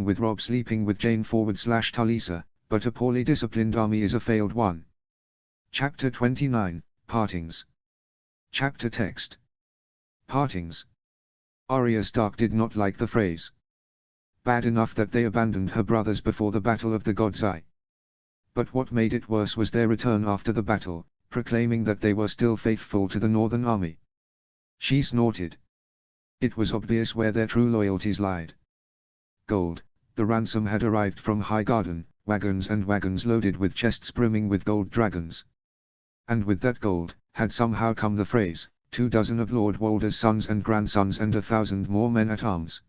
with Robb sleeping with Jane /Talisa, but a poorly disciplined army is a failed one. Chapter 29, Partings. Chapter text. Partings. Arya Stark did not like the phrase. Bad enough that they abandoned her brothers before the Battle of the God's Eye. But what made it worse was their return after the battle, proclaiming that they were still faithful to the Northern Army. She snorted. It was obvious where their true loyalties lied. Gold. The ransom had arrived from Highgarden, wagons and wagons loaded with chests brimming with gold dragons. And with that gold, had somehow come the phrase, 24 of Lord Walder's sons and grandsons and 1,000 more men-at-arms.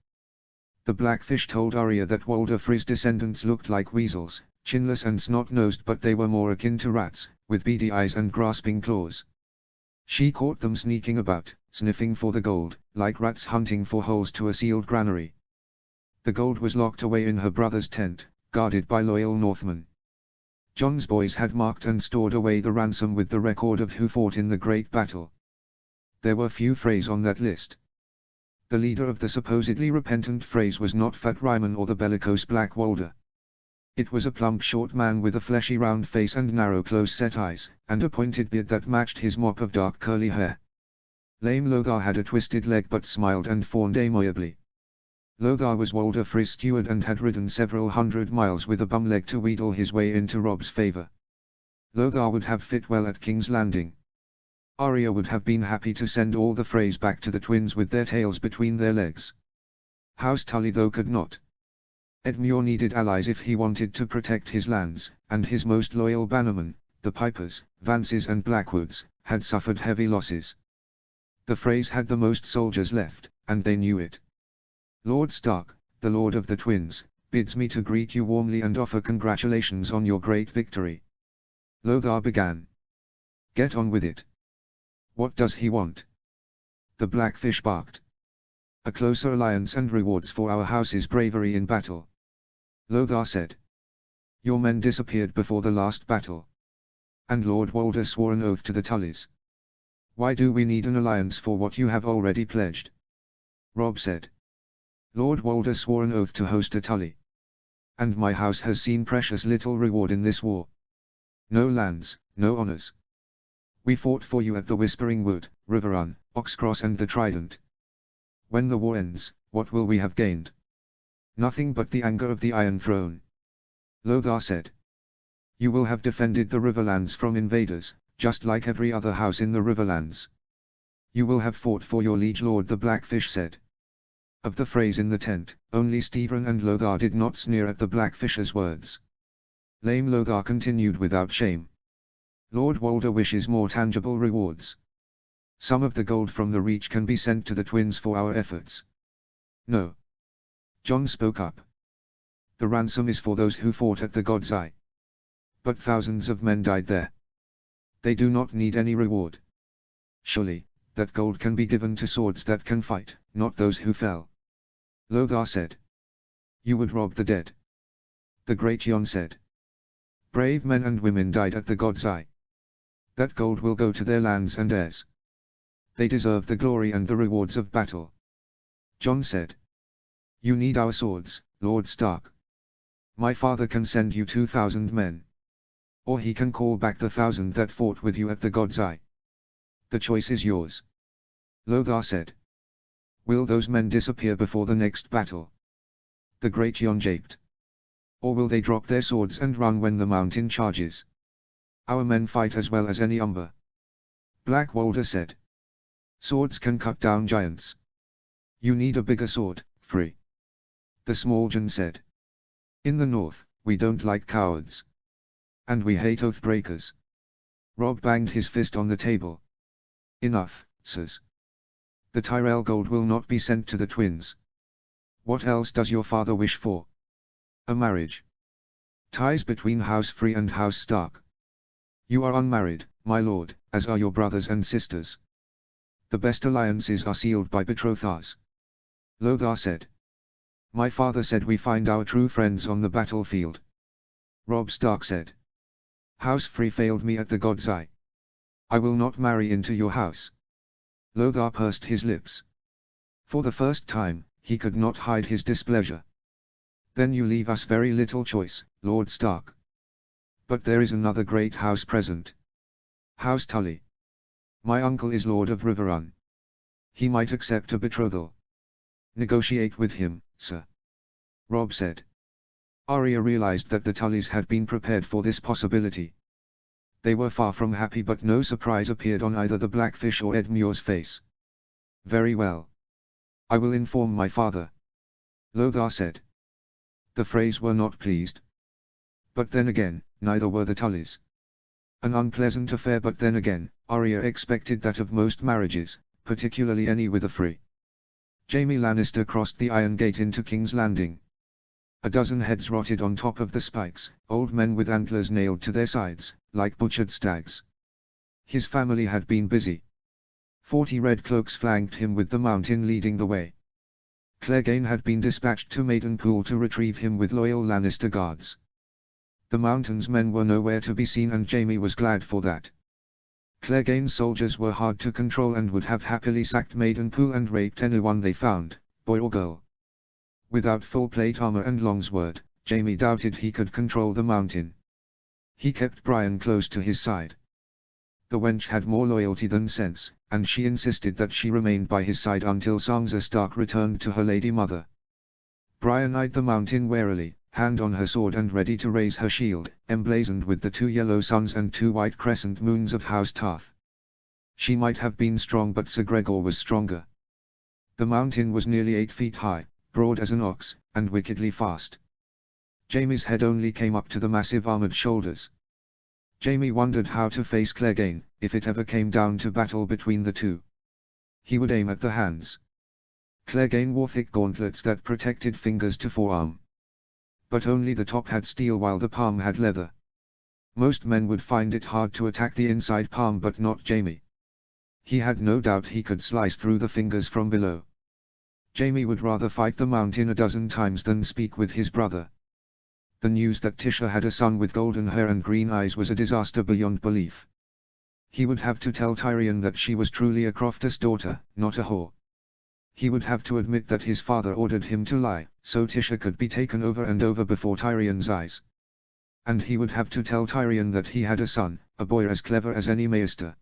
The Blackfish told Arya that Walder Frey's descendants looked like weasels, chinless and snot-nosed, but they were more akin to rats, with beady eyes and grasping claws. She caught them sneaking about, sniffing for the gold, like rats hunting for holes to a sealed granary. The gold was locked away in her brother's tent, guarded by loyal Northmen. Jon's boys had marked and stored away the ransom with the record of who fought in the great battle. There were few Freys on that list. The leader of the supposedly repentant Freys was not Fat Ryman or the bellicose Black Walder. It was a plump short man with a fleshy round face and narrow close-set eyes, and a pointed beard that matched his mop of dark curly hair. Lame Lothar had a twisted leg but smiled and fawned amiably. Lothar was Walder Frey's steward and had ridden several hundred miles with a bum leg to wheedle his way into Robb's favor. Lothar would have fit well at King's Landing. Arya would have been happy to send all the Freys back to the twins with their tails between their legs. House Tully though could not. Edmure needed allies if he wanted to protect his lands, and his most loyal bannermen, the Pipers, Vances and Blackwoods, had suffered heavy losses. The Freys had the most soldiers left, and they knew it. Lord Stark, the Lord of the Twins, bids me to greet you warmly and offer congratulations on your great victory. Lothar began. Get on with it. What does he want? The Blackfish barked. A closer alliance and rewards for our house's bravery in battle. Lothar said. Your men disappeared before the last battle. And Lord Walder swore an oath to the Tullys. Why do we need an alliance for what you have already pledged? Robb said. Lord Walder swore an oath to host a Tully. And my house has seen precious little reward in this war. No lands, no honors. We fought for you at the Whispering Wood, Riverrun, Oxcross and the Trident. When the war ends, what will we have gained? Nothing but the anger of the Iron Throne. Lothar said. You will have defended the Riverlands from invaders, just like every other house in the Riverlands. You will have fought for your liege lord, the Blackfish said. Of the Freys in the tent, only Stephen and Lothar did not sneer at the Blackfish's words. Lame Lothar continued without shame. Lord Walder wishes more tangible rewards. Some of the gold from the Reach can be sent to the twins for our efforts. No. Jon spoke up. The ransom is for those who fought at the God's Eye. But thousands of men died there. They do not need any reward. Surely, that gold can be given to swords that can fight, not those who fell. Lothar said. You would rob the dead. The great Jon said. Brave men and women died at the God's Eye. That gold will go to their lands and heirs. They deserve the glory and the rewards of battle. Jon said. You need our swords, Lord Stark. My father can send you 2,000 men. Or he can call back the 1,000 that fought with you at the God's Eye. The choice is yours. Lothar said. Will those men disappear before the next battle? The great Jon japed. Or will they drop their swords and run when the mountain charges? Our men fight as well as any Umber. Black Walder said. Swords can cut down giants. You need a bigger sword, Frey. The small Jon said. In the north, we don't like cowards. And we hate oath-breakers. Robb banged his fist on the table. Enough, sirs. The Tyrell gold will not be sent to the twins. What else does your father wish for? A marriage. Ties between House Frey and House Stark. You are unmarried, my lord, as are your brothers and sisters. The best alliances are sealed by betrothals. Lothar said. My father said we find our true friends on the battlefield. Robb Stark said. House Frey failed me at the God's Eye. I will not marry into your house. Lothar pursed his lips. For the first time, he could not hide his displeasure. Then you leave us very little choice, Lord Stark. But there is another great house present. House Tully. My uncle is Lord of Riverrun. He might accept a betrothal. Negotiate with him, sir. Robb said. Arya realized that the Tullys had been prepared for this possibility. They were far from happy, but no surprise appeared on either the Blackfish or Edmure's face. Very well. I will inform my father. Lothar said. The Freys were not pleased. But then again, neither were the Tullys. An unpleasant affair, but then again, Arya expected that of most marriages, particularly any with a Frey. Jaime Lannister crossed the iron gate into King's Landing. A dozen heads rotted on top of the spikes, old men with antlers nailed to their sides, like butchered stags. His family had been busy. 40 red cloaks flanked him with the mountain leading the way. Clegane had been dispatched to Maidenpool to retrieve him with loyal Lannister guards. The mountain's men were nowhere to be seen, and Jaime was glad for that. Clegane's soldiers were hard to control and would have happily sacked Maidenpool and raped anyone they found, boy or girl. Without full plate armor and longsword, Jaime doubted he could control the mountain. He kept Brienne close to his side. The wench had more loyalty than sense, and she insisted that she remained by his side until Sansa Stark returned to her lady mother. Brienne eyed the mountain warily, hand on her sword and ready to raise her shield, emblazoned with the 2 yellow suns and 2 white crescent moons of House Tarth. She might have been strong, but Sir Gregor was stronger. The mountain was nearly 8 feet high, broad as an ox, and wickedly fast. Jaime's head only came up to the massive armored shoulders. Jaime wondered how to face Clegane, if it ever came down to battle between the two. He would aim at the hands. Clegane wore thick gauntlets that protected fingers to forearm. But only the top had steel while the palm had leather. Most men would find it hard to attack the inside palm, but not Jaime. He had no doubt he could slice through the fingers from below. Jaime would rather fight the mountain a dozen times than speak with his brother. The news that Tisha had a son with golden hair and green eyes was a disaster beyond belief. He would have to tell Tyrion that she was truly a crofter's daughter, not a whore. He would have to admit that his father ordered him to lie, so Tisha could be taken over and over before Tyrion's eyes. And he would have to tell Tyrion that he had a son, a boy as clever as any Maester.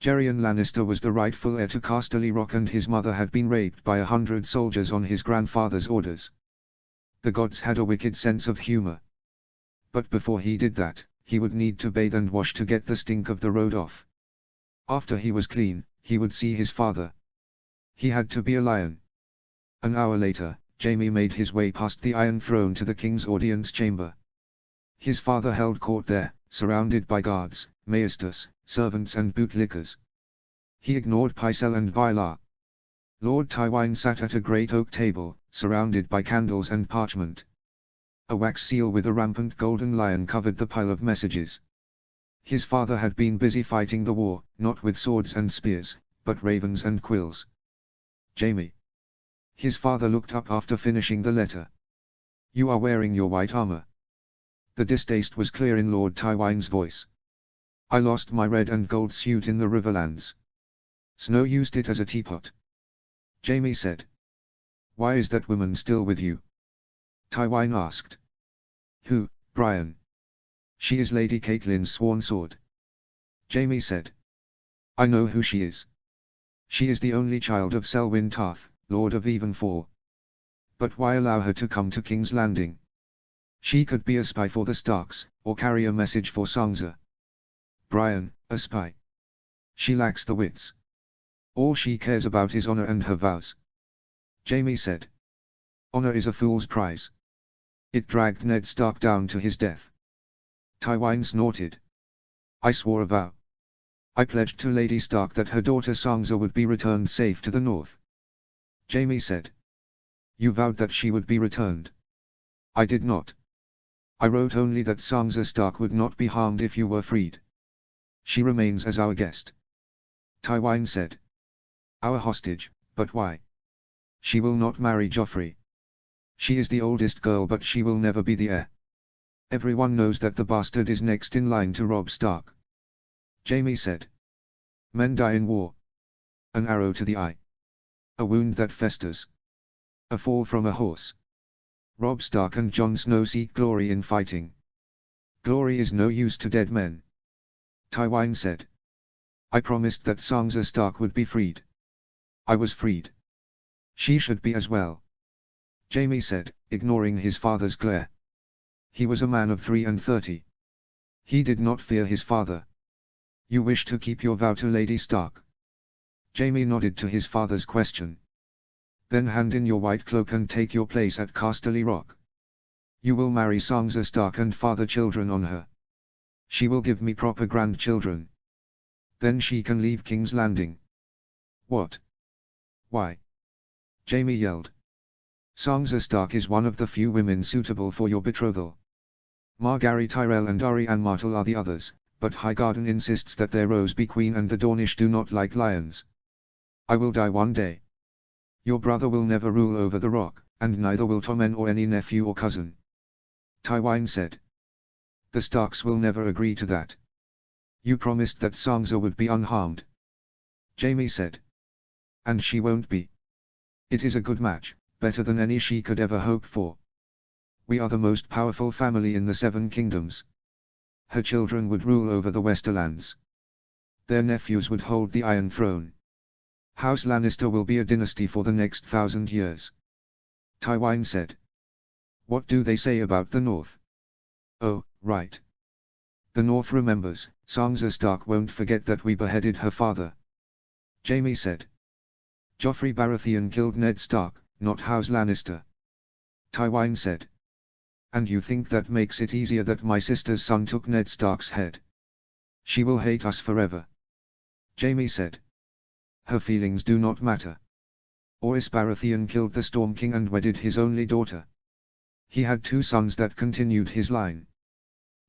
Geryon Lannister was the rightful heir to Casterly Rock, and his mother had been raped by 100 soldiers on his grandfather's orders. The gods had a wicked sense of humor. But before he did that, he would need to bathe and wash to get the stink of the road off. After he was clean, he would see his father. He had to be a lion. An hour later, Jaime made his way past the Iron Throne to the king's audience chamber. His father held court there, surrounded by guards, maesters, servants and bootlickers. He ignored Pycelle and Vylar. Lord Tywine sat at a great oak table, surrounded by candles and parchment. A wax seal with a rampant golden lion covered the pile of messages. His father had been busy fighting the war, not with swords and spears, but ravens and quills. Jaime. His father looked up after finishing the letter. You are wearing your white armor. The distaste was clear in Lord Tywine's voice. I lost my red and gold suit in the Riverlands. Snow used it as a teapot. Jaime said. Why is that woman still with you? Tywine asked. Who, Brian? She is Lady Catelyn's sworn sword. Jaime said. I know who she is. She is the only child of Selwyn Tarth, Lord of Evenfall. But why allow her to come to King's Landing? She could be a spy for the Starks, or carry a message for Sansa. Brian, a spy. She lacks the wits. All she cares about is honor and her vows. Jaime said. Honor is a fool's prize. It dragged Ned Stark down to his death. Tywine snorted. I swore a vow. I pledged to Lady Stark that her daughter Sansa would be returned safe to the north. Jaime said. You vowed that she would be returned. I did not. I wrote only that Sansa Stark would not be harmed if you were freed. She remains as our guest. Tywine said. Our hostage, but why? She will not marry Joffrey. She is the oldest girl, but she will never be the heir. Everyone knows that the bastard is next in line to Robb Stark. Jaime said. Men die in war. An arrow to the eye. A wound that festers. A fall from a horse. Robb Stark and Jon Snow seek glory in fighting. Glory is no use to dead men. Tywin said. I promised that Sansa Stark would be freed. I was freed. She should be as well. Jaime said, ignoring his father's glare. He was a man of 33. He did not fear his father. You wish to keep your vow to Lady Stark? Jaime nodded to his father's question. Then hand in your white cloak and take your place at Casterly Rock. You will marry Sansa Stark and father children on her. She will give me proper grandchildren. Then she can leave King's Landing. What? Why? Jaime yelled. Sansa Stark is one of the few women suitable for your betrothal. Margaery Tyrell and Arianne Martell are the others, but Highgarden insists that their Rose be queen and the Dornish do not like lions. I will die one day. Your brother will never rule over the rock, and neither will Tommen or any nephew or cousin. Tywin said. The Starks will never agree to that. You promised that Sansa would be unharmed. Jaime said. And she won't be. It is a good match, better than any she could ever hope for. We are the most powerful family in the Seven Kingdoms. Her children would rule over the Westerlands. Their nephews would hold the Iron Throne. House Lannister will be a dynasty for the next 1,000 years. Tywin said. What do they say about the North? Oh, right. The North remembers. Sansa Stark won't forget that we beheaded her father. Jaime said. Joffrey Baratheon killed Ned Stark, not House Lannister. Tywin said. And you think that makes it easier that my sister's son took Ned Stark's head? She will hate us forever. Jaime said. Her feelings do not matter. Oris Baratheon killed the Storm King and wedded his only daughter. He had 2 sons that continued his line.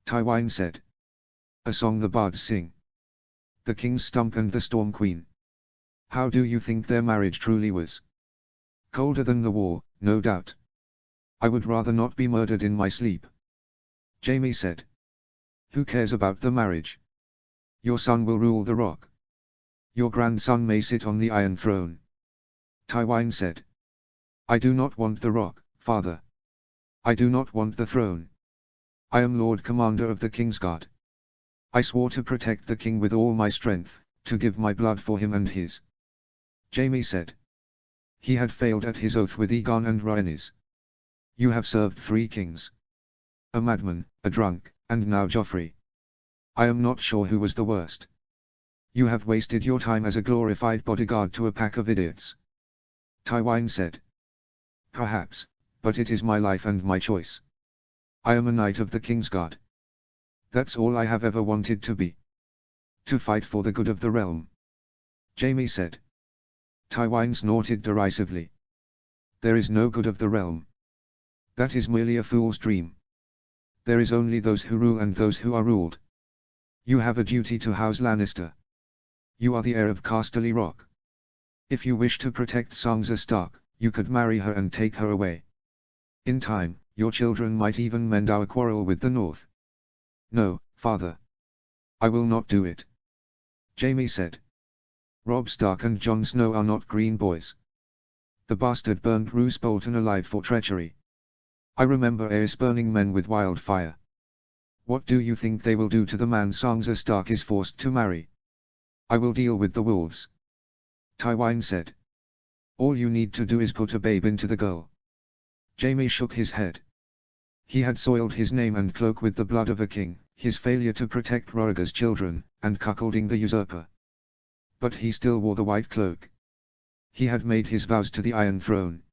Tywin said. A song the bards sing. The King's Stump and the Storm Queen. How do you think their marriage truly was? Colder than the wall, no doubt. I would rather not be murdered in my sleep. Jaime said. Who cares about the marriage? Your son will rule the rock. Your grandson may sit on the Iron Throne. Tywin said. I do not want the rock, father. I do not want the throne. I am Lord Commander of the Kingsguard. I swore to protect the king with all my strength, to give my blood for him and his. Jaime said. He had failed at his oath with Aegon and Rhaenys. You have served 3 kings. A madman, a drunk, and now Joffrey. I am not sure who was the worst. You have wasted your time as a glorified bodyguard to a pack of idiots. Tywin said. Perhaps, but it is my life and my choice. I am a knight of the Kingsguard. That's all I have ever wanted to be. To fight for the good of the realm. Jaime said. Tywin snorted derisively. There is no good of the realm. That is merely a fool's dream. There is only those who rule and those who are ruled. You have a duty to House Lannister. You are the heir of Casterly Rock. If you wish to protect Sansa Stark, you could marry her and take her away. In time, your children might even mend our quarrel with the North. No, father. I will not do it. Jaime said. Robb Stark and Jon Snow are not green boys. The bastard burned Roose Bolton alive for treachery. I remember Aerys burning men with wildfire. What do you think they will do to the man Sansa Stark is forced to marry? I will deal with the wolves. Tywin said. All you need to do is put a babe into the girl. Jaime shook his head. He had soiled his name and cloak with the blood of a king, his failure to protect Rhaegar's children, and cuckolding the usurper. But he still wore the white cloak. He had made his vows to the Iron Throne.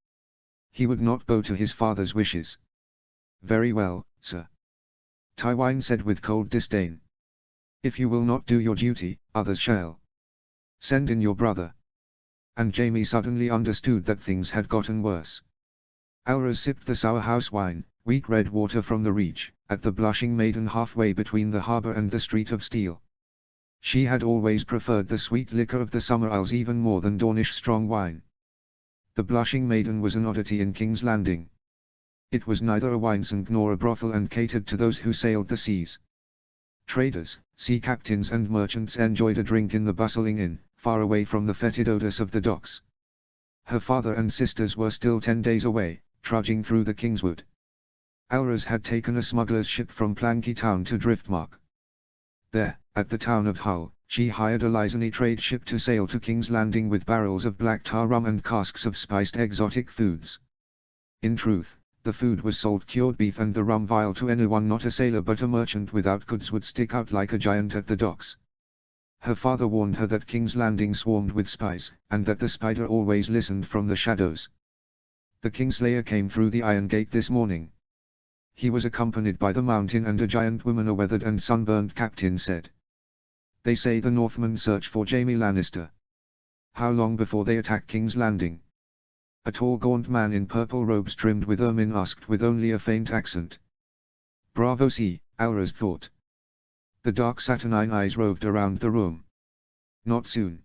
He would not bow to his father's wishes. Very well, sir. Tywin said with cold disdain. If you will not do your duty, others shall. Send in your brother. And Jaime suddenly understood that things had gotten worse. Alra sipped the sour house wine, weak red water from the Reach, at the Blushing Maiden halfway between the harbour and the Street of Steel. She had always preferred the sweet liquor of the Summer Isles even more than Dornish strong wine. The Blushing Maiden was an oddity in King's Landing. It was neither a winesink nor a brothel and catered to those who sailed the seas. Traders, sea captains and merchants enjoyed a drink in the bustling inn, far away from the fetid odors of the docks. Her father and sisters were still 10 days away, trudging through the Kingswood. Alras had taken a smuggler's ship from Planky Town to Driftmark. There, at the town of Hull, she hired a Lysony trade ship to sail to King's Landing with barrels of black tar rum and casks of spiced exotic foods. In truth, the food was salt cured beef and the rum vile to anyone not a sailor but a merchant without goods would stick out like a giant at the docks. Her father warned her that King's Landing swarmed with spies, and that the spider always listened from the shadows. The Kingslayer came through the iron gate this morning. He was accompanied by the Mountain and a giant woman, a weathered and sunburned captain said. They say the Northmen search for Jaime Lannister. How long before they attack King's Landing? A tall gaunt man in purple robes trimmed with ermine asked with only a faint accent. Bravo C, Alras thought. The dark saturnine eyes roved around the room. Not soon.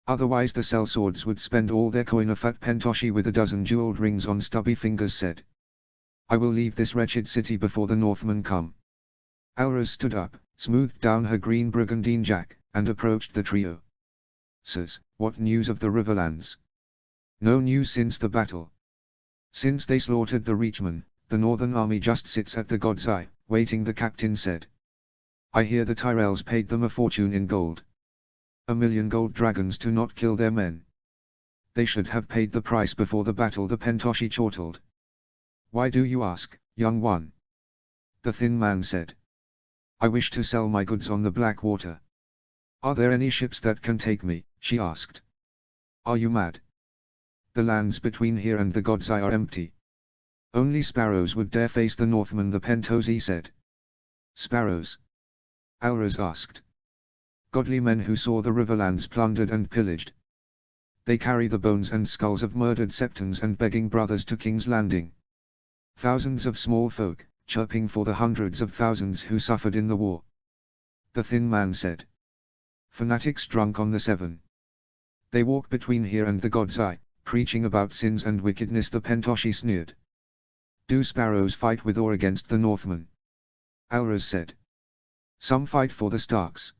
Otherwise the sellswords would spend all their coin. A fat pentoshi with a dozen jeweled rings on stubby fingers said. I will leave this wretched city before the Northmen come. Alras stood up, smoothed down her green brigandine jack, and approached the trio. Sirs, what news of the Riverlands? No news since the battle. Since they slaughtered the Reachmen, the Northern army just sits at the God's Eye, waiting, the captain said. I hear the Tyrells paid them a fortune in gold. 1,000,000 gold dragons to not kill their men. They should have paid the price before the battle, the pentoshi chortled. Why do you ask, young one? The thin man said. I wish to sell my goods on the black water. Are there any ships that can take me? She asked. Are you mad? The lands between here and the God's Eye are empty. Only sparrows would dare face the Northmen, the pentoshi said. Sparrows? Alras asked. Godly men who saw the Riverlands plundered and pillaged. They carry the bones and skulls of murdered septons and begging brothers to King's Landing. Thousands of small folk, chirping for the hundreds of thousands who suffered in the war. The thin man said. Fanatics drunk on the Severn. They walk between here and the God's Eye, preaching about sins and wickedness, the pentoshi sneered. Do sparrows fight with or against the Northmen? Alras said. Some fight for the Starks.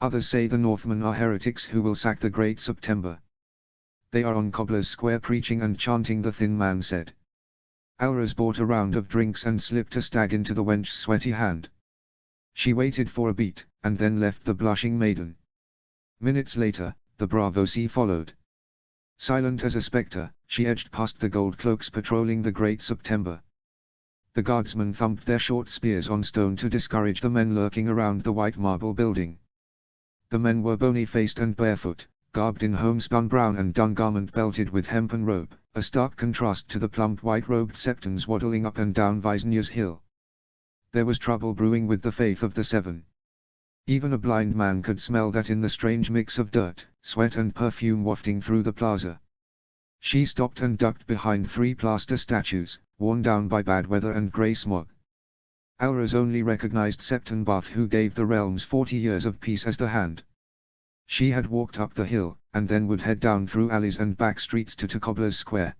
Others say the Northmen are heretics who will sack the Great September. They are on Cobbler's Square preaching and chanting, the thin man said. Alras bought a round of drinks and slipped a stag into the wench's sweaty hand. She waited for a beat, and then left the blushing maiden. Minutes later, the Bravo Sea followed. Silent as a spectre, she edged past the gold cloaks patrolling the Great September. The guardsmen thumped their short spears on stone to discourage the men lurking around the white marble building. The men were bony-faced and barefoot, garbed in homespun brown and dun garment belted with hempen rope, a stark contrast to the plump white-robed septons waddling up and down Visneur's hill. There was trouble brewing with the faith of the Seven. Even a blind man could smell that in the strange mix of dirt, sweat and perfume wafting through the plaza. She stopped and ducked behind 3 plaster statues, worn down by bad weather and grey smog. Alras only recognized Septon Bath, who gave the realms 40 years of peace, as the hand. She had walked up the hill, and then would head down through alleys and back streets to Cobbler's Square.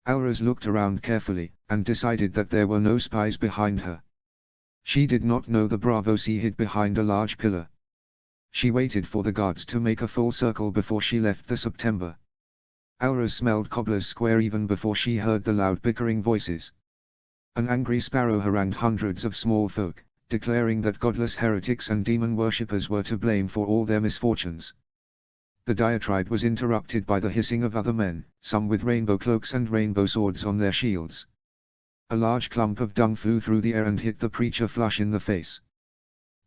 Alras looked around carefully, and decided that there were no spies behind her. She did not know the Bravo Sea hid behind a large pillar. She waited for the guards to make a full circle before she left the September. Alras smelled Cobbler's Square even before she heard the loud bickering voices. An angry sparrow harangued hundreds of small folk, declaring that godless heretics and demon worshippers were to blame for all their misfortunes. The diatribe was interrupted by the hissing of other men, some with rainbow cloaks and rainbow swords on their shields. A large clump of dung flew through the air and hit the preacher flush in the face.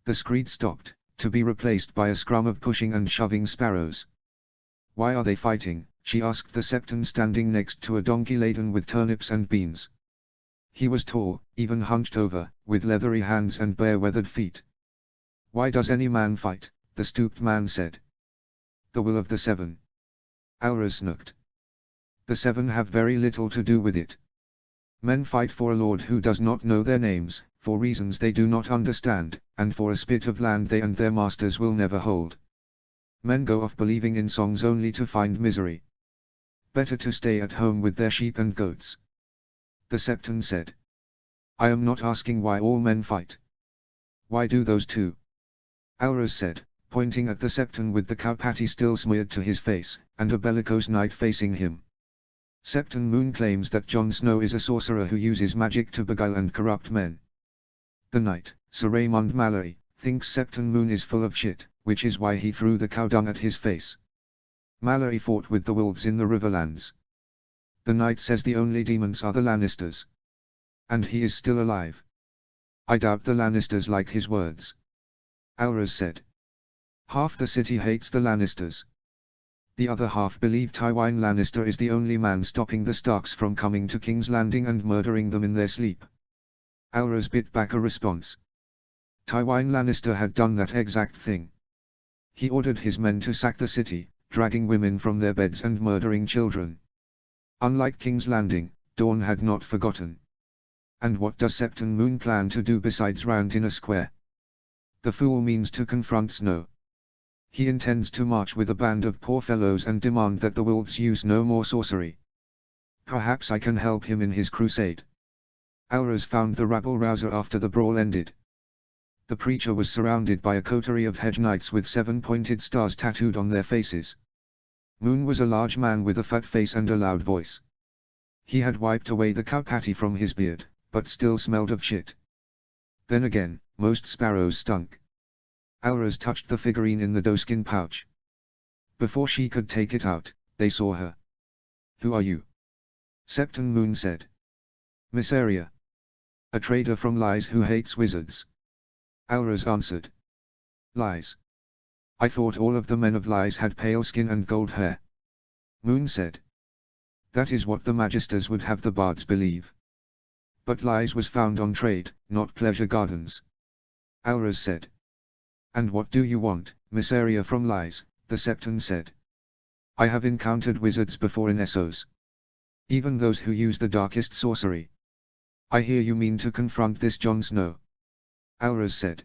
The screed stopped, to be replaced by a scrum of pushing and shoving sparrows. Why are they fighting? She asked the Septon standing next to a donkey laden with turnips and beans. He was tall, even hunched over, with leathery hands and bare-weathered feet. Why does any man fight? The stooped man said. The will of the Seven. Alras snooked. The Seven have very little to do with it. Men fight for a lord who does not know their names, for reasons they do not understand, and for a spit of land they and their masters will never hold. Men go off believing in songs only to find misery. Better to stay at home with their sheep and goats. The Septon said. I am not asking why all men fight. Why do those two? Alras said, pointing at the Septon with the cow patty still smeared to his face, and a bellicose knight facing him. Septon Moon claims that Jon Snow is a sorcerer who uses magic to beguile and corrupt men. The knight, Sir Raymond Mallory, thinks Septon Moon is full of shit, which is why he threw the cow dung at his face. Mallory fought with the wolves in the Riverlands. The knight says the only demons are the Lannisters. And he is still alive. I doubt the Lannisters like his words. Alrez said. Half the city hates the Lannisters. The other half believe Tywin Lannister is the only man stopping the Starks from coming to King's Landing and murdering them in their sleep. Alrez bit back a response. Tywin Lannister had done that exact thing. He ordered his men to sack the city, dragging women from their beds and murdering children. Unlike King's Landing, Dorne had not forgotten. And what does Septon Moon plan to do besides rant in a square? The fool means to confront Snow. He intends to march with a band of poor fellows and demand that the wolves use no more sorcery. Perhaps I can help him in his crusade. Alrez found the rabble-rouser after the brawl ended. The preacher was surrounded by a coterie of hedge knights with 7 pointed stars tattooed on their faces. Moon was a large man with a fat face and a loud voice. He had wiped away the cow patty from his beard, but still smelled of shit. Then again, most sparrows stunk. Alrez touched the figurine in the doeskin pouch. Before she could take it out, they saw her. Who are you? Septon Moon said. Mysaria. A trader from Lies who hates wizards. Alrez answered. Lies. I thought all of the men of Lies had pale skin and gold hair. Moon said. That is what the Magisters would have the bards believe. But Lies was found on trade, not pleasure gardens. Alrez said. And what do you want, Mysaria from Lies? The Septon said. I have encountered wizards before in Essos. Even those who use the darkest sorcery. I hear you mean to confront this Jon Snow. Alrez said.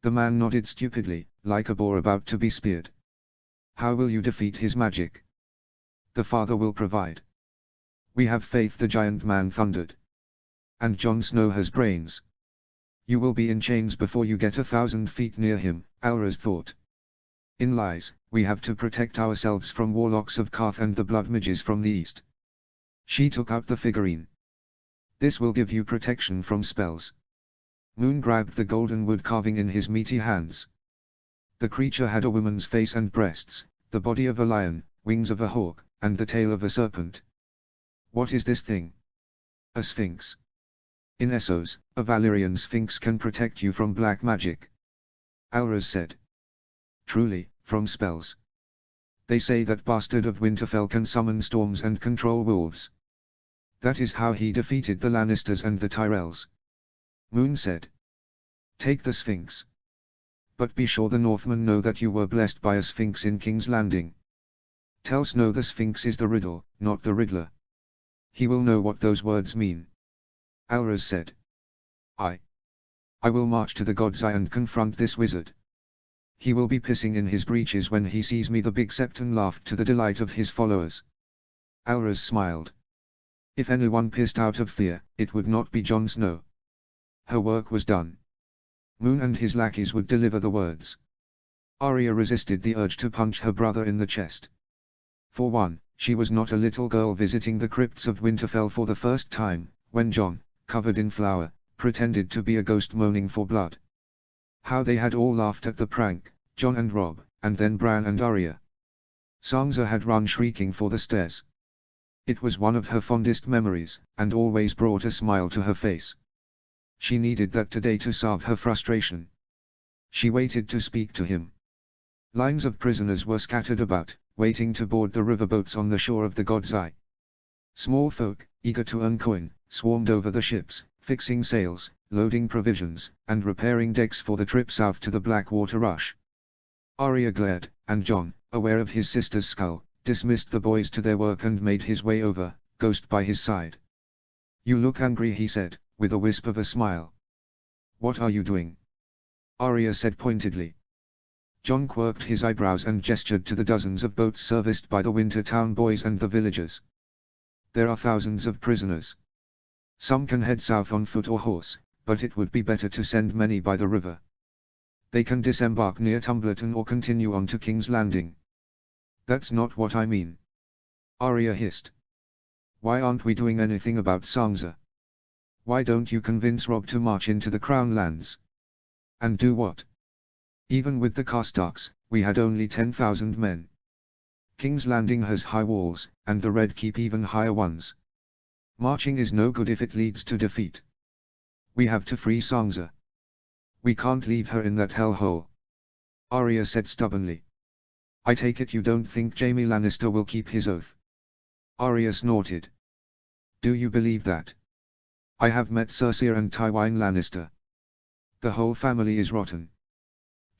The man nodded stupidly, like a boar about to be speared. How will you defeat his magic? The Father will provide. We have faith, the giant man thundered. And Jon Snow has brains. You will be in chains before you get 1,000 feet near him, Alrez thought. In Lies, we have to protect ourselves from warlocks of Karth and the blood midges from the east. She took out the figurine. This will give you protection from spells. Moon grabbed the golden wood carving in his meaty hands. The creature had a woman's face and breasts, the body of a lion, wings of a hawk, and the tail of a serpent. What is this thing? A sphinx. In Essos, a Valyrian sphinx can protect you from black magic. Alrez said. Truly, from spells. They say that Bastard of Winterfell can summon storms and control wolves. That is how he defeated the Lannisters and the Tyrells. Moon said. Take the sphinx. But be sure the Northmen know that you were blessed by a sphinx in King's Landing. Tell Snow the sphinx is the riddle, not the riddler. He will know what those words mean. Alrez said. I will march to the God's Eye and confront this wizard. He will be pissing in his breeches when he sees me. The big Septon laughed to the delight of his followers. Alrez smiled. If anyone pissed out of fear, it would not be Jon Snow. Her work was done. Moon and his lackeys would deliver the words. Arya resisted the urge to punch her brother in the chest. For one, she was not a little girl visiting the crypts of Winterfell for the first time, when Jon, covered in flour, pretended to be a ghost moaning for blood. How they had all laughed at the prank, Jon and Robb, and then Bran and Arya. Sansa had run shrieking for the stairs. It was one of her fondest memories, and always brought a smile to her face. She needed that today to salve her frustration. She waited to speak to him. Lines of prisoners were scattered about, waiting to board the riverboats on the shore of the God's Eye. Small folk, eager to earn coin, swarmed over the ships, fixing sails, loading provisions, and repairing decks for the trip south to the Blackwater Rush. Arya glared, and Jon, aware of his sister's skull, dismissed the boys to their work and made his way over, Ghost by his side. You look angry, he said, with a wisp of a smile. What are you doing? Arya said pointedly. Jon quirked his eyebrows and gestured to the dozens of boats serviced by the Wintertown boys and the villagers. There are thousands of prisoners. Some can head south on foot or horse, but it would be better to send many by the river. They can disembark near Tumbleton or continue on to King's Landing. That's not what I mean. Arya hissed. Why aren't we doing anything about Sansa? Why don't you convince Robb to march into the Crown lands? And do what? Even with the Karstarks, we had only 10,000 men. King's Landing has high walls, and the Red Keep even higher ones. Marching is no good if it leads to defeat. We have to free Sansa. We can't leave her in that hellhole. Arya said stubbornly. I take it you don't think Jaime Lannister will keep his oath. Arya snorted. Do you believe that? I have met Cersei and Tywin Lannister. The whole family is rotten.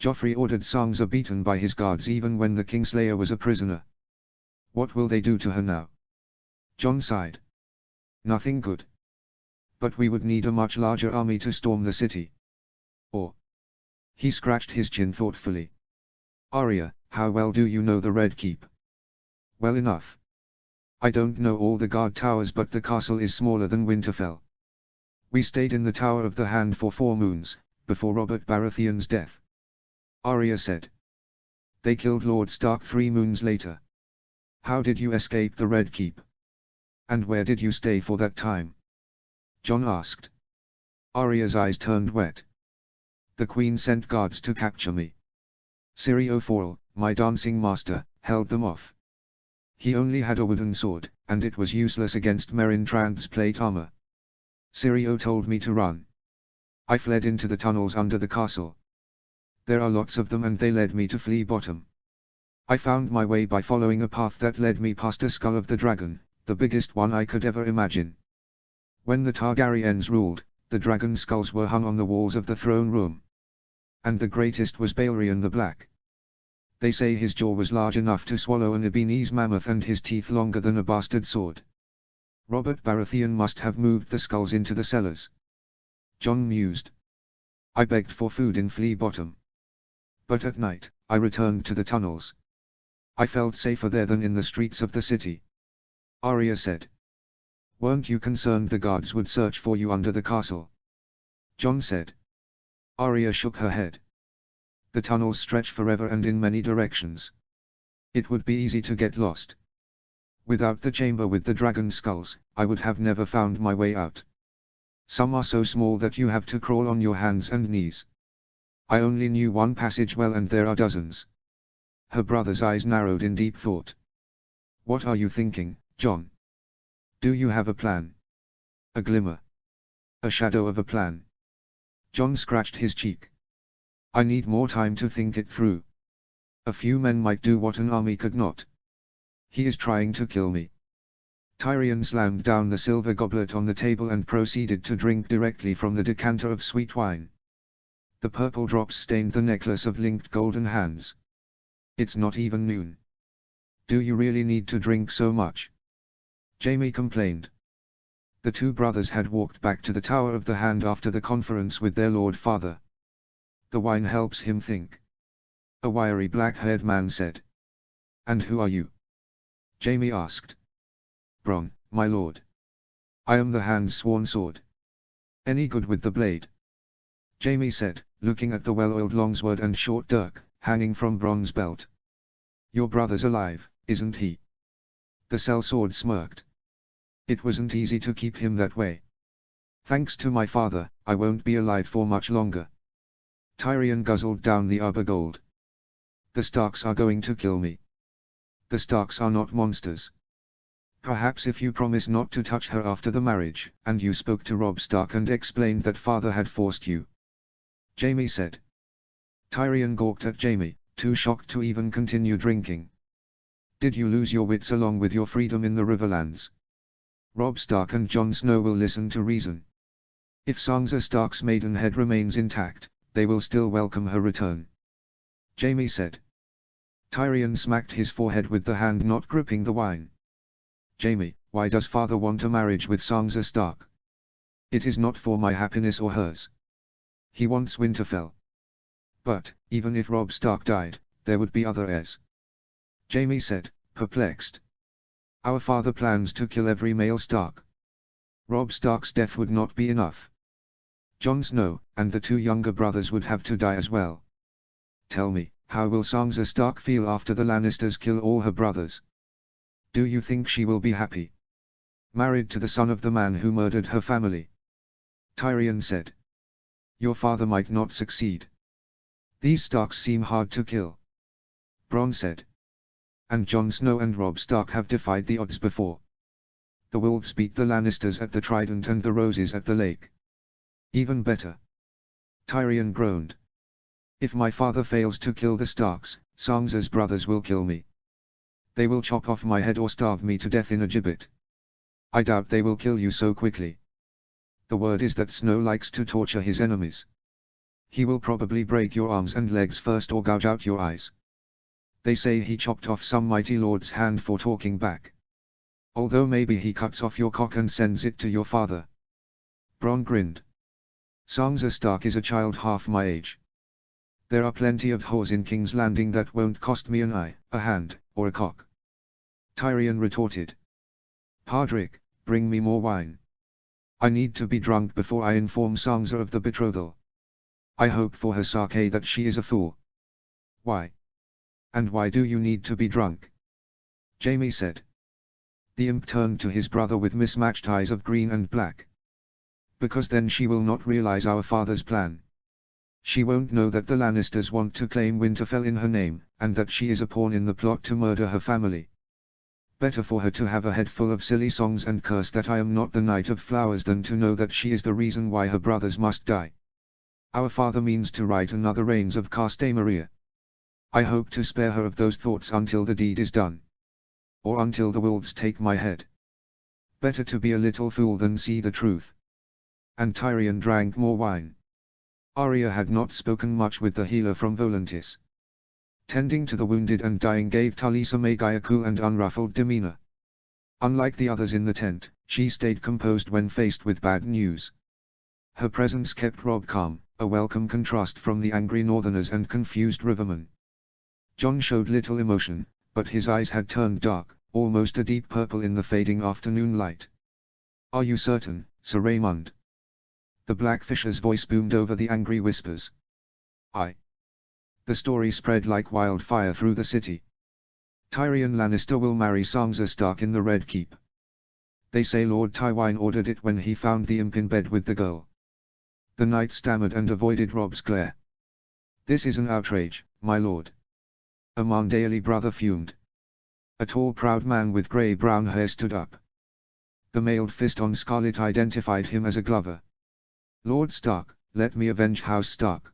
Joffrey ordered Sansa beaten by his guards even when the Kingslayer was a prisoner. What will they do to her now? Jon sighed. Nothing good. But we would need a much larger army to storm the city. Or. He scratched his chin thoughtfully. Arya, how well do you know the Red Keep? Well enough. I don't know all the guard towers, but the castle is smaller than Winterfell. We stayed in the Tower of the Hand for 4 moons, before Robert Baratheon's death. Arya said. They killed Lord Stark 3 moons later. How did you escape the Red Keep? And where did you stay for that time? Jon asked. Arya's eyes turned wet. The Queen sent guards to capture me. Ciri O'Forel, my dancing master, held them off. He only had a wooden sword, and it was useless against Meryn Trant's plate armor. Ciri told me to run. I fled into the tunnels under the castle. There are lots of them and they led me to Flea Bottom. I found my way by following a path that led me past a skull of the dragon, the biggest one I could ever imagine. When the Targaryens ruled, the dragon skulls were hung on the walls of the throne room. And the greatest was Balerion the Black. They say his jaw was large enough to swallow an Ebenese mammoth and his teeth longer than a bastard sword. Robert Baratheon must have moved the skulls into the cellars. Jon mused. I begged for food in Flea Bottom. But at night, I returned to the tunnels. I felt safer there than in the streets of the city. Arya said. Weren't you concerned the guards would search for you under the castle? Jon said. Arya shook her head. The tunnels stretch forever and in many directions. It would be easy to get lost. Without the chamber with the dragon skulls, I would have never found my way out. Some are so small that you have to crawl on your hands and knees. I only knew one passage well and there are dozens. Her brother's eyes narrowed in deep thought. What are you thinking, Jon? Do you have a plan? A glimmer. A shadow of a plan. Jon scratched his cheek. I need more time to think it through. A few men might do what an army could not. He is trying to kill me. Tyrion slammed down the silver goblet on the table and proceeded to drink directly from the decanter of sweet wine. The purple drops stained the necklace of linked golden hands. It's not even noon. Do you really need to drink so much? Jaime complained. The 2 brothers had walked back to the Tower of the Hand after the conference with their Lord Father. The wine helps him think. A wiry black-haired man said. And who are you? Jaime asked. Bronn, my lord. I am the Hand's sworn sword. Any good with the blade? Jaime said, looking at the well-oiled longsword and short dirk, hanging from Bronn's belt. Your brother's alive, isn't he? The sellsword smirked. It wasn't easy to keep him that way. Thanks to my father, I won't be alive for much longer. Tyrion guzzled down the upper gold. The Starks are going to kill me. The Starks are not monsters. Perhaps if you promise not to touch her after the marriage, and you spoke to Robb Stark and explained that father had forced you. Jaime said. Tyrion gawked at Jaime, too shocked to even continue drinking. Did you lose your wits along with your freedom in the Riverlands? Robb Stark and Jon Snow will listen to reason. If Sansa Stark's maidenhead remains intact, they will still welcome her return. Jaime said. Tyrion smacked his forehead with the hand not gripping the wine. Jaime, why does father want a marriage with Sansa Stark? It is not for my happiness or hers. He wants Winterfell. But, even if Robb Stark died, there would be other heirs. Jaime said, perplexed. Our father plans to kill every male Stark. Robb Stark's death would not be enough. Jon Snow, and the 2 younger brothers would have to die as well. Tell me, how will Sansa Stark feel after the Lannisters kill all her brothers? Do you think she will be happy? Married to the son of the man who murdered her family. Tyrion said. Your father might not succeed. These Starks seem hard to kill. Bronn said. And Jon Snow and Robb Stark have defied the odds before. The wolves beat the Lannisters at the Trident and the Roses at the lake. Even better. Tyrion groaned. If my father fails to kill the Starks, Sansa's brothers will kill me. They will chop off my head or starve me to death in a gibbet. I doubt they will kill you so quickly. The word is that Snow likes to torture his enemies. He will probably break your arms and legs first or gouge out your eyes. They say he chopped off some mighty lord's hand for talking back. Although maybe he cuts off your cock and sends it to your father. Bronn grinned. Sansa Stark is a child half my age. There are plenty of whores in King's Landing that won't cost me an eye, a hand, or a cock. Tyrion retorted. Podrick, bring me more wine. I need to be drunk before I inform Sansa of the betrothal. I hope for her sake that she is a fool. Why? And why do you need to be drunk? Jaime said. The imp turned to his brother with mismatched eyes of green and black. Because then she will not realize our father's plan. She won't know that the Lannisters want to claim Winterfell in her name, and that she is a pawn in the plot to murder her family. Better for her to have a head full of silly songs and curse that I am not the Knight of Flowers than to know that she is the reason why her brothers must die. Our father means to write another Reigns of Castamaria. I hope to spare her of those thoughts until the deed is done. Or until the wolves take my head. Better to be a little fool than see the truth. And Tyrion drank more wine. Arya had not spoken much with the healer from Volantis. Tending to the wounded and dying gave Talisa Magai a cool and unruffled demeanor. Unlike the others in the tent, she stayed composed when faced with bad news. Her presence kept Robb calm, a welcome contrast from the angry northerners and confused rivermen. Jon showed little emotion, but his eyes had turned dark, almost a deep purple in the fading afternoon light. Are you certain, Sir Raymond? The Blackfisher's voice boomed over the angry whispers. Aye. The story spread like wildfire through the city. Tyrion Lannister will marry Sansa Stark in the Red Keep. They say Lord Tywine ordered it when he found the imp in bed with the girl. The knight stammered and avoided Robb's glare. This is an outrage, my lord. A Marndale brother fumed. A tall proud man with grey-brown hair stood up. The mailed fist on scarlet identified him as a Glover. Lord Stark, let me avenge House Stark.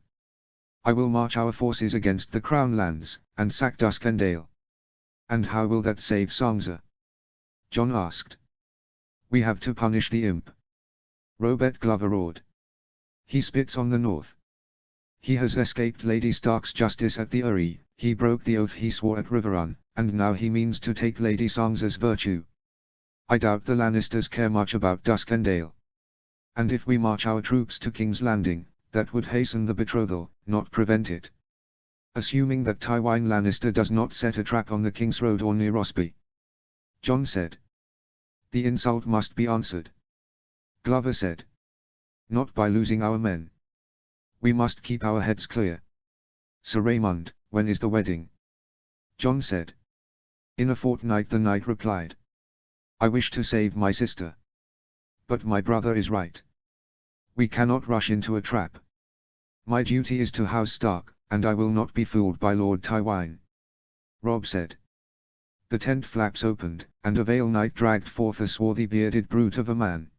I will march our forces against the Crown Lands, and sack Duskendale. And how will that save Sansa? Jon asked. We have to punish the imp. Robert Glover roared. He spits on the north. He has escaped Lady Stark's justice at the Eyrie, he broke the oath he swore at Riverrun, and now he means to take Lady Sansa's virtue. I doubt the Lannisters care much about Duskendale. And if we march our troops to King's Landing, that would hasten the betrothal, not prevent it. Assuming that Tywine Lannister does not set a trap on the King's Road or near Rosby. Jon said. The insult must be answered. Glover said. Not by losing our men. We must keep our heads clear. Sir Raymond, when is the wedding? Jon said. In a fortnight, the knight replied. I wish to save my sister. But my brother is right. We cannot rush into a trap. My duty is to House Stark, and I will not be fooled by Lord Tywine. Robb said. The tent flaps opened, and a Vale Knight dragged forth a swarthy bearded brute of a man.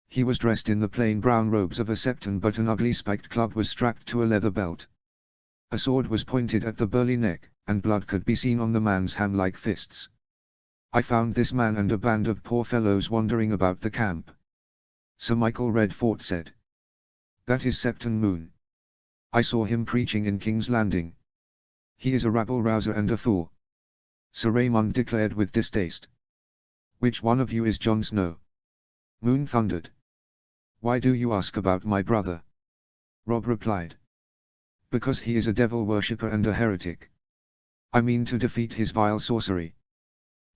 He was dressed in the plain brown robes of a septon, but an ugly spiked club was strapped to a leather belt. A sword was pointed at the burly neck, and blood could be seen on the man's ham-like fists. I found this man and a band of poor fellows wandering about the camp. Sir Michael Redfort said. That is Septon Moon. I saw him preaching in King's Landing. He is a rabble-rouser and a fool. Sir Raymond declared with distaste. Which one of you is Jon Snow? Moon thundered. Why do you ask about my brother? Robb replied. Because he is a devil worshipper and a heretic. I mean to defeat his vile sorcery.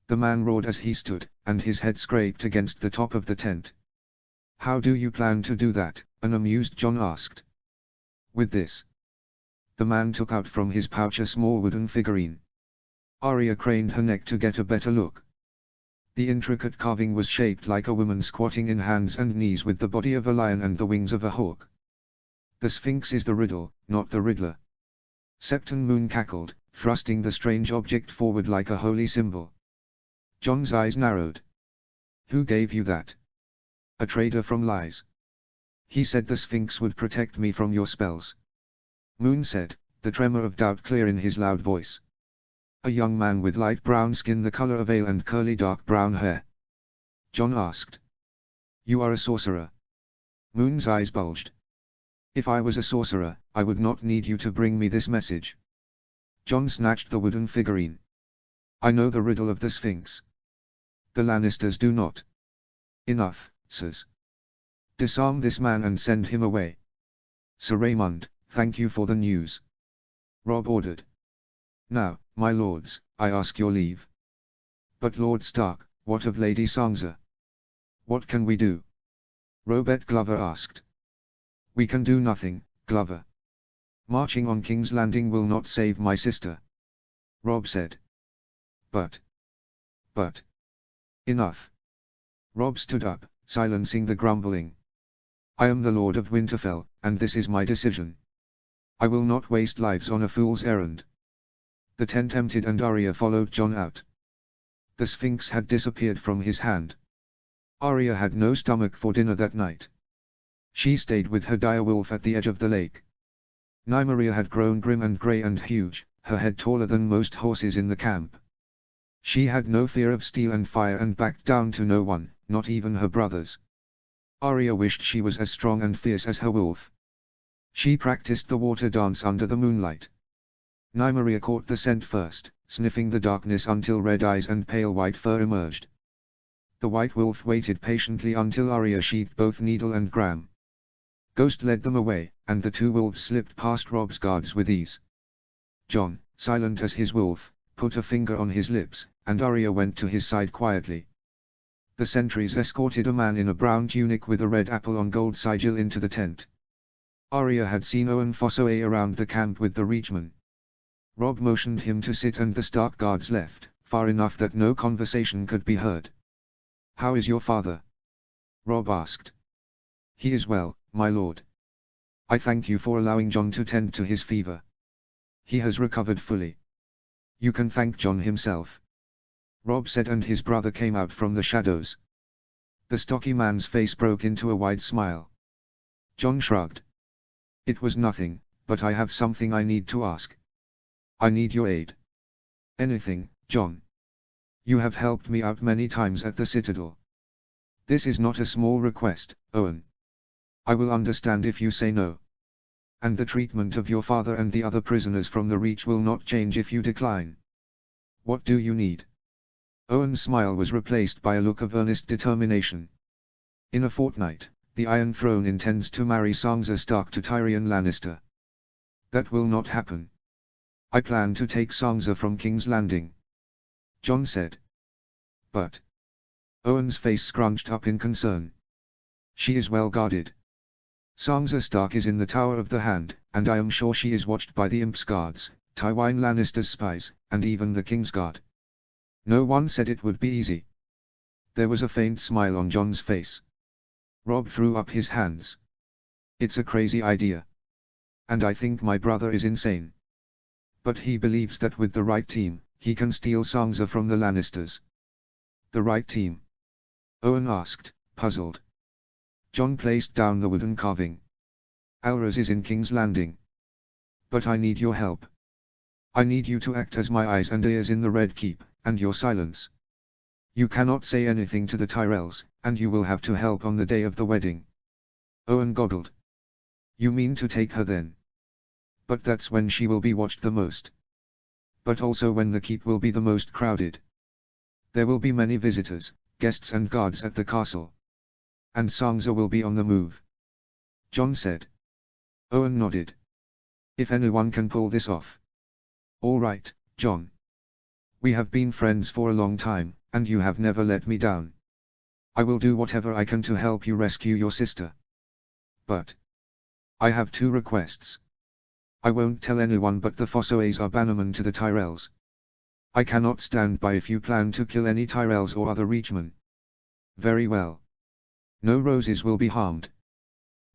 The man roared as he stood, and his head scraped against the top of the tent. How do you plan to do that? An amused Jon asked. With this. The man took out from his pouch a small wooden figurine. Arya craned her neck to get a better look. The intricate carving was shaped like a woman squatting in hands and knees with the body of a lion and the wings of a hawk. The Sphinx is the riddle, not the riddler. Septon Moon cackled, thrusting the strange object forward like a holy symbol. John's eyes narrowed. Who gave you that? A trader from lies. He said the Sphinx would protect me from your spells. Moon said, the tremor of doubt clear in his loud voice. A young man with light brown skin the color of ale and curly dark brown hair. John asked. You are a sorcerer? Moon's eyes bulged. If I was a sorcerer, I would not need you to bring me this message. John snatched the wooden figurine. I know the riddle of the Sphinx. The Lannisters do not. Enough, sirs. Disarm this man and send him away. Sir Raymond, thank you for the news. Robb ordered. Now, my lords, I ask your leave. But Lord Stark, what of Lady Sansa? What can we do? Robert Glover asked. We can do nothing, Glover. Marching on King's Landing will not save my sister. Robb said. But. Enough. Robb stood up, silencing the grumbling. I am the Lord of Winterfell, and this is my decision. I will not waste lives on a fool's errand. The tent emptied and Arya followed John out. The Sphinx had disappeared from his hand. Arya had no stomach for dinner that night. She stayed with her dire wolf at the edge of the lake. Nymeria had grown grim and grey and huge, her head taller than most horses in the camp. She had no fear of steel and fire and backed down to no one, not even her brothers. Arya wished she was as strong and fierce as her wolf. She practiced the water dance under the moonlight. Nymeria caught the scent first, sniffing the darkness until red eyes and pale white fur emerged. The white wolf waited patiently until Arya sheathed both needle and gram. Ghost led them away, and the two wolves slipped past Robb's guards with ease. John, silent as his wolf, put a finger on his lips, and Arya went to his side quietly. The sentries escorted a man in a brown tunic with a red apple on gold sigil into the tent. Arya had seen Owen Fossoway around the camp with the Reachman. Robb motioned him to sit and the Stark guards left, far enough that no conversation could be heard. How is your father? Robb asked. He is well, my lord. I thank you for allowing John to tend to his fever. He has recovered fully. You can thank John himself. Robb said, and his brother came out from the shadows. The stocky man's face broke into a wide smile. John shrugged. It was nothing, but I have something I need to ask. I need your aid. Anything, John. You have helped me out many times at the Citadel. This is not a small request, Owen. I will understand if you say no. And the treatment of your father and the other prisoners from the Reach will not change if you decline. What do you need? Owen's smile was replaced by a look of earnest determination. In a fortnight, the Iron Throne intends to marry Sansa Stark to Tyrion Lannister. That will not happen. I plan to take Sansa from King's Landing. John said. But. Owen's face scrunched up in concern. She is well guarded. Sansa Stark is in the Tower of the Hand, and I am sure she is watched by the Imp's guards, Tywin Lannister's spies, and even the King's Guard. No one said it would be easy. There was a faint smile on John's face. Robb threw up his hands. It's a crazy idea. And I think my brother is insane. But he believes that with the right team, he can steal Sansa from the Lannisters. The right team? Owen asked, puzzled. John placed down the wooden carving. Alras is in King's Landing. But I need your help. I need you to act as my eyes and ears in the Red Keep, and your silence. You cannot say anything to the Tyrells, and you will have to help on the day of the wedding. Owen goggled. You mean to take her then? But that's when she will be watched the most. But also when the keep will be the most crowded. There will be many visitors, guests and guards at the castle. And Sansa will be on the move. John said. Owen nodded. If anyone can pull this off. All right, John. We have been friends for a long time, and you have never let me down. I will do whatever I can to help you rescue your sister. But. I have two requests. I won't tell anyone, but the Fossoways are bannermen to the Tyrells. I cannot stand by if you plan to kill any Tyrells or other Reachmen. Very well. No roses will be harmed.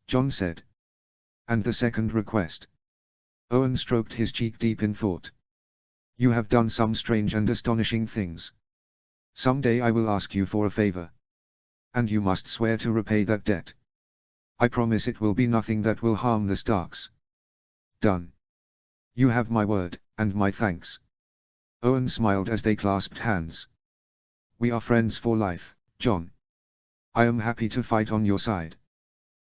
Jon said. And the second request? Owen stroked his cheek deep in thought. You have done some strange and astonishing things. Someday I will ask you for a favor. And you must swear to repay that debt. I promise it will be nothing that will harm the Starks. Done. You have my word, and my thanks. Owen smiled as they clasped hands. We are friends for life, Jon. I am happy to fight on your side.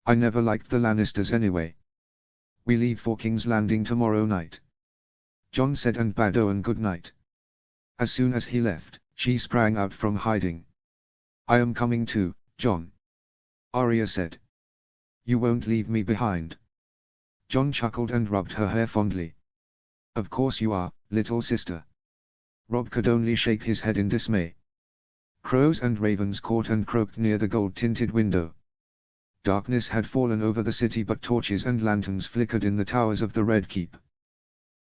I never liked the Lannisters anyway. We leave for King's Landing tomorrow night. Jon said and bade Owen good night. As soon as he left, she sprang out from hiding. I am coming too, Jon. Arya said. You won't leave me behind. Jon chuckled and rubbed her hair fondly. Of course you are, little sister. Robb could only shake his head in dismay. Crows and ravens caught and croaked near the gold-tinted window. Darkness had fallen over the city, but torches and lanterns flickered in the towers of the Red Keep.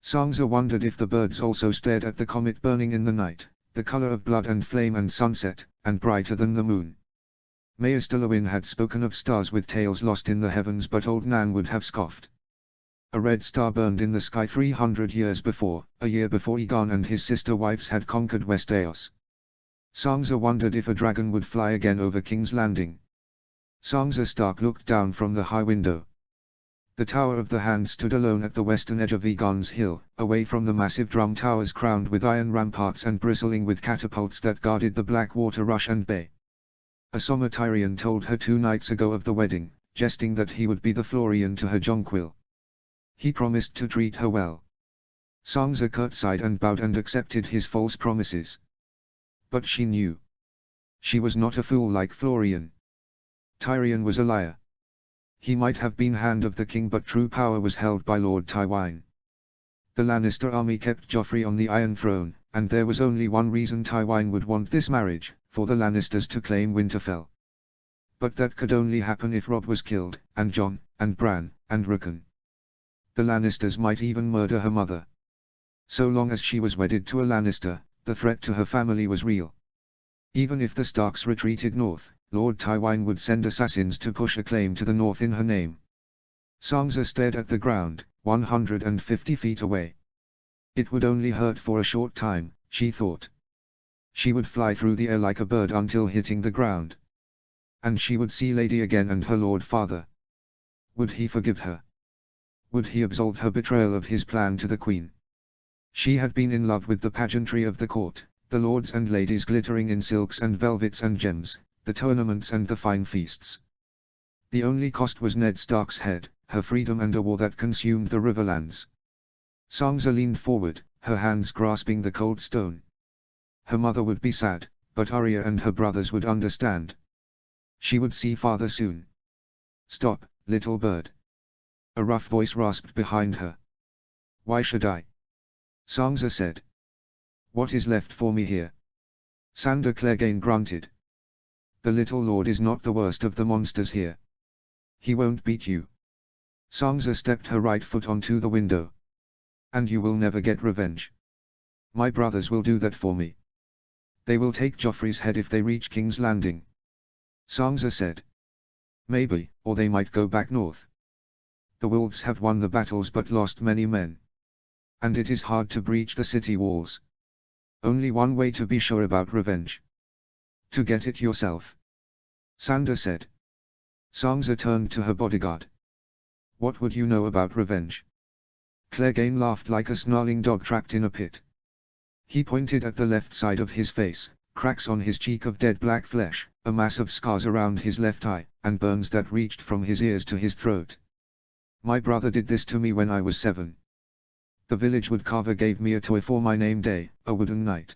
Sansa wondered if the birds also stared at the comet burning in the night, the color of blood and flame and sunset, and brighter than the moon. Maester Wolf had spoken of stars with tails lost in the heavens, but old Nan would have scoffed. A red star burned in the sky 300 years before, a year before Aegon and his sister wives had conquered Westeros. Sansa wondered if a dragon would fly again over King's Landing. Sansa Stark looked down from the high window. The Tower of the Hand stood alone at the western edge of Aegon's Hill, away from the massive drum towers crowned with iron ramparts and bristling with catapults that guarded the Blackwater Rush and Bay. A Sommer Tyrion told her 2 nights ago of the wedding, jesting that he would be the Florian to her jonquil. He promised to treat her well. Sansa curtsied and bowed and accepted his false promises. But she knew. She was not a fool like Florian. Tyrion was a liar. He might have been Hand of the King, but true power was held by Lord Tywine. The Lannister army kept Joffrey on the Iron Throne, and there was only one reason Tywine would want this marriage, for the Lannisters to claim Winterfell. But that could only happen if Robb was killed, and Jon, and Bran, and Rickon. The Lannisters might even murder her mother. So long as she was wedded to a Lannister, the threat to her family was real. Even if the Starks retreated north, Lord Tywine would send assassins to push a claim to the north in her name. Sansa stared at the ground, 150 feet away. It would only hurt for a short time, she thought. She would fly through the air like a bird until hitting the ground. And she would see Lady again and her Lord Father. Would he forgive her? Would he absolve her betrayal of his plan to the Queen? She had been in love with the pageantry of the court, the lords and ladies glittering in silks and velvets and gems, the tournaments and the fine feasts. The only cost was Ned Stark's head, her freedom and a war that consumed the Riverlands. Sansa leaned forward, her hands grasping the cold stone. Her mother would be sad, but Arya and her brothers would understand. She would see father soon. Stop, little bird. A rough voice rasped behind her. Why should I? Sansa said. What is left for me here? Sandor Clegane grunted. The little lord is not the worst of the monsters here. He won't beat you. Sansa stepped her right foot onto the window. And you will never get revenge. My brothers will do that for me. They will take Joffrey's head if they reach King's Landing. Sansa said. Maybe, or they might go back north. The wolves have won the battles but lost many men. And it is hard to breach the city walls. Only one way to be sure about revenge. To get it yourself. Sandor said. Sansa turned to her bodyguard. What would you know about revenge? Clegane laughed like a snarling dog trapped in a pit. He pointed at the left side of his face, cracks on his cheek of dead black flesh, a mass of scars around his left eye, and burns that reached from his ears to his throat. My brother did this to me when I was 7. The village woodcarver gave me a toy for my name day, a wooden knight.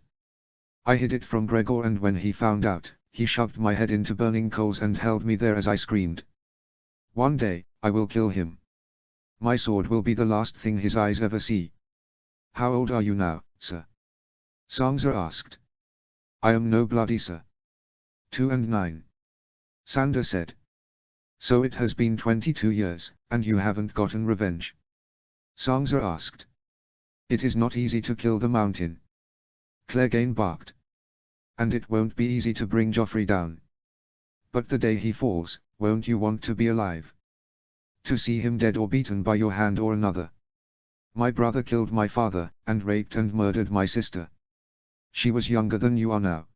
I hid it from Gregor, and when he found out, he shoved my head into burning coals and held me there as I screamed. One day, I will kill him. My sword will be the last thing his eyes ever see. How old are you now, sir? Sansa asked. I am no bloody sir. 2 and 9. Sandor said. So it has been 22 years, and you haven't gotten revenge? Sansa asked. It is not easy to kill the mountain. Clegane barked. And it won't be easy to bring Joffrey down. But the day he falls, won't you want to be alive? To see him dead or beaten by your hand or another? My brother killed my father, and raped and murdered my sister. She was younger than you are now.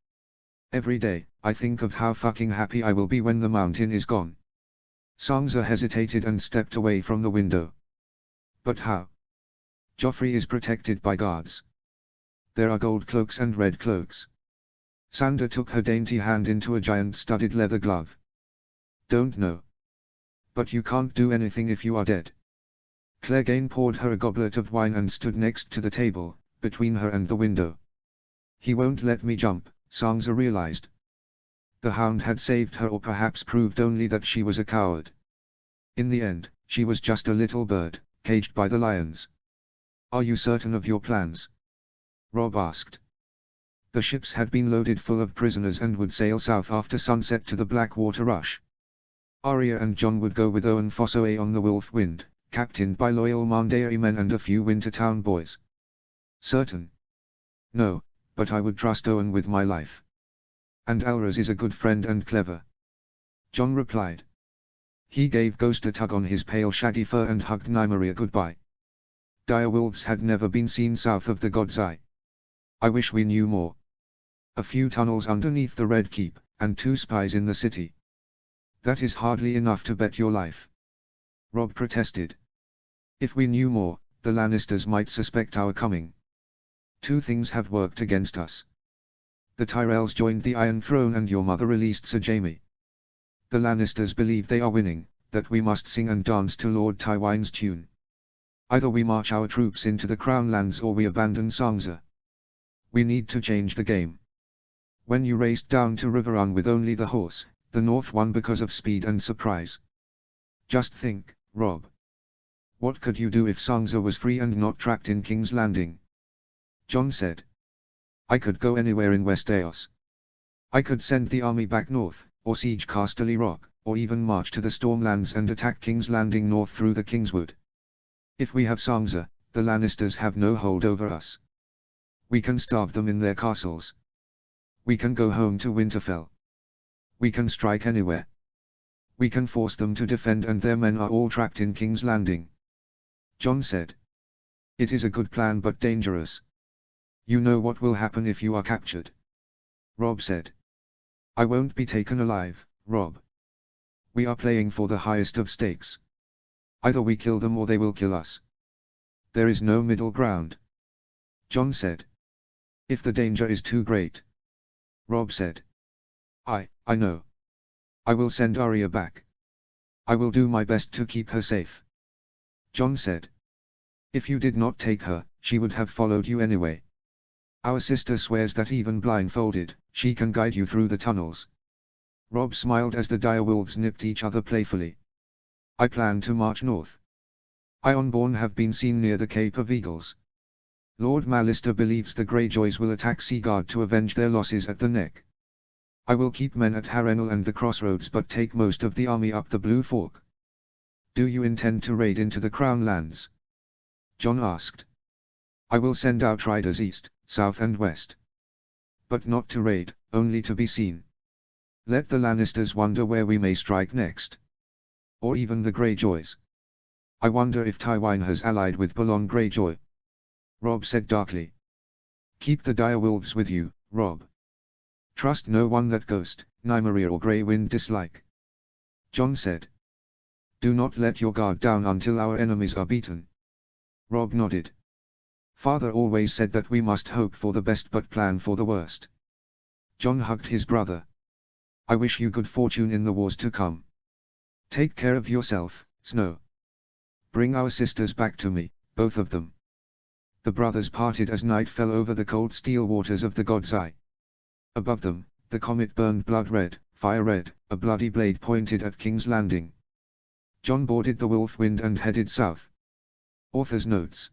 Every day, I think of how fucking happy I will be when the mountain is gone. Sansa hesitated and stepped away from the window. But how? Joffrey is protected by guards. There are gold cloaks and red cloaks. Sandra took her dainty hand into a giant studded leather glove. Don't know. But you can't do anything if you are dead. Clegane poured her a goblet of wine and stood next to the table, between her and the window. He won't let me jump, Sansa realized. The hound had saved her, or perhaps proved only that she was a coward. In the end, she was just a little bird, caged by the lions. Are you certain of your plans? Robb asked. The ships had been loaded full of prisoners and would sail south after sunset to the Blackwater Rush. Arya and Jon would go with Owen Fossoway on the Wolf Wind, captained by loyal Mandaery men and a few Wintertown boys. Certain? No, but I would trust Owen with my life. And Alras is a good friend and clever. Jon replied. He gave Ghost a tug on his pale shaggy fur and hugged Nymeria goodbye. Dire wolves had never been seen south of the God's Eye. I wish we knew more. A few tunnels underneath the Red Keep, and 2 spies in the city. That is hardly enough to bet your life. Robb protested. If we knew more, the Lannisters might suspect our coming. 2 things have worked against us. The Tyrells joined the Iron Throne and your mother released Sir Jaime. The Lannisters believe they are winning, that we must sing and dance to Lord Tywin's tune. Either we march our troops into the Crown Lands or we abandon Sansa. We need to change the game. When you raced down to Riverrun with only the horse, the North won because of speed and surprise. Just think, Robb. What could you do if Sansa was free and not trapped in King's Landing? Jon said. I could go anywhere in Westeros. I could send the army back north, or siege Casterly Rock, or even march to the Stormlands and attack King's Landing north through the Kingswood. If we have Sansa, the Lannisters have no hold over us. We can starve them in their castles. We can go home to Winterfell. We can strike anywhere. We can force them to defend and their men are all trapped in King's Landing. Jon said. It is a good plan but dangerous. You know what will happen if you are captured. Robb said. I won't be taken alive, Robb. We are playing for the highest of stakes. Either we kill them or they will kill us. There is no middle ground. Jon said. If the danger is too great. Robb said. I know. I will send Arya back. I will do my best to keep her safe. Jon said. If you did not take her, she would have followed you anyway. Our sister swears that even blindfolded, she can guide you through the tunnels. Robb smiled as the direwolves nipped each other playfully. I plan to march north. Ironborn have been seen near the Cape of Eagles. Lord Maester believes the Greyjoys will attack Seaguard to avenge their losses at the Neck. I will keep men at Harrenhal and the Crossroads but take most of the army up the Blue Fork. Do you intend to raid into the Crown Lands? Jon asked. I will send outriders east, south and west. But not to raid, only to be seen. Let the Lannisters wonder where we may strike next. Or even the Greyjoys. I wonder if Tywin has allied with Balon Greyjoy. Robb said darkly. Keep the direwolves with you, Robb. Trust no one that Ghost, Nymeria or Grey Wind dislike. Jon said. Do not let your guard down until our enemies are beaten. Robb nodded. Father always said that we must hope for the best but plan for the worst. Jon hugged his brother. I wish you good fortune in the wars to come. Take care of yourself, Snow. Bring our sisters back to me, both of them. The brothers parted as night fell over the cold steel waters of the God's Eye. Above them, the comet burned blood red, fire red, a bloody blade pointed at King's Landing. Jon boarded the Wolf Wind and headed south. Author's notes.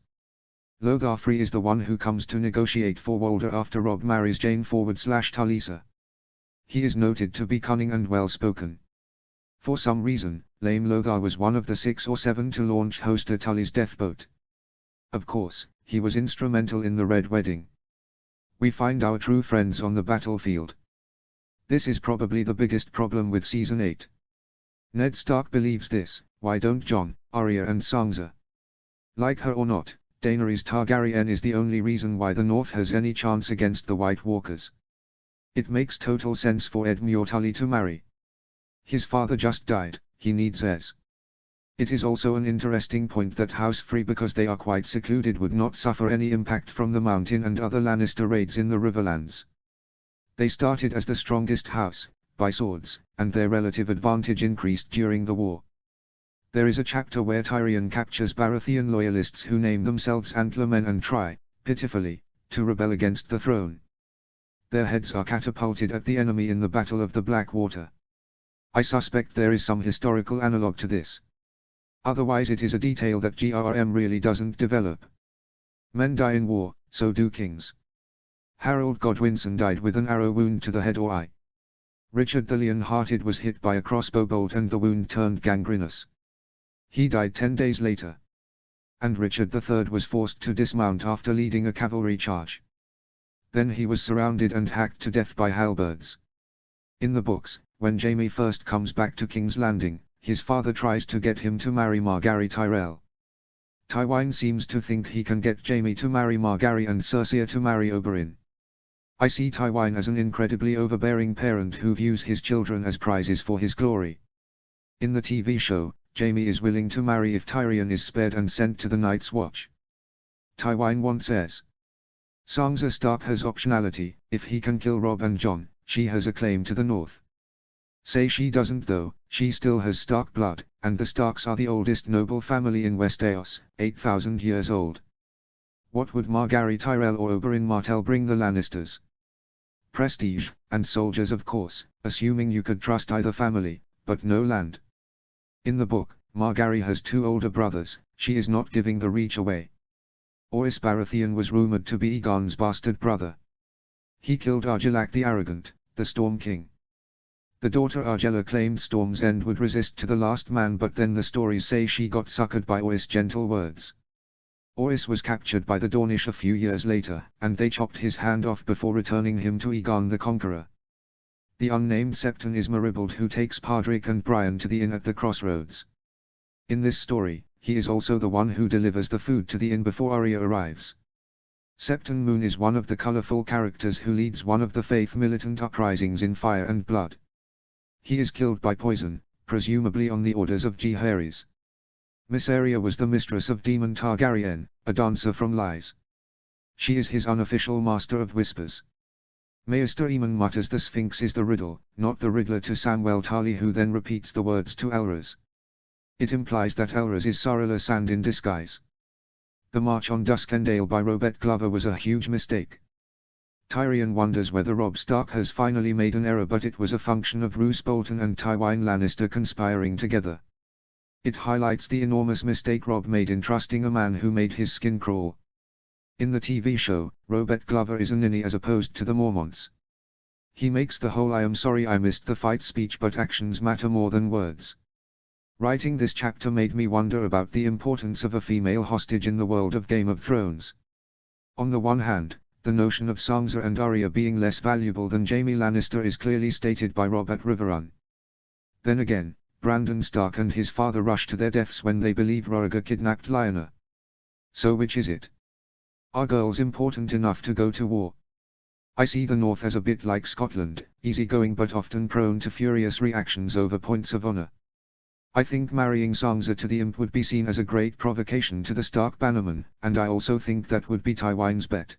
Lothar Free is the one who comes to negotiate for Walder after Robb marries Jane/Talisa. He is noted to be cunning and well-spoken. For some reason, lame Lothar was one of the 6 or 7 to launch Hoster Tully's death boat. Of course, he was instrumental in the Red Wedding. We find our true friends on the battlefield. This is probably the biggest problem with Season 8. Ned Stark believes this, why don't Jon, Arya and Sansa? Like her or not, Daenerys Targaryen is the only reason why the North has any chance against the White Walkers. It makes total sense for Edmure Tully to marry. His father just died, he needs heirs. It is also an interesting point that House Free, because they are quite secluded, would not suffer any impact from the Mountain and other Lannister raids in the Riverlands. They started as the strongest house, by swords, and their relative advantage increased during the war. There is a chapter where Tyrion captures Baratheon loyalists who name themselves Antlermen and try, pitifully, to rebel against the throne. Their heads are catapulted at the enemy in the Battle of the Blackwater. I suspect there is some historical analogue to this. Otherwise it is a detail that GRM really doesn't develop. Men die in war, so do kings. Harold Godwinson died with an arrow wound to the head or eye. Richard the Leon-Hearted was hit by a crossbow bolt and the wound turned gangrenous. He died 10 days later. And Richard III was forced to dismount after leading a cavalry charge. Then he was surrounded and hacked to death by halberds. In the books, when Jaime first comes back to King's Landing, his father tries to get him to marry Margaery Tyrell. Tywin seems to think he can get Jaime to marry Margaery and Cersei to marry Oberyn. I see Tywin as an incredibly overbearing parent who views his children as prizes for his glory. In the TV show, Jaime is willing to marry if Tyrion is spared and sent to the Night's Watch. Tywin wants heirs. Sansa Stark has optionality. If he can kill Robb and Jon, she has a claim to the north. Say she doesn't though, she still has Stark blood, and the Starks are the oldest noble family in Westeros, 8,000 years old. What would Margaery Tyrell or Oberyn Martell bring the Lannisters? Prestige, and soldiers of course, assuming you could trust either family, but no land. In the book, Margaery has 2 older brothers, she is not giving the reach away. Oris Baratheon was rumored to be Aegon's bastard brother. He killed Argilac the Arrogant, the Storm King. The daughter Argella claimed Storm's End would resist to the last man, but then the stories say she got suckered by Oris' gentle words. Oris was captured by the Dornish a few years later, and they chopped his hand off before returning him to Aegon the Conqueror. The unnamed Septon is Maribald, who takes Podrick and Brian to the inn at the crossroads. In this story, he is also the one who delivers the food to the inn before Arya arrives. Septon Moon is one of the colorful characters who leads one of the faith militant uprisings in Fire and Blood. He is killed by poison, presumably on the orders of Jaehaerys. Mysaria was the mistress of Daemon Targaryen, a dancer from Lies. She is his unofficial master of whispers. Maester Aemon mutters the Sphinx is the riddle, not the riddler, to Samwell Tarly, who then repeats the words to Elros. It implies that Elros is Sarilla Sand in disguise. The March on Duskendale by Robert Glover was a huge mistake. Tyrion wonders whether Robb Stark has finally made an error, but it was a function of Roose Bolton and Tywin Lannister conspiring together. It highlights the enormous mistake Robb made in trusting a man who made his skin crawl. In the TV show, Robert Glover is a ninny as opposed to the Mormonts. He makes the whole "I am sorry I missed the fight" speech, but actions matter more than words. Writing this chapter made me wonder about the importance of a female hostage in the world of Game of Thrones. On the one hand, the notion of Sansa and Arya being less valuable than Jaime Lannister is clearly stated by Robb at Riverrun. Then again, Brandon Stark and his father rush to their deaths when they believe Rhaegar kidnapped Lyanna. So which is it? Are girls important enough to go to war? I see the North as a bit like Scotland, easygoing but often prone to furious reactions over points of honor. I think marrying Sansa to the imp would be seen as a great provocation to the Stark bannermen, and I also think that would be Tywin's bet.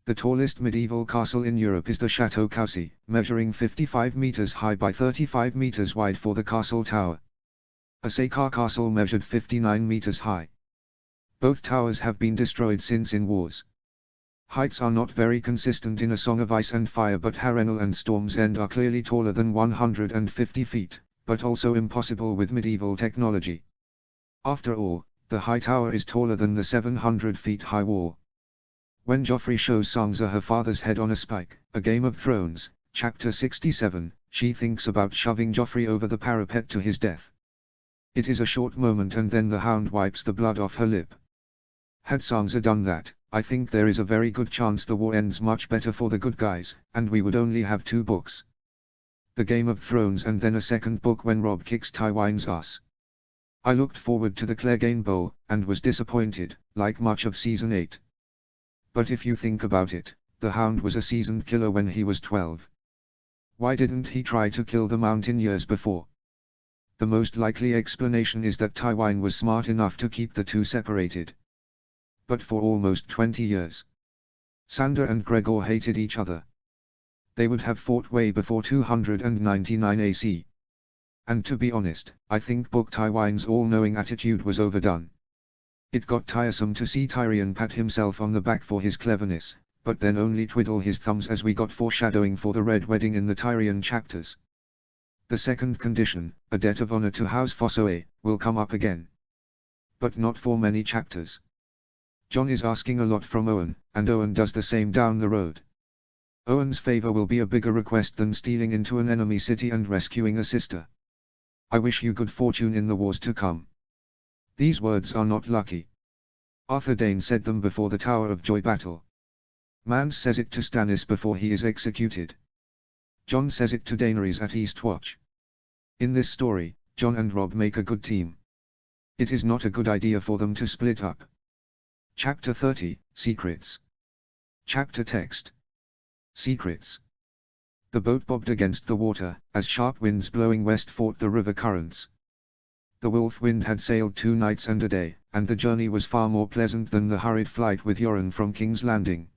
The tallest medieval castle in Europe is the Chateau Cousy, measuring 55 meters high by 35 meters wide for the castle tower. A Sekar castle measured 59 meters high. Both towers have been destroyed since in wars. Heights are not very consistent in A Song of Ice and Fire, but Harrenhal and Storm's End are clearly taller than 150 feet, but also impossible with medieval technology. After all, the high tower is taller than the 700 feet high wall. When Joffrey shows Sansa her father's head on a spike, A Game of Thrones, Chapter 67, she thinks about shoving Joffrey over the parapet to his death. It is a short moment and then the Hound wipes the blood off her lip. Had Sansa done that, I think there is a very good chance the war ends much better for the good guys, and we would only have 2 books. The Game of Thrones and then a second book when Robb kicks Tywin's ass. I looked forward to the Clegane Bowl, and was disappointed, like much of Season 8. But if you think about it, the Hound was a seasoned killer when he was 12. Why didn't he try to kill the Mountain years before? The most likely explanation is that Tywin was smart enough to keep the two separated. But for almost 20 years, Sandor and Gregor hated each other. They would have fought way before 299 AC. And to be honest, I think Book Tywin's all-knowing attitude was overdone. It got tiresome to see Tyrion pat himself on the back for his cleverness, but then only twiddle his thumbs as we got foreshadowing for the Red Wedding in the Tyrion chapters. The second condition, a debt of honor to House Fossoe, will come up again. But not for many chapters. Jon is asking a lot from Owen, and Owen does the same down the road. Owen's favor will be a bigger request than stealing into an enemy city and rescuing a sister. I wish you good fortune in the wars to come. These words are not lucky. Arthur Dayne said them before the Tower of Joy battle. Mance says it to Stannis before he is executed. Jon says it to Daenerys at Eastwatch. In this story, Jon and Robb make a good team. It is not a good idea for them to split up. Chapter 30, Secrets. Chapter text. Secrets. The boat bobbed against the water, as sharp winds blowing west fought the river currents. The Wolf Wind had sailed 2 nights and a day, and the journey was far more pleasant than the hurried flight with Yoren from King's Landing.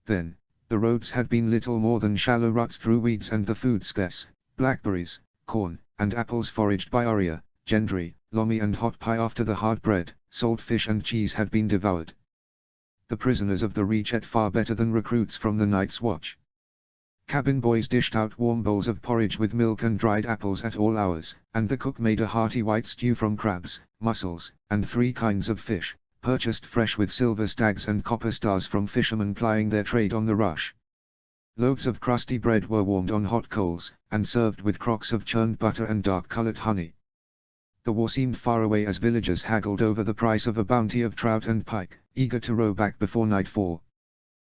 Then, the roads had been little more than shallow ruts through weeds, and the food scarce: blackberries, corn, and apples foraged by Arya, Gendry, Lomi and hot pie after the hard bread, salt fish and cheese had been devoured. The prisoners of the Reach ate far better than recruits from the Night's Watch. Cabin boys dished out warm bowls of porridge with milk and dried apples at all hours, and the cook made a hearty white stew from crabs, mussels, and 3 kinds of fish, purchased fresh with silver stags and copper stars from fishermen plying their trade on the rush. Loaves of crusty bread were warmed on hot coals, and served with crocks of churned butter and dark-colored honey. The war seemed far away as villagers haggled over the price of a bounty of trout and pike, eager to row back before nightfall.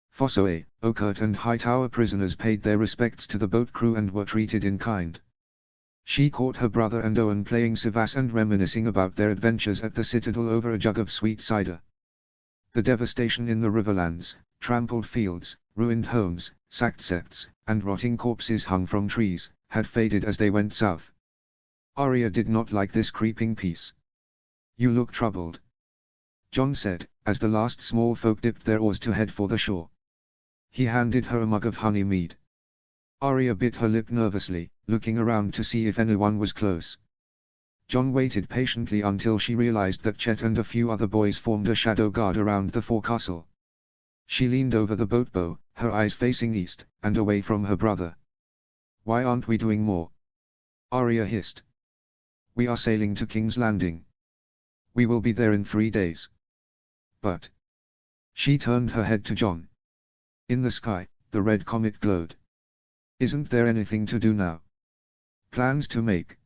Fossoe, Oakert and Hightower prisoners paid their respects to the boat crew and were treated in kind. She caught her brother and Owen playing Sivas and reminiscing about their adventures at the Citadel over a jug of sweet cider. The devastation in the Riverlands, trampled fields, ruined homes, sacked septs, and rotting corpses hung from trees, had faded as they went south. Arya did not like this creeping peace. "You look troubled," Jon said, as the last small folk dipped their oars to head for the shore. He handed her a mug of honey mead. Arya bit her lip nervously, looking around to see if anyone was close. Jon waited patiently until she realized that Chet and a few other boys formed a shadow guard around the forecastle. She leaned over the boat bow, her eyes facing east, and away from her brother. "Why aren't we doing more?" Arya hissed. "We are sailing to King's Landing. We will be there in 3 days." "But..." She turned her head to Jon. In the sky, the red comet glowed. "Isn't there anything to do now? Plans to make?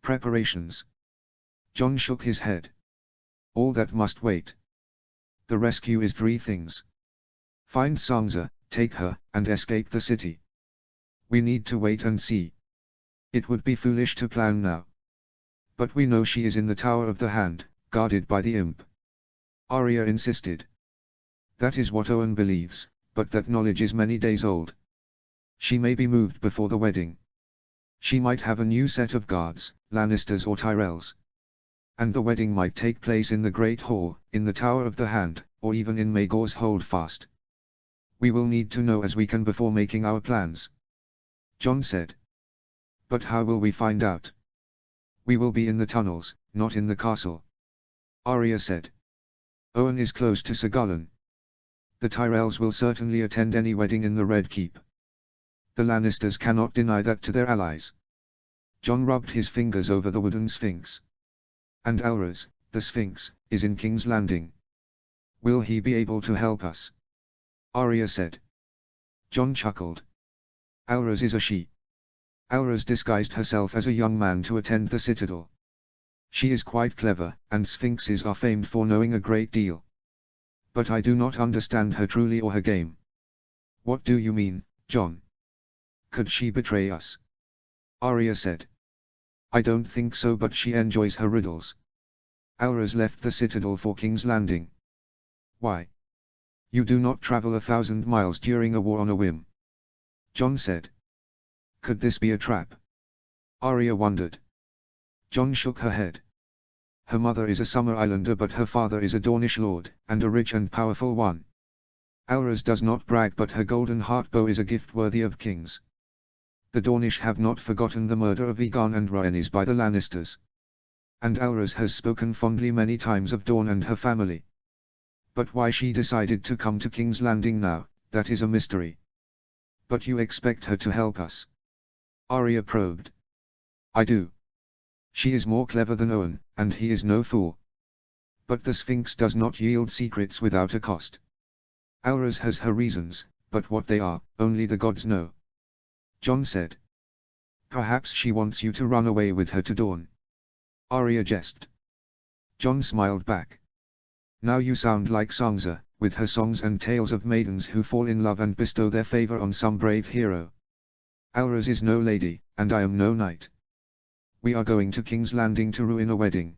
Preparations?" Jon shook his head. "All that must wait. The rescue is 3 things. Find Sansa, take her, and escape the city. We need to wait and see. It would be foolish to plan now. But we know she is in the Tower of the Hand, guarded by the imp." Arya insisted. "That is what Owen believes, but that knowledge is many days old. She may be moved before the wedding. She might have a new set of guards, Lannisters or Tyrells. And the wedding might take place in the Great Hall, in the Tower of the Hand, or even in Maegor's Holdfast. We will need to know as we can before making our plans," Jon said. "But how will we find out?" "We will be in the tunnels, not in the castle," Arya said. "Owen is close to Sir Garland. The Tyrells will certainly attend any wedding in the Red Keep. The Lannisters cannot deny that to their allies." Jon rubbed his fingers over the wooden sphinx. "And Alras, the sphinx, is in King's Landing. Will he be able to help us?" Arya said. Jon chuckled. "Alras is a she. Alras disguised herself as a young man to attend the Citadel. She is quite clever, and sphinxes are famed for knowing a great deal. But I do not understand her truly or her game. What do you mean, John? Could she betray us? Arya said. I don't think so, but she enjoys her riddles. Alras left the citadel for King's Landing. Why? You do not travel 1,000 miles during a war on a whim. John said. Could this be a trap? Arya wondered. John shook her head. Her mother is a Summer Islander, but her father is a Dornish lord, and a rich and powerful one. Alras does not brag, but her golden heart bow is a gift worthy of kings. The Dornish have not forgotten the murder of Aegon and Rhaenys by the Lannisters. And Alras has spoken fondly many times of Dorne and her family. But why she decided to come to King's Landing now, that is a mystery. But you expect her to help us? Arya probed. I do. She is more clever than Owen, and he is no fool. But the Sphinx does not yield secrets without a cost. Alras has her reasons, but what they are, only the gods know. John said. Perhaps she wants you to run away with her to Dorne. Arya jested. John smiled back. Now you sound like Sansa, with her songs and tales of maidens who fall in love and bestow their favor on some brave hero. Alras is no lady, and I am no knight. We are going to King's Landing to ruin a wedding.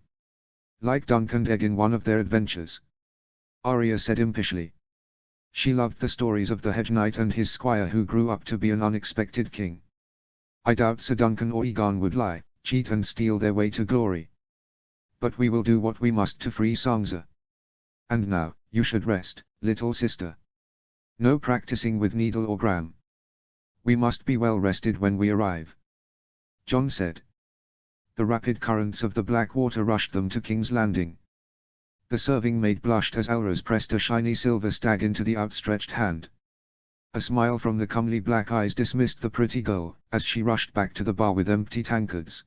Like Dunk and Egg in one of their adventures. Arya said impishly. She loved the stories of the Hedge Knight and his squire who grew up to be an unexpected king. I doubt Sir Duncan or Aegon would lie, cheat and steal their way to glory. But we will do what we must to free Sansa. And now, you should rest, little sister. No practicing with needle or gram. We must be well rested when we arrive. John said. The rapid currents of the black water rushed them to King's Landing. The serving maid blushed as Alras pressed a shiny silver stag into the outstretched hand. A smile from the comely black eyes dismissed the pretty girl, as she rushed back to the bar with empty tankards.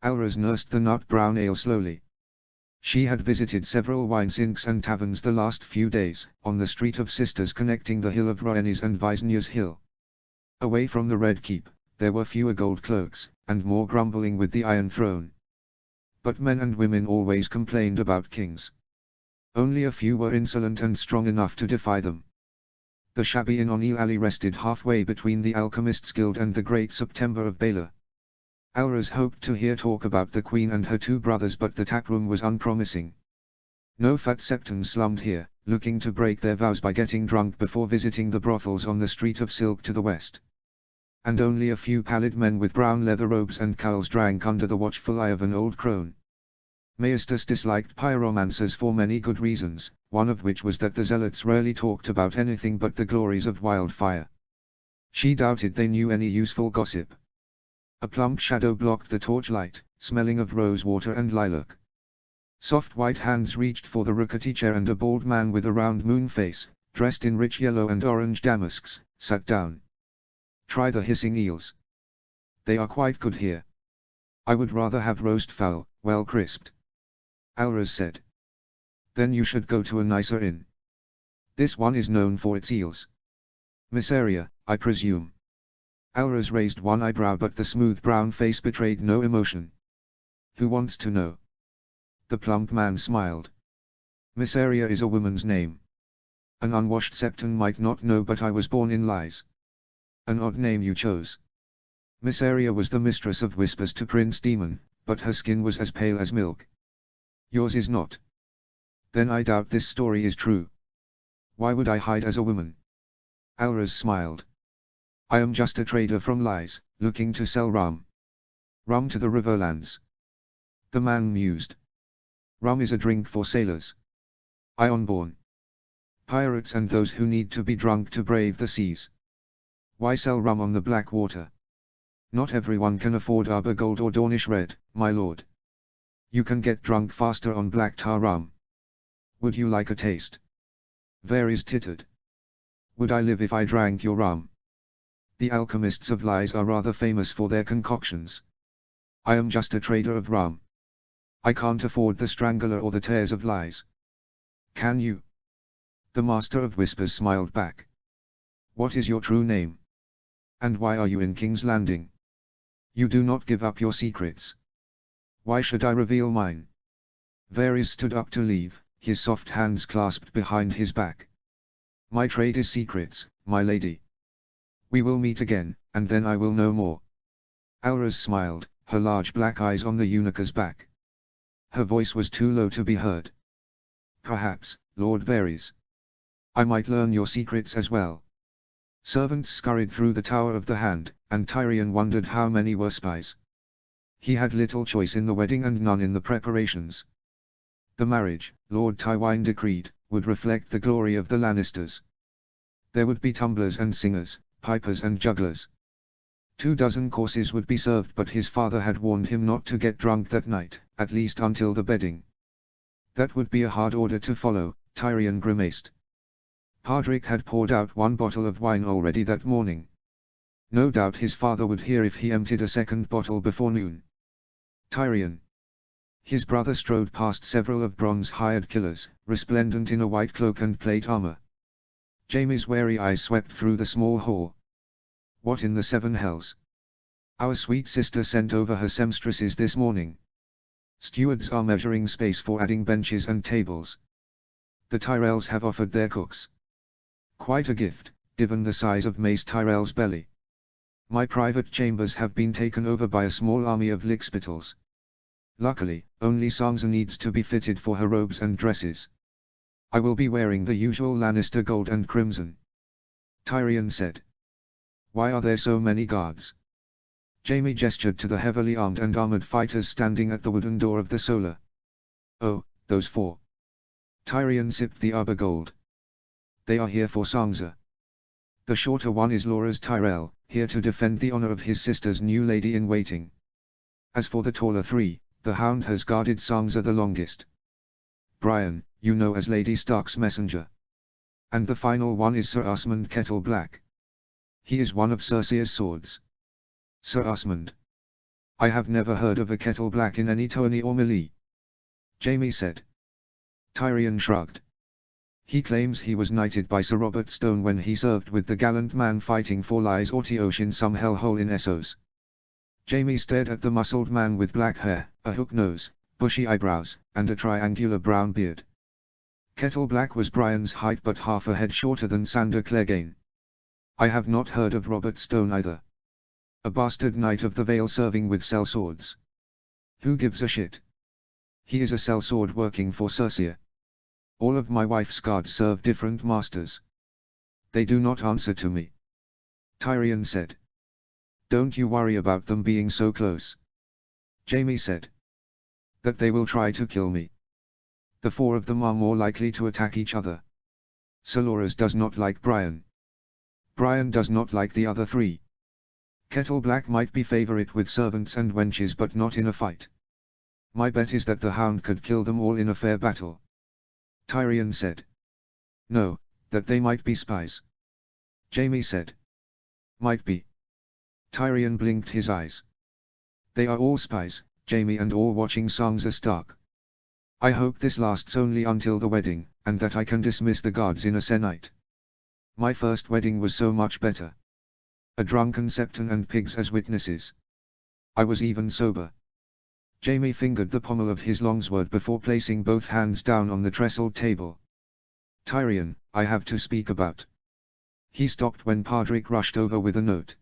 Alras nursed the nut brown ale slowly. She had visited several wine sinks and taverns the last few days, on the Street of Sisters connecting the Hill of Rhaenys and Visnya's Hill. Away from the Red Keep, there were fewer gold cloaks, and more grumbling with the Iron Throne. But men and women always complained about kings. Only a few were insolent and strong enough to defy them. The shabby inn on Eel Alley rested halfway between the Alchemists' Guild and the Great September of Baelor. Alras hoped to hear talk about the Queen and her two brothers, but the taproom was unpromising. No fat septons slummed here, looking to break their vows by getting drunk before visiting the brothels on the Street of Silk to the west. And only a few pallid men with brown leather robes and cowls drank under the watchful eye of an old crone. Maester disliked pyromancers for many good reasons, one of which was that the zealots rarely talked about anything but the glories of wildfire. She doubted they knew any useful gossip. A plump shadow blocked the torchlight, smelling of rose water and lilac. Soft white hands reached for the rickety chair, and a bald man with a round moon face, dressed in rich yellow and orange damasks, sat down. Try the hissing eels. They are quite good here. I would rather have roast fowl, well crisped. Alras said. Then you should go to a nicer inn. This one is known for its eels. Missaria, I presume. Alras raised one eyebrow, but the smooth brown face betrayed no emotion. Who wants to know? The plump man smiled. Missaria is a woman's name. An unwashed septon might not know, but I was born in lies. An odd name you chose. Missaria was the mistress of whispers to Prince Daemon, but her skin was as pale as milk. Yours is not. Then I doubt this story is true. Why would I hide as a woman? Alras smiled. I am just a trader from Lies, looking to sell rum. Rum to the Riverlands. The man mused. Rum is a drink for sailors. Ironborn. Pirates and those who need to be drunk to brave the seas. Why sell rum on the black water? Not everyone can afford Arbor Gold or Dornish Red, my lord. You can get drunk faster on black tar rum. Would you like a taste? Varys tittered. Would I live if I drank your rum? The alchemists of Lies are rather famous for their concoctions. I am just a trader of rum. I can't afford the Strangler or the Tears of Lies. Can you? The Master of Whispers smiled back. What is your true name? And why are you in King's Landing? You do not give up your secrets. Why should I reveal mine? Varys stood up to leave. his soft hands clasped behind his back. "My trade is secrets, my lady. We will meet again, and then I will know more." Alraz smiled, her large black eyes on the eunuch's back. Her voice was too low to be heard. "Perhaps, Lord Varys. I might learn your secrets as well." Servants scurried through the Tower of the Hand, and Tyrion wondered how many were spies. He had little choice in the wedding and none in the preparations. The marriage, Lord Tywine decreed, would reflect the glory of the Lannisters. There would be tumblers and singers, pipers and jugglers. 24 courses would be served, but his father had warned him not to get drunk that night, at least until the bedding. That would be a hard order to follow, Tyrion grimaced. Podrick had poured out 1 bottle of wine already that morning. No doubt his father would hear if he emptied a second bottle before noon. Tyrion. His brother strode past several of Bron's hired killers, resplendent in a white cloak and plate armor. Jaime's wary eyes swept through the small hall. "What in the 7 hells? Our sweet sister sent over her seamstresses this morning. Stewards are measuring space for adding benches and tables. The Tyrells have offered their cooks. Quite a gift, given the size of Mace Tyrell's belly. My private chambers have been taken over by a small army of lickspittles. Luckily, only Sansa needs to be fitted for her robes and dresses. I will be wearing the usual Lannister gold and crimson." Tyrion said. "Why are there so many guards?" Jaime gestured to the heavily armed and armored fighters standing at the wooden door of the Solar. "Oh, those 4. Tyrion sipped the Arbor Gold. "They are here for Sansa. The shorter one is Loras Tyrell, here to defend the honor of his sister's new lady-in-waiting. As for the taller 3, the Hound has guarded Sansa the longest. Brian, you know as Lady Stark's messenger. And the final one is Sir Osmond Kettle Black. He is one of Cersei's swords." "Sir Osmond. I have never heard of a Kettle Black in any tourney or melee," Jaime said. Tyrion shrugged. "He claims he was knighted by Sir Robert Stone when he served with the gallant man fighting for Lys Ortiosh in some hellhole in Essos." Jaime stared at the muscled man with black hair, a hook nose, bushy eyebrows, and a triangular brown beard. Kettle Black was Brian's height but half a head shorter than Sandor Clegane. "I have not heard of Robert Stone either. A bastard knight of the Vale serving with sellswords. Who gives a shit? He is a sellsword working for Cersei. All of my wife's guards serve different masters. They do not answer to me," Tyrion said. "Don't you worry about them being so close," Jaime said. "That they will try to kill me. The 4 of them are more likely to attack each other. Sir Loras does not like Brian. Brian does not like the other 3. Kettle Black might be favorite with servants and wenches but not in a fight. My bet is that the Hound could kill them all in a fair battle," Tyrion said. "No, that they might be spies," Jaime said. "Might be." Tyrion blinked his eyes. "They are all spies, Jaime, and all watching Sansa Stark. I hope this lasts only until the wedding, and that I can dismiss the guards in a sennight. My first wedding was so much better. A drunken septon and pigs as witnesses. I was even sober." Jaime fingered the pommel of his longsword before placing both hands down on the trestled table. "Tyrion, I have to speak about." He stopped when Podrick rushed over with a note.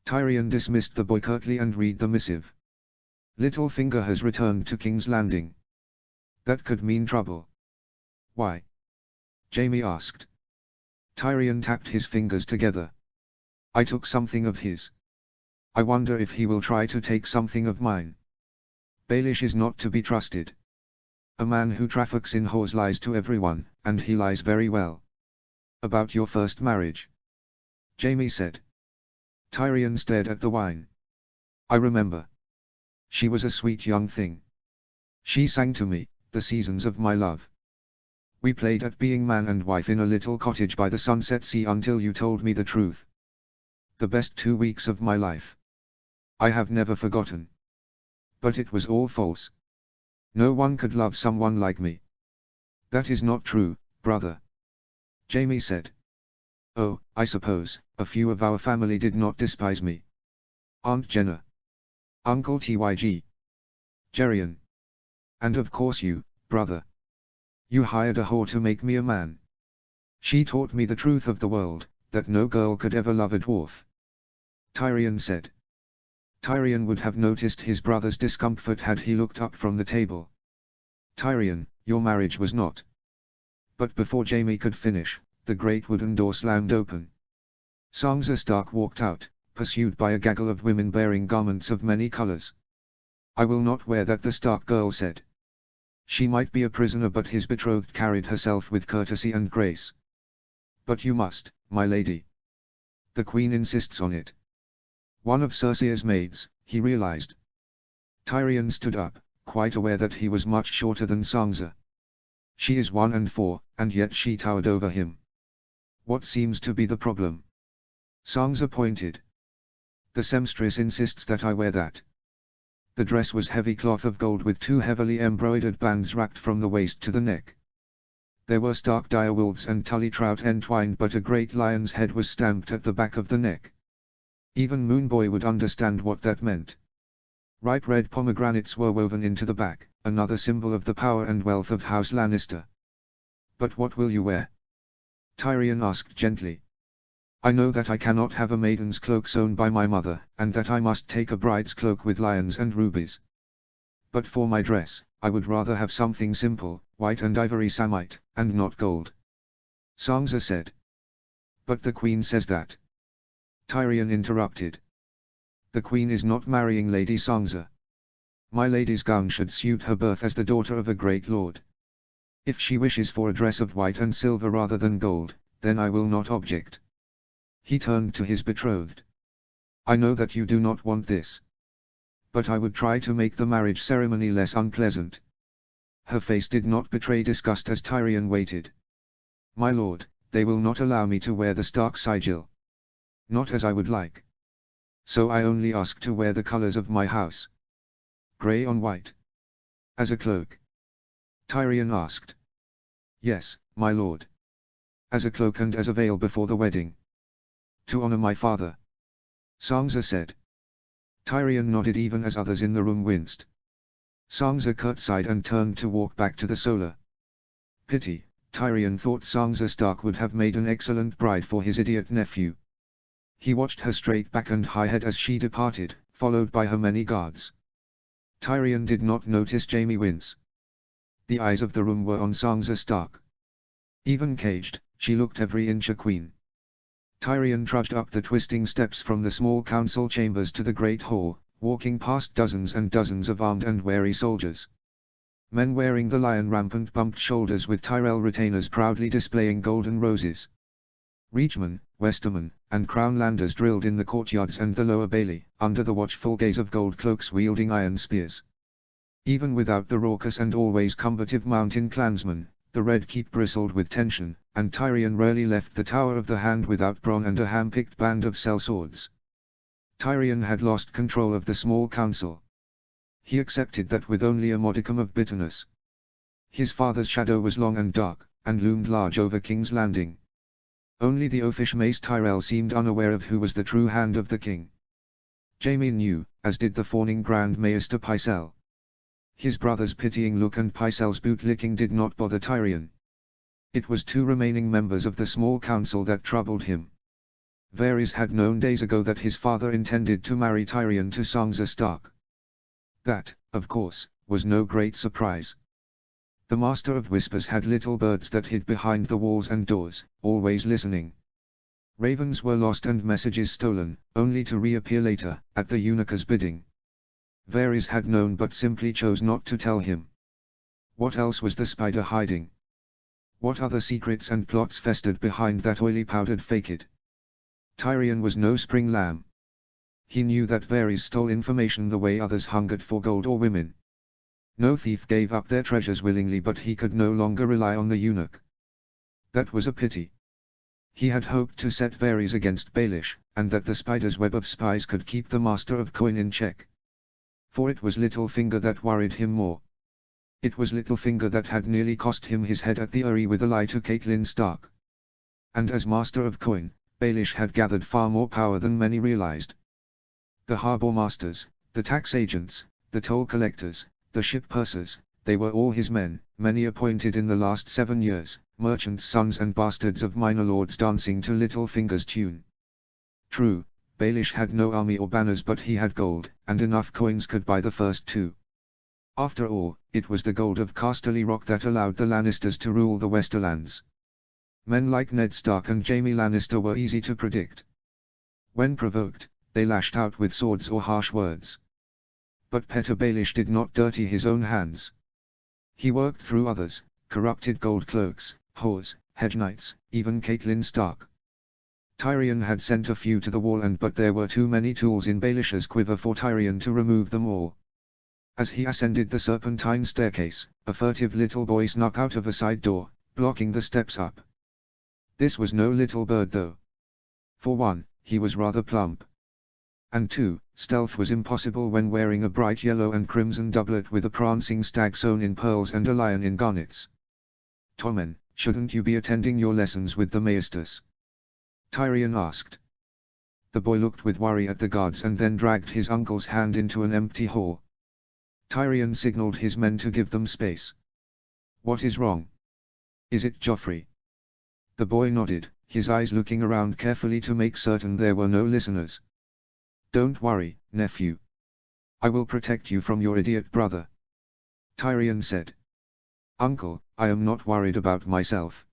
Tyrion dismissed the boy curtly and read the missive. "Littlefinger has returned to King's Landing. That could mean trouble." "Why?" Jaime asked. Tyrion tapped his fingers together. "I took something of his. I wonder if he will try to take something of mine. Baelish is not to be trusted. A man who traffics in whores lies to everyone, and he lies very well." "About your first marriage?" Jaime said. Tyrion stared at the wine. "I remember. She was a sweet young thing. She sang to me, the seasons of my love. We played at being man and wife in a little cottage by the sunset sea until you told me the truth. The best 2 weeks of my life. I have never forgotten. But it was all false. No one could love someone like me." "That is not true, brother," Jaime said. "Oh, I suppose, a few of our family did not despise me. Aunt Jenna. Uncle Tyg. Geryon. And of course you, brother. You hired a whore to make me a man. She taught me the truth of the world, that no girl could ever love a dwarf. Tyrion said. Tyrion would have noticed his brother's discomfort had he looked up from the table. Tyrion, your marriage was not. But before Jaime could finish, the great wooden door slammed open. Sansa Stark walked out, pursued by a gaggle of women bearing garments of many colors. I will not wear that, the Stark girl said. She might be a prisoner, but his betrothed carried herself with courtesy and grace. But you must, my lady. The queen insists on it. One of Cersei's maids, he realized. Tyrion stood up, quite aware that he was much shorter than Sansa. She is 1 and 4, and yet she towered over him. What seems to be the problem? Sansa pointed. The seamstress insists that I wear that. The dress was heavy cloth of gold with 2 heavily embroidered bands wrapped from the waist to the neck. There were stark dire wolves and tully trout entwined, but a great lion's head was stamped at the back of the neck. Even Moonboy would understand what that meant. Ripe red pomegranates were woven into the back, another symbol of the power and wealth of House Lannister. But what will you wear? Tyrion asked gently. I know that I cannot have a maiden's cloak sewn by my mother, and that I must take a bride's cloak with lions and rubies. But for my dress, I would rather have something simple, white and ivory samite, and not gold. Sansa said. But the queen says that. Tyrion interrupted. The queen is not marrying Lady Sansa. My lady's gown should suit her birth as the daughter of a great lord. If she wishes for a dress of white and silver rather than gold, then I will not object. He turned to his betrothed. I know that you do not want this. But I would try to make the marriage ceremony less unpleasant. Her face did not betray disgust as Tyrion waited. My lord, they will not allow me to wear the Stark sigil. Not as I would like. So I only ask to wear the colors of my house. Grey on white. As a cloak? Tyrion asked. Yes, my lord. As a cloak and as a veil before the wedding. To honor my father. Sansa said. Tyrion nodded even as others in the room winced. Sansa curtsied and turned to walk back to the solar. Pity, Tyrion thought Sansa Stark would have made an excellent bride for his idiot nephew. He watched her straight back and high head as she departed, followed by her many guards. Tyrion did not notice Jaime wince. The eyes of the room were on Sansa Stark. Even caged, she looked every inch a queen. Tyrion trudged up the twisting steps from the small council chambers to the great hall, walking past dozens and dozens of armed and wary soldiers. Men wearing the lion rampant bumped shoulders with Tyrell retainers proudly displaying golden roses. Reachmen, Westermen, and Crownlanders drilled in the courtyards and the lower bailey, under the watchful gaze of gold cloaks wielding iron spears. Even without the raucous and always combative mountain clansmen, the Red Keep bristled with tension, and Tyrion rarely left the Tower of the Hand without Bronn and a hand-picked band of sellswords. Tyrion had lost control of the small council. He accepted that with only a modicum of bitterness. His father's shadow was long and dark, and loomed large over King's Landing. Only the oafish Maester Tyrell seemed unaware of who was the true hand of the king. Jaime knew, as did the fawning Grand Maester Pycelle. His brother's pitying look and Pycelle's boot-licking did not bother Tyrion. It was 2 remaining members of the small council that troubled him. Varys had known days ago that his father intended to marry Tyrion to Sansa Stark. That, of course, was no great surprise. The Master of Whispers had little birds that hid behind the walls and doors, always listening. Ravens were lost and messages stolen, only to reappear later, at the eunuch's bidding. Varys had known but simply chose not to tell him. What else was the spider hiding? What other secrets and plots festered behind that oily powdered facade? Tyrion was no spring lamb. He knew that Varys stole information the way others hungered for gold or women. No thief gave up their treasures willingly, but he could no longer rely on the eunuch. That was a pity. He had hoped to set Varys against Baelish, and that the spider's web of spies could keep the Master of Coin in check. For it was Littlefinger that worried him more. It was Littlefinger that had nearly cost him his head at the Eyrie with a lie to Catelyn Stark. And as Master of Coin, Baelish had gathered far more power than many realized. The harbour masters, the tax agents, the toll collectors, the ship pursers, They were all his men, many appointed in the last 7 years, merchants' sons and bastards of minor lords dancing to Littlefinger's tune. True, Baelish had no army or banners, but he had gold, and enough coins could buy the first 2. After all, it was the gold of Casterly Rock that allowed the Lannisters to rule the Westerlands. Men like Ned Stark and Jaime Lannister were easy to predict. When provoked, they lashed out with swords or harsh words. But Petyr Baelish did not dirty his own hands. He worked through others, corrupted gold cloaks, whores, hedge knights, even Catelyn Stark. Tyrion had sent a few to the wall, but there were too many tools in Baelish's quiver for Tyrion to remove them all. As he ascended the serpentine staircase, a furtive little boy snuck out of a side door, blocking the steps up. This was no little bird though. For one, he was rather plump. And 2, stealth was impossible when wearing a bright yellow and crimson doublet with a prancing stag sewn in pearls and a lion in garnets. "Tommen, shouldn't you be attending your lessons with the maesters?" Tyrion asked. The boy looked with worry at the guards and then dragged his uncle's hand into an empty hall. Tyrion signaled his men to give them space. "What is wrong? Is it Joffrey?" The boy nodded, his eyes looking around carefully to make certain there were no listeners. "Don't worry, nephew. I will protect you from your idiot brother," Tyrion said. "Uncle, I am not worried about myself.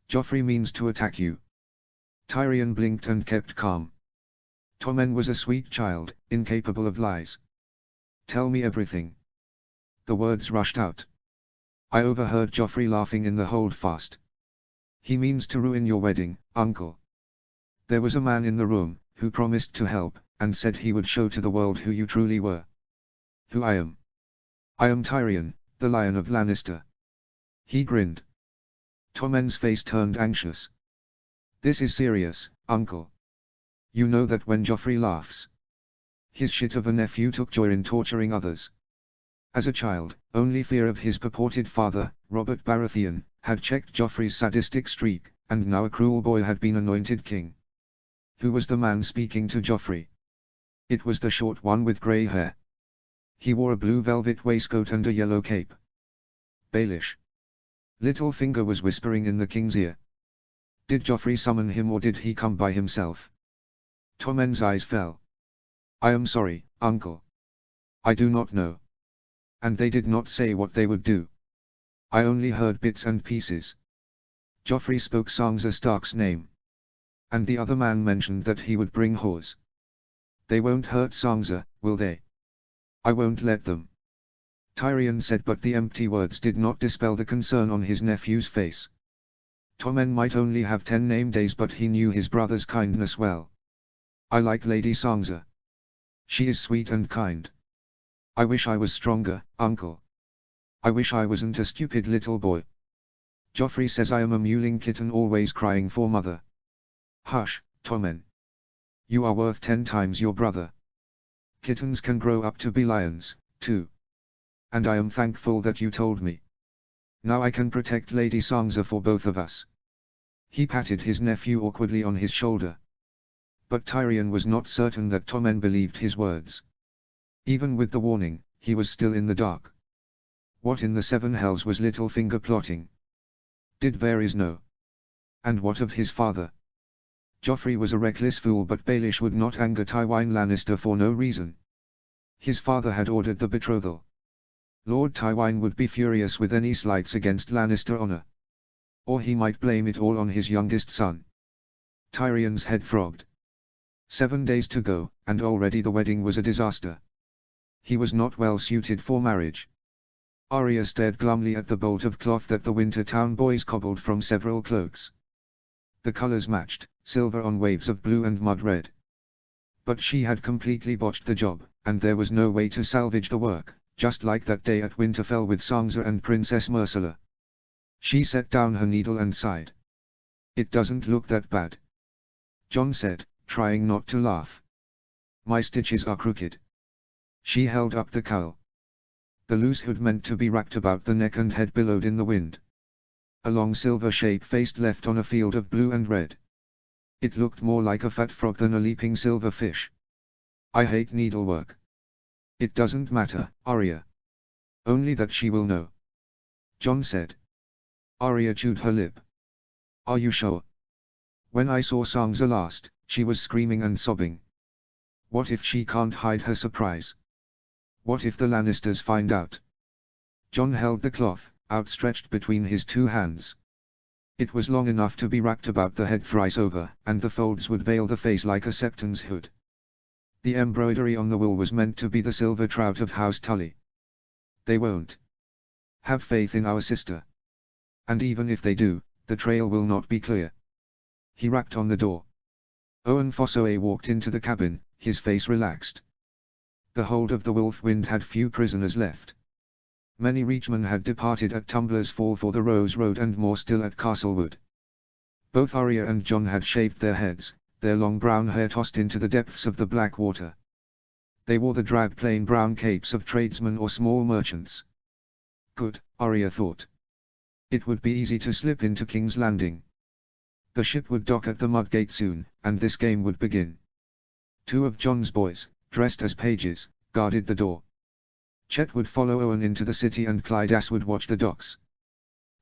Joffrey means to attack you." Tyrion blinked and kept calm. Tommen was a sweet child, incapable of lies. "Tell me everything." The words rushed out. "I overheard Joffrey laughing in the holdfast. He means to ruin your wedding, uncle. There was a man in the room, who promised to help, and said he would show to the world who you truly were." "Who I am?" "I am Tyrion, the Lion of Lannister." He grinned. Tommen's face turned anxious. "This is serious, uncle. You know that when Joffrey laughs, his shit of a nephew took joy in torturing others. As a child, only fear of his purported father, Robert Baratheon, had checked Joffrey's sadistic streak, and now a cruel boy had been anointed king. Who was the man speaking to Joffrey? It was the short one with grey hair. He wore a blue velvet waistcoat and a yellow cape. Baelish. Littlefinger was whispering in the king's ear. Did Joffrey summon him, or did he come by himself? Tommen's eyes fell. "I am sorry, uncle. I do not know. And they did not say what they would do. I only heard bits and pieces. Joffrey spoke Sansa Stark's name. And the other man mentioned that he would bring whores. They won't hurt Sansa, will they?" "I won't let them," Tyrion said, but the empty words did not dispel the concern on his nephew's face. Tommen might only have 10 name days, but he knew his brother's kindness well. "I like Lady Sansa. She is sweet and kind. I wish I was stronger, uncle. I wish I wasn't a stupid little boy. Joffrey says I am a mewling kitten always crying for mother." "Hush, Tommen. You are worth 10 times your brother. Kittens can grow up to be lions, too. And I am thankful that you told me. Now I can protect Lady Sansa for both of us." He patted his nephew awkwardly on his shoulder. But Tyrion was not certain that Tommen believed his words. Even with the warning, he was still in the dark. What in the 7 hells was Littlefinger plotting? Did Varys know? And what of his father? Joffrey was a reckless fool, but Baelish would not anger Tywin Lannister for no reason. His father had ordered the betrothal. Lord Tywin would be furious with any slights against Lannister honor. Or he might blame it all on his youngest son. Tyrion's head throbbed. 7 days to go, and already the wedding was a disaster. He was not well suited for marriage. Arya stared glumly at the bolt of cloth that the Wintertown boys cobbled from several cloaks. The colors matched, silver on waves of blue and mud red. But she had completely botched the job, and there was no way to salvage the work, just like that day at Winterfell with Sansa and Princess Myrcella. She set down her needle and sighed. "It doesn't look that bad," Jon said, trying not to laugh. "My stitches are crooked." She held up the cowl. The loose hood meant to be wrapped about the neck and head billowed in the wind. A long silver shape faced left on a field of blue and red. It looked more like a fat frog than a leaping silver fish. "I hate needlework." "It doesn't matter, Arya. Only that she will know. John said. Arya chewed her lip. Are you sure? When I saw Sansa last, she was screaming and sobbing. What if she can't hide her surprise? What if the Lannisters find out? John held the cloth, outstretched between his two hands. It was long enough to be wrapped about the head thrice over, and the folds would veil the face like a septon's hood. The embroidery on the wool was meant to be the silver trout of House Tully. They won't. Have faith in our sister. And even if they do, the trail will not be clear. He rapped on the door. Owen Fossoe walked into the cabin, his face relaxed. The hold of the Wolf Wind had few prisoners left. Many reachmen had departed at Tumbler's Fall for the Rose Road and more still at Castlewood. Both Arya and John had shaved their heads, their long brown hair tossed into the depths of the black water. They wore the drab plain brown capes of tradesmen or small merchants. Good, Arya thought. It would be easy to slip into King's Landing. The ship would dock at the Mudgate soon, and this game would begin. Two of John's boys, dressed as pages, guarded the door. Chet would follow Owen into the city and Clydas would watch the docks.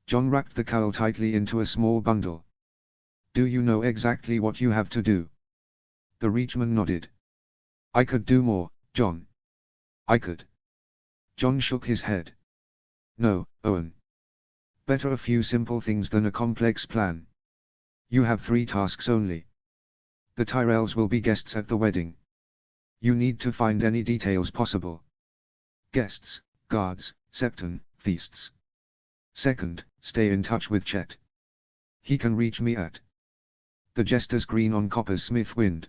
John wrapped the cowl tightly into a small bundle. Do you know exactly what you have to do? The Reachman nodded. I could do more, John. I could. John shook his head. No, Owen. Better a few simple things than a complex plan. You have 3 tasks only. The Tyrells will be guests at the wedding. You need to find any details possible. Guests, guards, septon, feasts. Second, stay in touch with Chet. He can reach me at the Jester's Green on Copper's Smith Wind,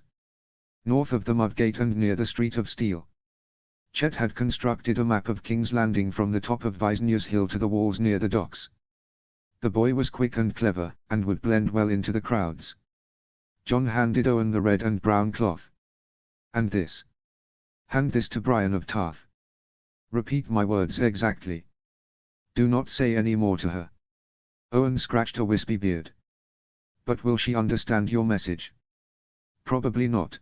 north of the Mudgate and near the Street of Steel. Chet had constructed a map of King's Landing from the top of Visnia's Hill to the walls near the docks. The boy was quick and clever, and would blend well into the crowds. John handed Owen the red and brown cloth. And this. Hand this to Brian of Tarth. Repeat my words exactly. Do not say any more to her. Owen scratched a wispy beard. But will she understand your message? Probably not.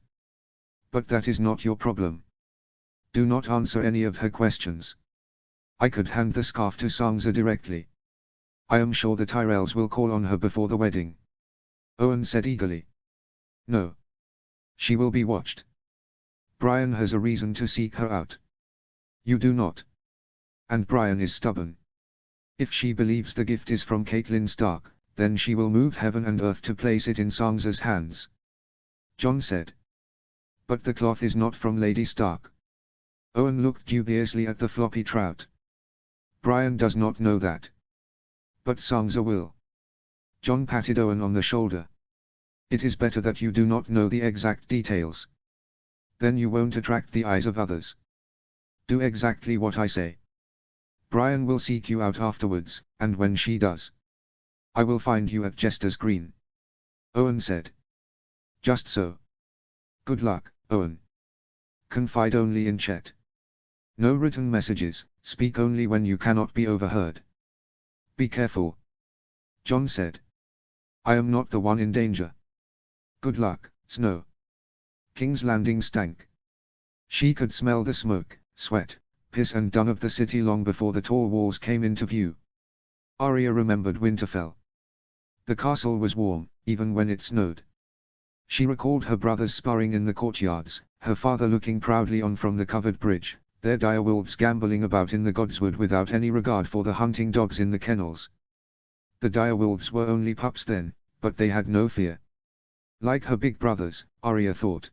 But that is not your problem. Do not answer any of her questions. I could hand the scarf to Sansa directly. I am sure the Tyrells will call on her before the wedding. Owen said eagerly. No. She will be watched. Brian has a reason to seek her out. You do not. And Brian is stubborn. If she believes the gift is from Catelyn Stark, then she will move heaven and earth to place it in Sansa's hands. John said. But the cloth is not from Lady Stark. Owen looked dubiously at the floppy trout. Brian does not know that. But Sansa will. John patted Owen on the shoulder. It is better that you do not know the exact details. Then you won't attract the eyes of others. Do exactly what I say. Brian will seek you out afterwards, and when she does, I will find you at Jester's Green. Owen said. Just so. Good luck, Owen. Confide only in Chet. No written messages, speak only when you cannot be overheard. Be careful. John said. I am not the one in danger. Good luck, Snow. King's Landing stank. She could smell the smoke, sweat, piss and dung of the city long before the tall walls came into view. Arya remembered Winterfell. The castle was warm, even when it snowed. She recalled her brothers sparring in the courtyards, her father looking proudly on from the covered bridge, their direwolves gambolling about in the godswood without any regard for the hunting dogs in the kennels. The direwolves were only pups then, but they had no fear. Like her big brothers, Arya thought.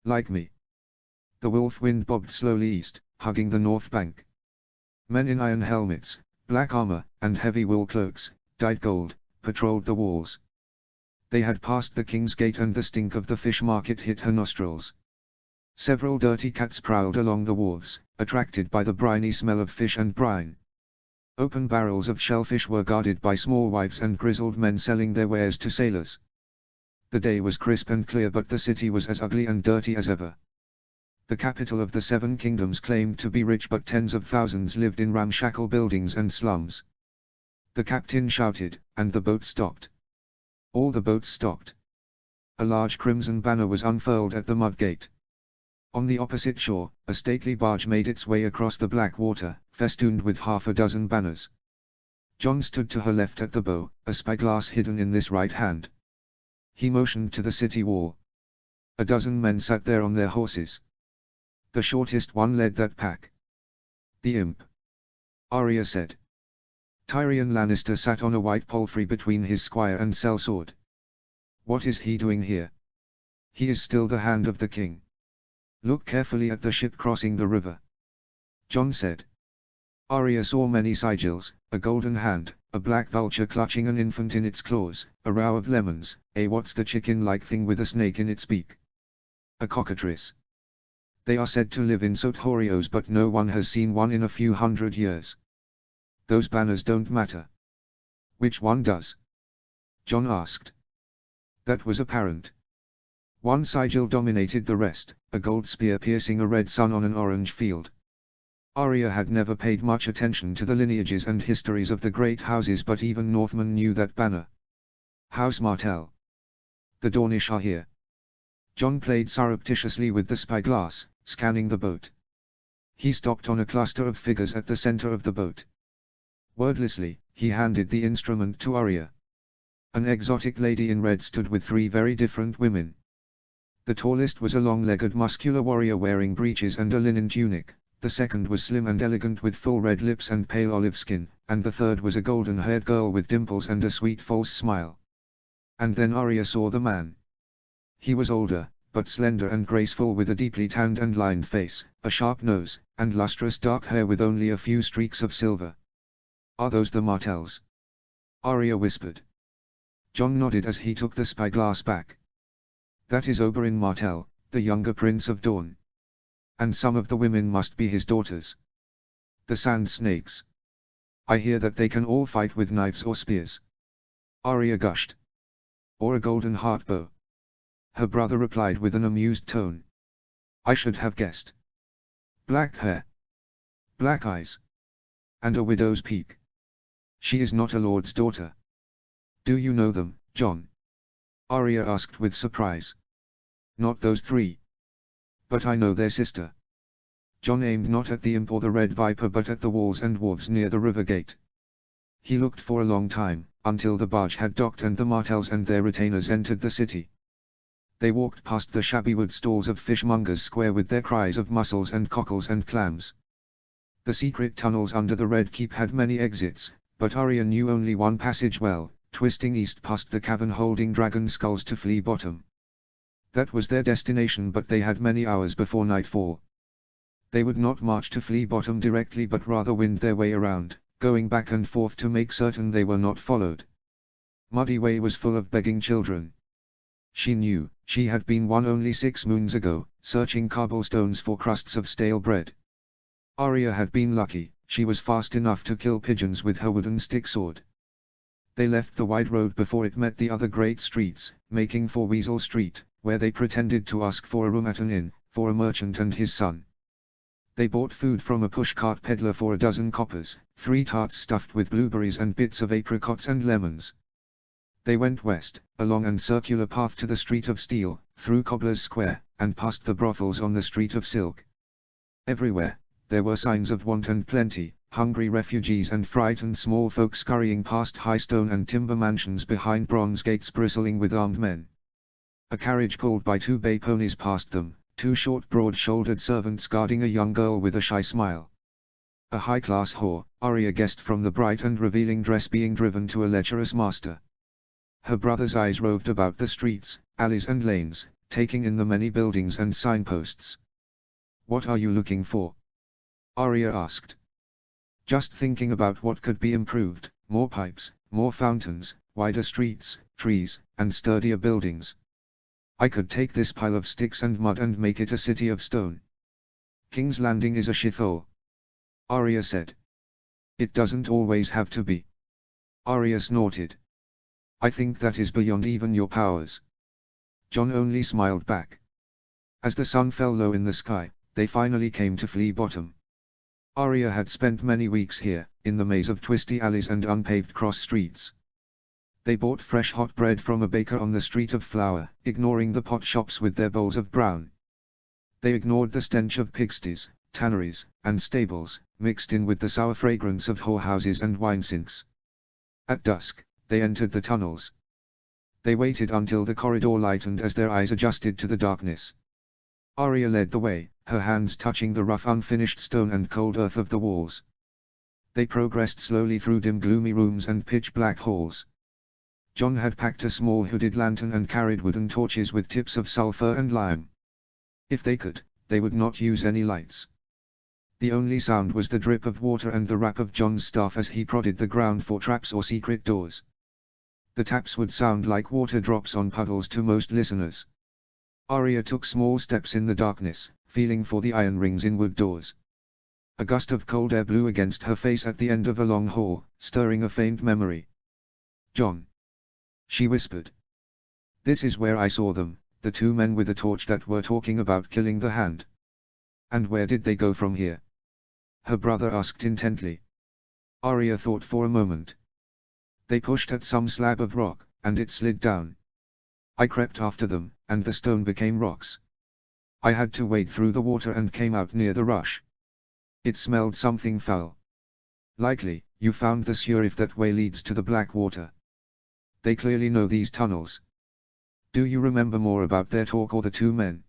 Like me. The Wolf Wind bobbed slowly east, hugging the north bank. Men in iron helmets, black armor, and heavy wool cloaks, dyed gold, patrolled the walls. They had passed the King's Gate and the stink of the fish market hit her nostrils. Several dirty cats prowled along the wharves, attracted by the briny smell of fish and brine. Open barrels of shellfish were guarded by small wives and grizzled men selling their wares to sailors. The day was crisp and clear, but the city was as ugly and dirty as ever. The capital of the Seven Kingdoms claimed to be rich, but tens of thousands lived in ramshackle buildings and slums. The captain shouted, and the boat stopped. All the boats stopped. A large crimson banner was unfurled at the Mudgate. On the opposite shore, a stately barge made its way across the black water, festooned with half a dozen banners. John stood to her left at the bow, a spyglass hidden in this right hand. He motioned to the city wall. A dozen men sat there on their horses. The shortest one led that pack. "The imp," Arya said. Tyrion Lannister sat on a white palfrey between his squire and sellsword. "What is he doing here?" "He is still the hand of the king. Look carefully at the ship crossing the river," John said. Arya saw many sigils, a golden hand, a black vulture clutching an infant in its claws, a row of lemons, a what's the chicken-like thing with a snake in its beak. A cockatrice. They are said to live in Sotorios, but no one has seen one in a few hundred years. Those banners don't matter. Which one does? John asked. That was apparent. One sigil dominated the rest, a gold spear piercing a red sun on an orange field. Arya had never paid much attention to the lineages and histories of the great houses, but even Northmen knew that banner. House Martell. The Dornish are here. John played surreptitiously with the spyglass, scanning the boat. He stopped on a cluster of figures at the center of the boat. Wordlessly, he handed the instrument to Arya. An exotic lady in red stood with three very different women. The tallest was a long-legged muscular warrior wearing breeches and a linen tunic, the second was slim and elegant with full red lips and pale olive skin, and the third was a golden-haired girl with dimples and a sweet false smile. And then Arya saw the man. He was older, but slender and graceful, with a deeply tanned and lined face, a sharp nose, and lustrous dark hair with only a few streaks of silver. "Are those the Martells?" Arya whispered. John nodded as he took the spyglass back. "That is Oberyn Martell, the younger Prince of Dawn. And some of the women must be his daughters. The Sand Snakes. I hear that they can all fight with knives or spears." Arya gushed. "Or a golden heart bow," her brother replied with an amused tone. "I should have guessed. Black hair, black eyes, and a widow's peak. She is not a lord's daughter." "Do you know them, John?" Arya asked with surprise. "Not those three. But I know their sister." John aimed not at the imp or the red viper but at the walls and wharves near the river gate. He looked for a long time, until the barge had docked and the Martells and their retainers entered the city. They walked past the shabby wood stalls of fishmongers square with their cries of mussels and cockles and clams. The secret tunnels under the Red Keep had many exits, but Arya knew only one passage well, twisting east past the cavern holding dragon skulls to Flea Bottom. That was their destination, but they had many hours before nightfall. They would not march to Flea Bottom directly but rather wind their way around, going back and forth to make certain they were not followed. Muddy Way was full of begging children. She knew, she had been one only 6 moons ago, searching cobblestones for crusts of stale bread. Arya had been lucky, she was fast enough to kill pigeons with her wooden stick sword. They left the wide road before it met the other great streets, making for Weasel Street, where they pretended to ask for a room at an inn, for a merchant and his son. They bought food from a pushcart peddler for 12 coppers, 3 tarts stuffed with blueberries and bits of apricots and lemons. They went west, along an circular path to the Street of Steel, through Cobbler's Square, and past the brothels on the Street of Silk. Everywhere, there were signs of want and plenty, hungry refugees and frightened small folk scurrying past high stone and timber mansions behind bronze gates bristling with armed men. A carriage pulled by 2 bay ponies passed them, 2 short broad-shouldered servants guarding a young girl with a shy smile. A high-class whore, Arya guessed from the bright and revealing dress, being driven to a lecherous master. Her brother's eyes roved about the streets, alleys and lanes, taking in the many buildings and signposts. "What are you looking for?" Arya asked. "Just thinking about what could be improved, more pipes, more fountains, wider streets, trees, and sturdier buildings. I could take this pile of sticks and mud and make it a city of stone." "King's Landing is a shithole," Arya said. "It doesn't always have to be." Arya snorted. "I think that is beyond even your powers." John only smiled back. As the sun fell low in the sky, they finally came to Flea Bottom. Arya had spent many weeks here, in the maze of twisty alleys and unpaved cross streets. They bought fresh hot bread from a baker on the Street of Flour, ignoring the pot shops with their bowls of brown. They ignored the stench of pigsties, tanneries, and stables, mixed in with the sour fragrance of whorehouses and wine-sinks. At dusk, they entered the tunnels. They waited until the corridor lightened as their eyes adjusted to the darkness. Arya led the way, her hands touching the rough unfinished stone and cold earth of the walls. They progressed slowly through dim gloomy rooms and pitch-black halls. John had packed a small hooded lantern and carried wooden torches with tips of sulfur and lime. If they could, they would not use any lights. The only sound was the drip of water and the rap of John's staff as he prodded the ground for traps or secret doors. The taps would sound like water drops on puddles to most listeners. Arya took small steps in the darkness, feeling for the iron rings in wood doors. A gust of cold air blew against her face at the end of a long hall, stirring a faint memory. "John," she whispered. "This is where I saw them, the two men with a torch that were talking about killing the Hand." "And where did they go from here?" her brother asked intently. Arya thought for a moment. "They pushed at some slab of rock, and it slid down. I crept after them, and the stone became rocks. I had to wade through the water and came out near the rush. It smelled something foul. Likely, you found the sewer if that way leads to the black water. They clearly know these tunnels. Do you remember more about their talk or the two men?"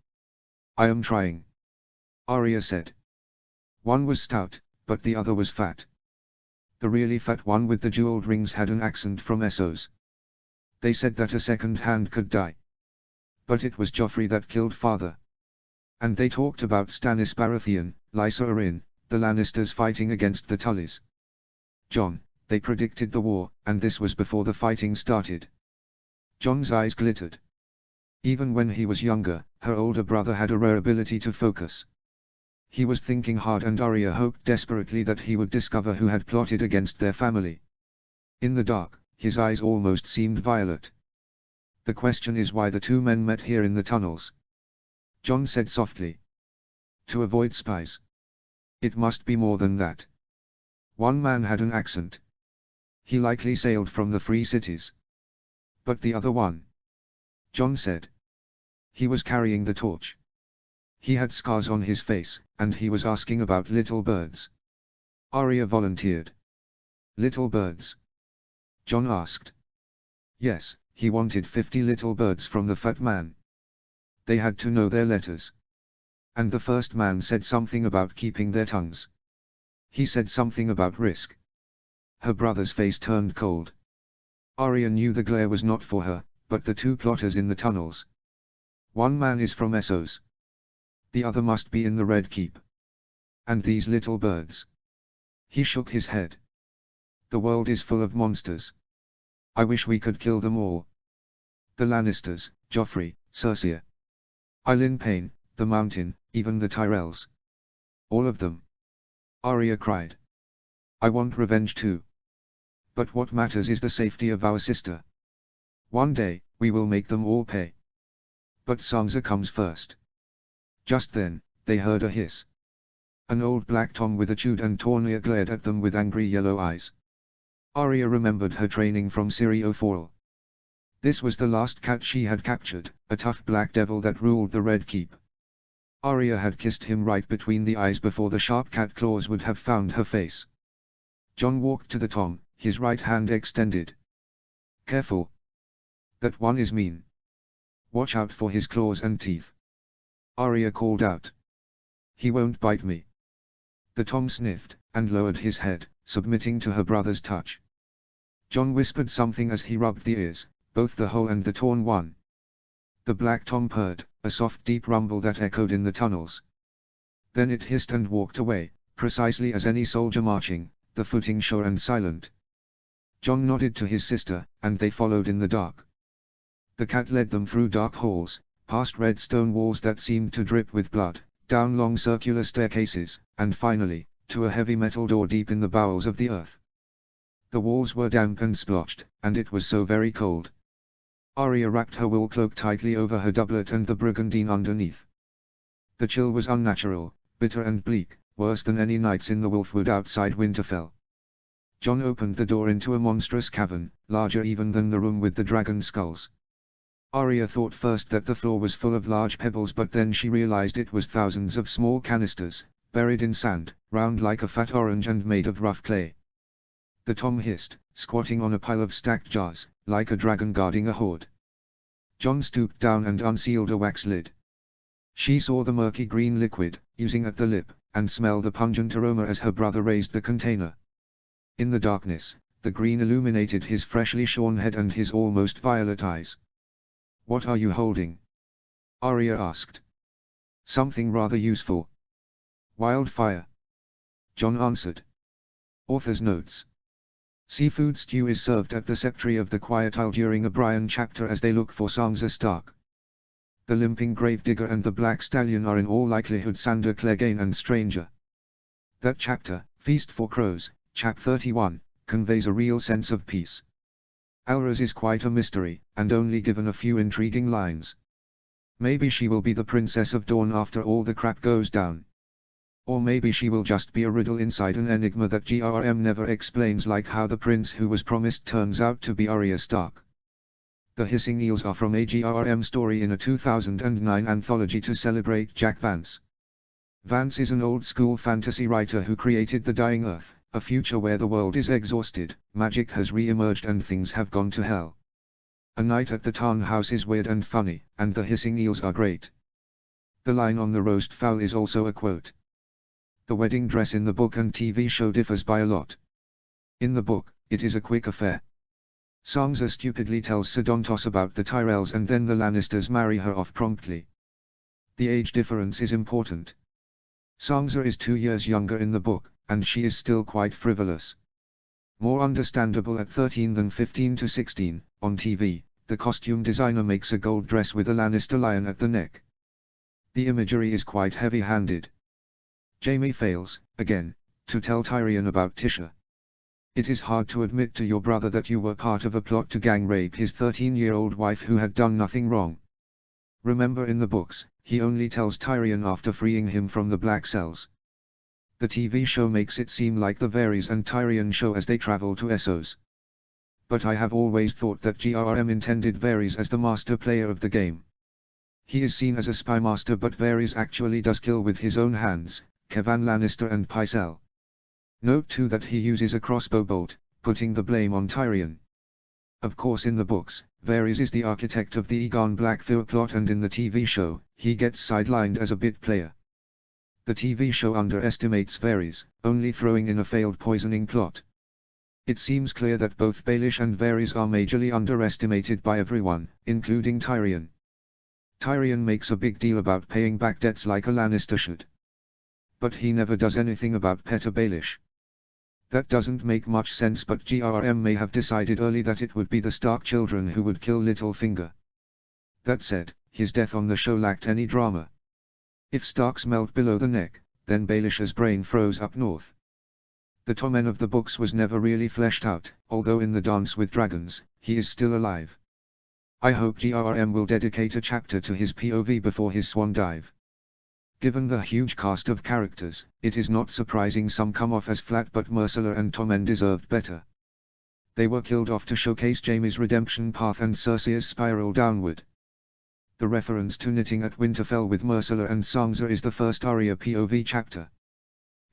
"I am trying," Arya said. "One was stout, but the other was fat. The really fat one with the jeweled rings had an accent from Essos. They said that a second hand could die. But it was Joffrey that killed father. And they talked about Stannis Baratheon, Lysa Arryn, the Lannisters fighting against the Tullys. John, they predicted the war, and this was before the fighting started." John's eyes glittered. Even when he was younger, her older brother had a rare ability to focus. He was thinking hard and Arya hoped desperately that he would discover who had plotted against their family. In the dark, his eyes almost seemed violet. "The question is why the two men met here in the tunnels," John said softly. "To avoid spies. It must be more than that. One man had an accent. He likely sailed from the Free Cities. But the other one," John said. "He was carrying the torch. He had scars on his face, and he was asking about little birds." Arya volunteered. "Little birds?" John asked. "Yes, he wanted 50 little birds from the fat man. They had to know their letters. And the first man said something about keeping their tongues. He said something about risk." Her brother's face turned cold. Arya knew the glare was not for her, but the two plotters in the tunnels. "One man is from Essos. The other must be in the Red Keep. And these little birds." He shook his head. "The world is full of monsters. I wish we could kill them all. The Lannisters, Joffrey, Cersei, Eileen Payne, the Mountain, even the Tyrells. All of them." Arya cried. "I want revenge too. But what matters is the safety of our sister. One day, we will make them all pay. But Sansa comes first." Just then, they heard a hiss. An old black Tom with a chewed and torn ear glared at them with angry yellow eyes. Arya remembered her training from Ciri O'Forel. This was the last cat she had captured, a tough black devil that ruled the Red Keep. Arya had kissed him right between the eyes before the sharp cat claws would have found her face. John walked to the Tom, his right hand extended. "Careful. That one is mean. Watch out for his claws and teeth," Arya called out. "He won't bite me." The Tom sniffed, and lowered his head, submitting to her brother's touch. John whispered something as he rubbed the ears, both the whole and the torn one. The black Tom purred, a soft deep rumble that echoed in the tunnels. Then it hissed and walked away, precisely as any soldier marching, the footing sure and silent. John nodded to his sister, and they followed in the dark. The cat led them through dark halls, past red stone walls that seemed to drip with blood, down long circular staircases, and finally, to a heavy metal door deep in the bowels of the earth. The walls were damp and splotched, and it was so very cold. Arya wrapped her wool cloak tightly over her doublet and the brigandine underneath. The chill was unnatural, bitter and bleak, worse than any nights in the Wolfwood outside Winterfell. John opened the door into a monstrous cavern, larger even than the room with the dragon skulls. Arya thought first that the floor was full of large pebbles, but then she realized it was thousands of small canisters, buried in sand, round like a fat orange and made of rough clay. The Tom hissed, squatting on a pile of stacked jars, like a dragon guarding a hoard. Jon stooped down and unsealed a wax lid. She saw the murky green liquid, oozing at the lip, and smelled the pungent aroma as her brother raised the container. In the darkness, the green illuminated his freshly shorn head and his almost violet eyes. "What are you holding?" Arya asked. "Something rather useful." "Wildfire," Jon answered. Author's notes. Seafood stew is served at the Sceptry of the Quiet Isle during a Brian chapter as they look for Sansa Stark. The limping gravedigger and the black stallion are in all likelihood Sandor Clegane and Stranger. That chapter, Feast for Crows, chap 31, conveys a real sense of peace. Alras is quite a mystery, and only given a few intriguing lines. Maybe she will be the Princess of Dawn after all the crap goes down. Or maybe she will just be a riddle inside an enigma that GRM never explains, like how the prince who was promised turns out to be Arya Stark. The hissing eels are from a GRM story in a 2009 anthology to celebrate Jack Vance. Vance is an old-school fantasy writer who created The Dying Earth, a future where the world is exhausted, magic has re-emerged and things have gone to hell. A night at the town house is weird and funny, and the hissing eels are great. The line on the roast fowl is also a quote. The wedding dress in the book and TV show differs by a lot. In the book, it is a quick affair. Sansa stupidly tells Sir Dontos about the Tyrells and then the Lannisters marry her off promptly. The age difference is important. Sansa is 2 years younger in the book, and she is still quite frivolous. More understandable at 13 than 15 to 16, on TV, the costume designer makes a gold dress with a Lannister lion at the neck. The imagery is quite heavy-handed. Jaime fails, again, to tell Tyrion about Tisha. It is hard to admit to your brother that you were part of a plot to gang rape his 13-year-old wife who had done nothing wrong. Remember, in the books, he only tells Tyrion after freeing him from the Black Cells. The TV show makes it seem like the Varys and Tyrion show as they travel to Essos. But I have always thought that GRM intended Varys as the master player of the game. He is seen as a spy master, but Varys actually does kill with his own hands, Kevan Lannister and Pycelle. Note too that he uses a crossbow bolt, putting the blame on Tyrion. Of course, in the books, Varys is the architect of the Aegon Blackfyre plot, and in the TV show, he gets sidelined as a bit player. The TV show underestimates Varys, only throwing in a failed poisoning plot. It seems clear that both Baelish and Varys are majorly underestimated by everyone, including Tyrion. Tyrion makes a big deal about paying back debts like a Lannister should. But he never does anything about Petyr Baelish. That doesn't make much sense, but GRM may have decided early that it would be the Stark children who would kill Littlefinger. That said, his death on the show lacked any drama. If Starks melt below the neck, then Baelish's brain froze up north. The Tommen of the books was never really fleshed out, although in the Dance with Dragons, he is still alive. I hope GRM will dedicate a chapter to his POV before his swan dive. Given the huge cast of characters, it is not surprising some come off as flat, but Myrcella and Tommen deserved better. They were killed off to showcase Jaime's redemption path and Cersei's spiral downward. The reference to knitting at Winterfell with Myrcella and Sansa is the first Arya POV chapter.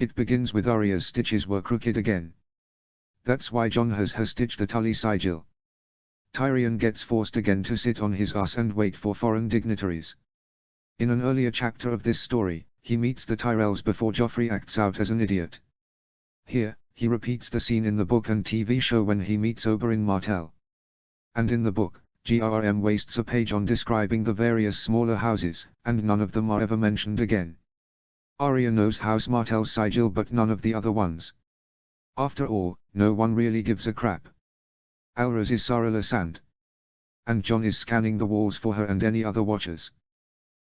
It begins with Arya's stitches were crooked again. That's why Jon has her stitch the Tully sigil. Tyrion gets forced again to sit on his ass and wait for foreign dignitaries. In an earlier chapter of this story, he meets the Tyrells before Joffrey acts out as an idiot. Here, he repeats the scene in the book and TV show when he meets Oberyn Martell. And in the book, GRM wastes a page on describing the various smaller houses, and none of them are ever mentioned again. Arya knows House Martell's sigil but none of the other ones. After all, no one really gives a crap. Alras is Sarah Sand. And Jon is scanning the walls for her and any other watchers.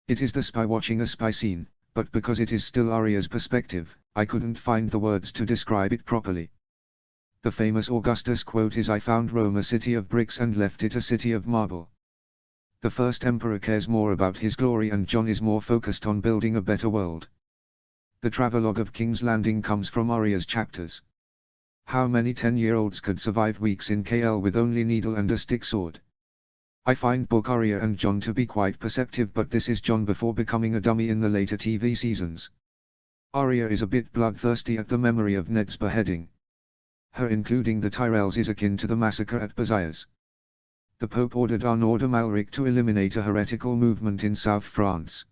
It is the spy watching a spy scene, but because it is still Arya's perspective, I couldn't find the words to describe it properly. The famous Augustus quote is, "I found Rome a city of bricks and left it a city of marble." The first emperor cares more about his glory and Jon is more focused on building a better world. The travelogue of King's Landing comes from Arya's chapters. How many 10-year-olds could survive weeks in KL with only needle and a stick sword? I find book Arya and Jon to be quite perceptive, but this is Jon before becoming a dummy in the later TV seasons. Arya is a bit bloodthirsty at the memory of Ned's beheading. Her including the Tyrells is akin to the massacre at Béziers. The Pope ordered Arnaud de Malric to eliminate a heretical movement in South France.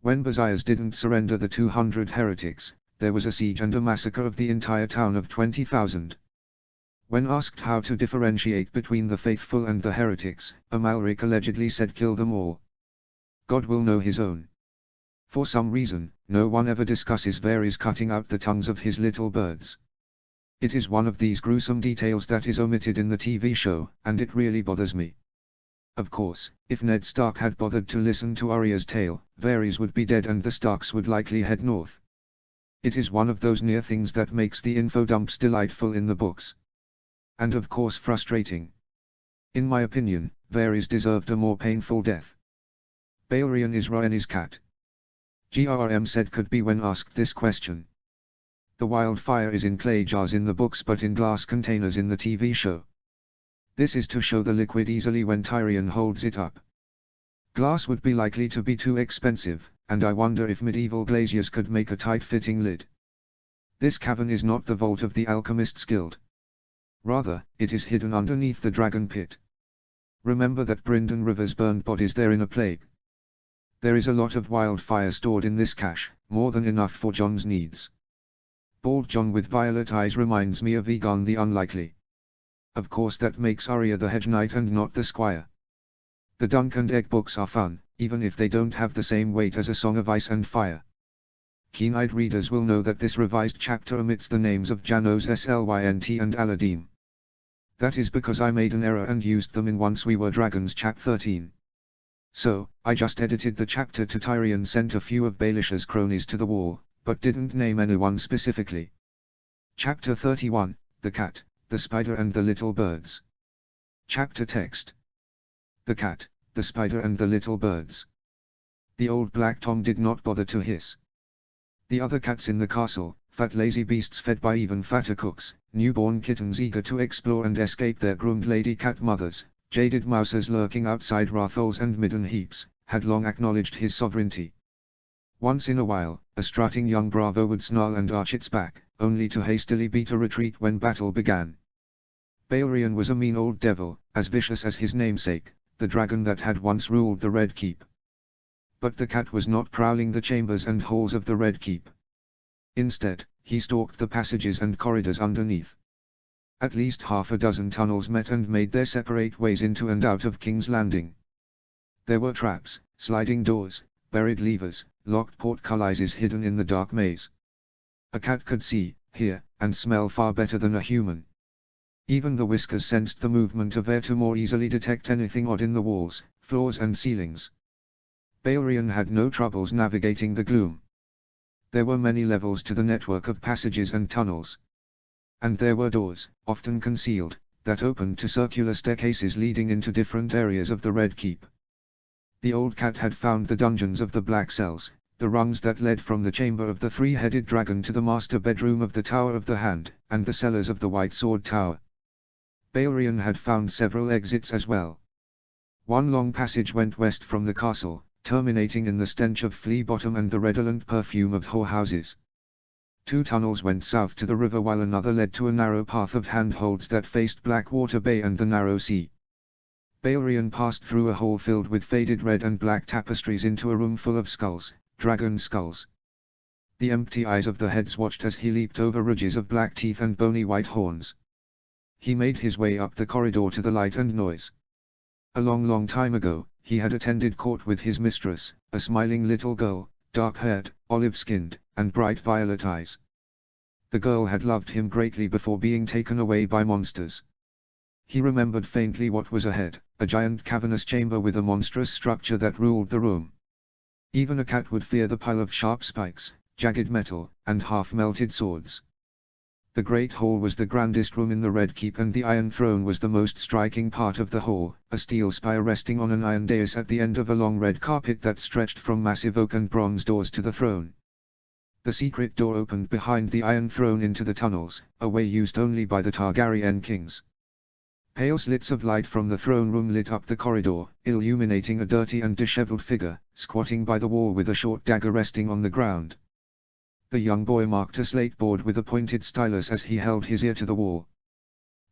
When Béziers didn't surrender the 200 heretics, there was a siege and a massacre of the entire town of 20,000. When asked how to differentiate between the faithful and the heretics, Amalric allegedly said, "Kill them all. God will know his own." For some reason, no one ever discusses Varys cutting out the tongues of his little birds. It is one of these gruesome details that is omitted in the TV show, and it really bothers me. Of course, if Ned Stark had bothered to listen to Arya's tale, Varys would be dead and the Starks would likely head north. It is one of those near things that makes the info dumps delightful in the books. And of course frustrating. In my opinion, Varys deserved a more painful death. Balerion is Rhaenys' cat. GRM said could be when asked this question. The wildfire is in clay jars in the books but in glass containers in the TV show. This is to show the liquid easily when Tyrion holds it up. Glass would be likely to be too expensive, and I wonder if medieval glaziers could make a tight-fitting lid. This cavern is not the vault of the Alchemist's Guild. Rather, it is hidden underneath the Dragon Pit. Remember that Brynden Rivers burned bodies there in a plague. There is a lot of wildfire stored in this cache, more than enough for Jon's needs. Bald Jon with violet eyes reminds me of Aegon the Unlikely. Of course that makes Arya the Hedge Knight and not the Squire. The Dunk and Egg books are fun, even if they don't have the same weight as A Song of Ice and Fire. Keen-eyed readers will know that this revised chapter omits the names of Janos Slynt and Aladdin. That is because I made an error and used them in Once We Were Dragons Chap 13. So, I just edited the chapter to Tyrion sent a few of Baelish's cronies to the wall, but didn't name anyone specifically. Chapter 31, The Cat, the Spider and the Little Birds. Chapter text. The Cat, the Spider and the Little Birds. The old black Tom did not bother to hiss. The other cats in the castle, fat lazy beasts fed by even fatter cooks, newborn kittens eager to explore and escape their groomed lady cat mothers, jaded mousers lurking outside Ratholes and midden heaps, had long acknowledged his sovereignty. Once in a while, a strutting young bravo would snarl and arch its back, only to hastily beat a retreat when battle began. Balerion was a mean old devil, as vicious as his namesake, the dragon that had once ruled the Red Keep. But the cat was not prowling the chambers and halls of the Red Keep. Instead, he stalked the passages and corridors underneath. At least half a dozen tunnels met and made their separate ways into and out of King's Landing. There were traps, sliding doors, buried levers, locked portcullises hidden in the dark maze. A cat could see, hear, and smell far better than a human. Even the whiskers sensed the movement of air to more easily detect anything odd in the walls, floors and ceilings. Balerion had no troubles navigating the gloom. There were many levels to the network of passages and tunnels. And there were doors, often concealed, that opened to circular staircases leading into different areas of the Red Keep. The old cat had found the dungeons of the Black Cells, the rungs that led from the chamber of the three-headed dragon to the master bedroom of the Tower of the Hand, and the cellars of the White Sword Tower. Balerion had found several exits as well. One long passage went west from the castle, terminating in the stench of flea bottom and the redolent perfume of whorehouses. Two tunnels went south to the river while another led to a narrow path of handholds that faced Blackwater Bay and the narrow sea. Balerion passed through a hall filled with faded red and black tapestries into a room full of skulls, dragon skulls. The empty eyes of the heads watched as he leaped over ridges of black teeth and bony white horns. He made his way up the corridor to the light and noise. A long time ago, he had attended court with his mistress, a smiling little girl, dark-haired, olive-skinned, and bright violet eyes. The girl had loved him greatly before being taken away by monsters. He remembered faintly what was ahead, a giant cavernous chamber with a monstrous structure that ruled the room. Even a cat would fear the pile of sharp spikes, jagged metal, and half-melted swords. The Great Hall was the grandest room in the Red Keep and the Iron Throne was the most striking part of the hall, a steel spire resting on an iron dais at the end of a long red carpet that stretched from massive oak and bronze doors to the throne. The secret door opened behind the Iron Throne into the tunnels, a way used only by the Targaryen kings. Pale slits of light from the throne room lit up the corridor, illuminating a dirty and disheveled figure, squatting by the wall with a short dagger resting on the ground. The young boy marked a slate board with a pointed stylus as he held his ear to the wall.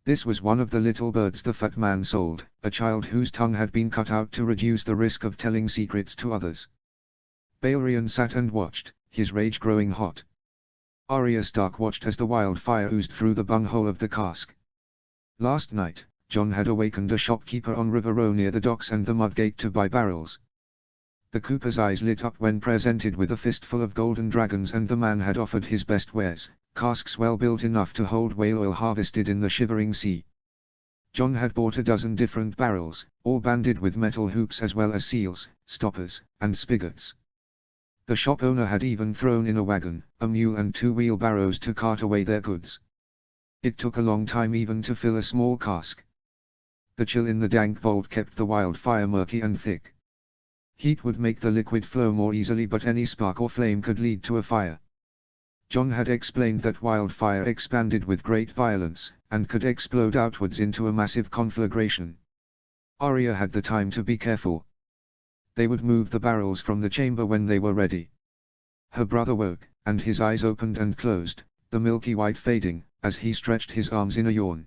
This was one of the little birds the fat man sold, a child whose tongue had been cut out to reduce the risk of telling secrets to others. Balerion sat and watched, his rage growing hot. Arya Stark watched as the wildfire oozed through the bunghole of the cask. Last night, Jon had awakened a shopkeeper on River Row near the docks and the Mudgate to buy barrels. The cooper's eyes lit up when presented with a fistful of golden dragons, and the man had offered his best wares, casks well built enough to hold whale oil harvested in the shivering sea. Jon had bought a dozen different barrels, all banded with metal hoops as well as seals, stoppers, and spigots. The shop owner had even thrown in a wagon, a mule and 2 wheelbarrows to cart away their goods. It took a long time even to fill a small cask. The chill in the dank vault kept the wildfire murky and thick. Heat would make the liquid flow more easily, but any spark or flame could lead to a fire. Jon had explained that wildfire expanded with great violence, and could explode outwards into a massive conflagration. Arya had the time to be careful. They would move the barrels from the chamber when they were ready. Her brother woke, and his eyes opened and closed, the milky white fading, as he stretched his arms in a yawn.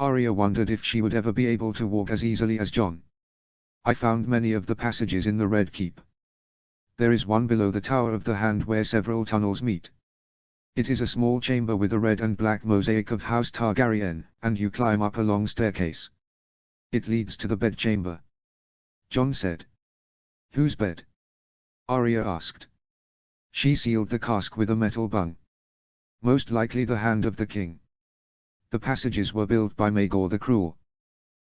Arya wondered if she would ever be able to walk as easily as Jon. I found many of the passages in the Red Keep. There is one below the Tower of the Hand where several tunnels meet. It is a small chamber with a red and black mosaic of House Targaryen, and you climb up a long staircase. It leads to the bedchamber. Jon said. Whose bed? Arya asked. She sealed the cask with a metal bung. Most likely the hand of the king. The passages were built by Maegor the Cruel.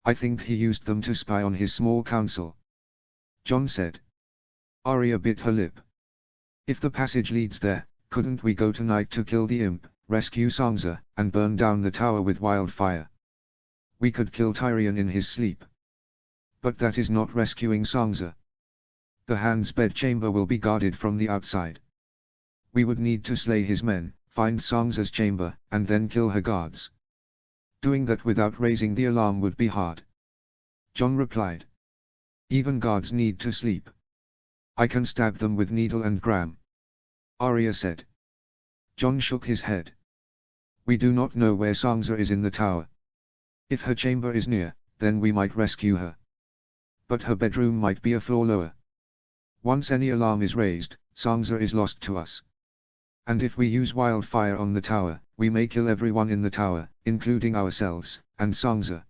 I think he used them to spy on his small council. Jon said. Arya bit her lip. If the passage leads there, couldn't we go tonight to kill the imp, rescue Sansa, and burn down the tower with wildfire? We could kill Tyrion in his sleep. But that is not rescuing Sansa. The Hand's bedchamber will be guarded from the outside. We would need to slay his men, find Sansa's chamber, and then kill her guards. Doing that without raising the alarm would be hard. Jon replied. Even guards need to sleep. I can stab them with needle and gram. Arya said. Jon shook his head. We do not know where Sansa is in the tower. If her chamber is near, then we might rescue her. But her bedroom might be a floor lower. Once any alarm is raised, Sansa is lost to us. And if we use wildfire on the tower, we may kill everyone in the tower, including ourselves, and Sansa.